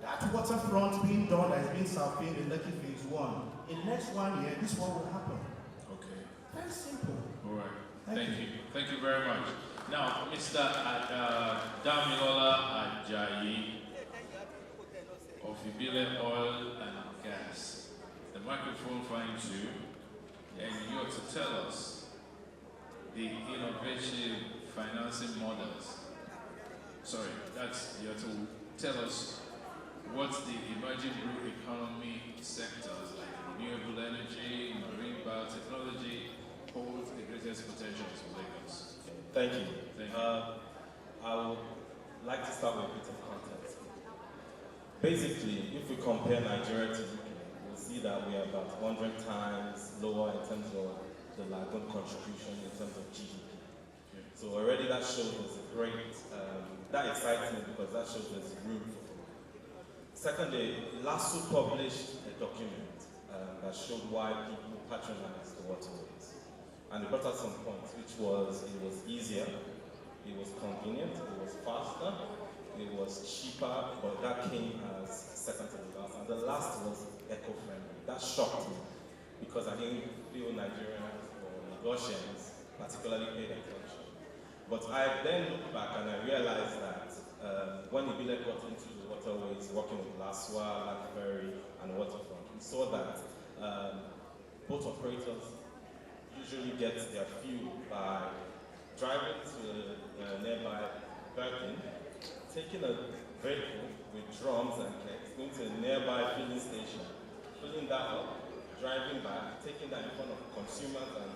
That waterfront being done that is being surveyed in Lekki Phase 1, in the next 1 year, this one will happen. Okay. Very simple. All right. Thank Thank you. Thank you very much. Now, Mr. Damilola Ajayi of Ibile Oil and Gas. The microphone finds you, and you are to tell us the innovative financing models. Sorry, you're to tell us what the emerging blue economy sectors like renewable energy, marine biotechnology hold the greatest potential for Lagos. Thank you. Thank you. I would like to start with a bit of context. Basically, if we compare Nigeria to UK, we'll see that we are about 100 times lower in terms of the lagoon contribution in terms of GDP. So already that shows us a great, that excites me because that shows there's room for growth. Secondly, LASU published a document that showed why people patronize the waterways. And they brought out some points, which was it was easier, it was convenient, it was faster, it was cheaper, but that came as second to the last. And the last was eco-friendly. That shocked me because I didn't feel Nigerians or Lagosians particularly paid attention. But I then looked back and I realized that when Ibile got into the waterways, working with Laswa, Lakferry, and Waterfront, we saw that both operators usually get their fuel by driving to a nearby Birkin, taking a vehicle with drums and kegs, going to a nearby filling station, filling that up, driving back, taking that in front of consumers and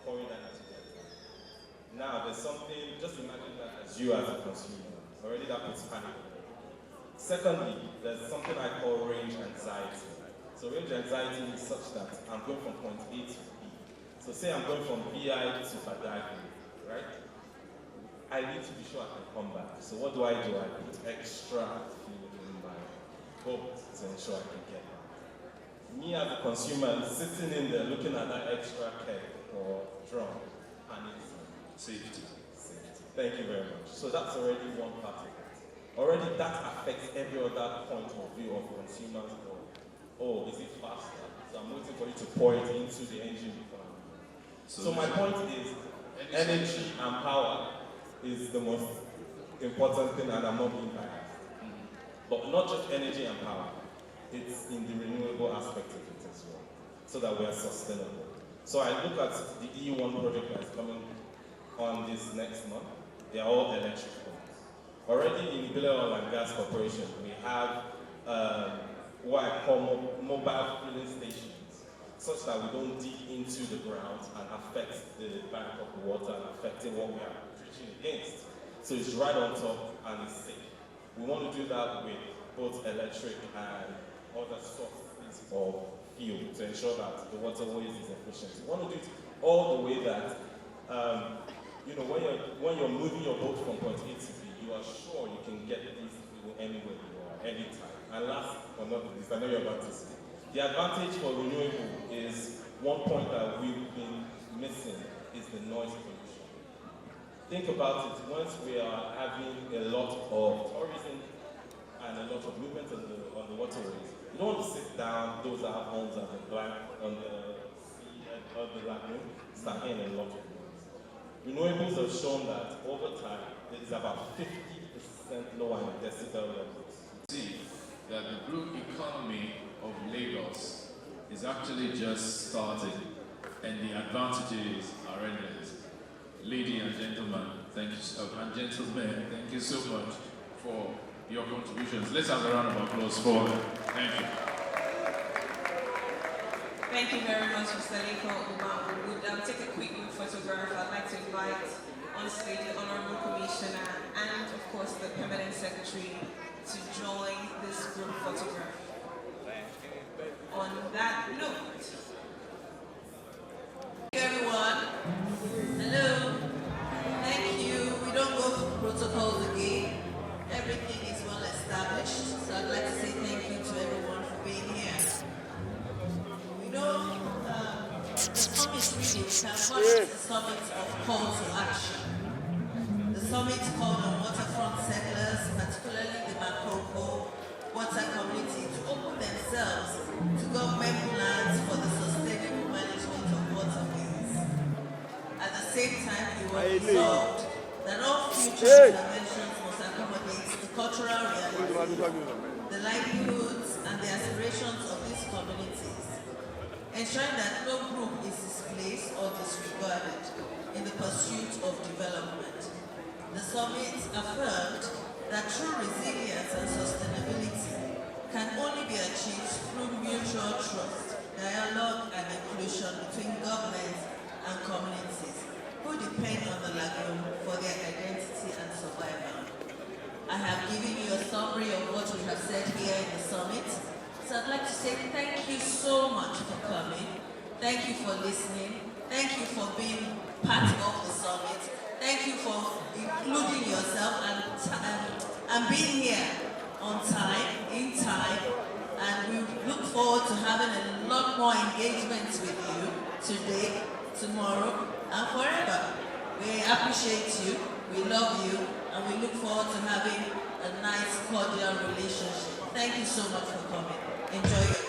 pouring that into their tank. Now there's something, just imagine that as you as a consumer, already that puts panic. Secondly, there's something I call range anxiety. So range anxiety is such that I'm going from point A to B. So say I'm going from BI to Badagry, right? I need to be sure I can come back. So what do? I put extra fuel in my boat to ensure I can get back. Me as a consumer sitting in there looking at that extra keg or drum, and it's safety. Thank you very much. So that's already one part of it. Already that affects every other point of view of consumers. Oh, is it faster? So I'm waiting for you to pour it into the engine before I'm moving. So my point is, energy and power is the most important thing, and I'm not being biased. But not just energy and power, it's in the renewable aspect of it as well, so that we are sustainable. So I look at the E1 project that's coming on this next month. They are all electric phones. Already in Ibile Oil and Gas Corporation, we have what I call mobile filling stations, such that we don't dig into the ground and affect the bank of the water and affecting what we are preaching against. So it's right on top and it's safe. We want to do that with both electric and other sources of fuel to ensure that the waterways is efficient. We want to do it all the way that, when you're moving your boat from point A to B, you are sure you can get this fuel anywhere you are, anytime. And last but not least, I know you're about to say, the advantage for renewable is one point that we've been missing is the noise pollution. Think about it, once we are having a lot of tourism and a lot of movement on the waterways, you don't want to sit down, those that have homes on the sea and on the lagoon, start hearing a lot of noise. Renewables have shown that over time, it is about 50% lower in decibel levels. See that the blue economy of Lagos is actually just starting, and the advantages are endless. Ladies and gentlemen, thank you so much for your contributions. Let's have a round of applause for them. Thank you. Thank you very much, Mr. Lincoln Uma. We would take a quick group photograph. I'd like to invite on stage the Honorable Commissioner and, of course, the Permanent Secretary to join this group photograph. On that note, everyone. Hello. Thank you. We don't go through protocols again. Everything is well established. So I'd like to say thank you to everyone for being here. We know the summit really is a summit of call to action. The summit called on waterfront settlers, particularly the Makoko, water community to open themselves to government plans for the sustainable management of waterways. At the same time, it was resolved that all future interventions must accommodate the cultural realities, the livelihoods, and the aspirations of these communities, ensuring that no group is displaced or disregarded in the pursuit of development. The summit affirmed that true resilience and sustainability can only be achieved through mutual trust, dialogue, and inclusion between governments and communities who depend on the lagoon for their identity and survival. I have given you a summary of what we have said here in the summit. So I'd like to say thank you so much for coming. Thank you for listening. Thank you for being part of the summit. Thank you for including yourself and being here on time, in time. And we look forward to having a lot more engagements with you today, tomorrow, and forever. We appreciate you, we love you, and we look forward to having a nice, cordial relationship. Thank you so much for coming. Enjoy your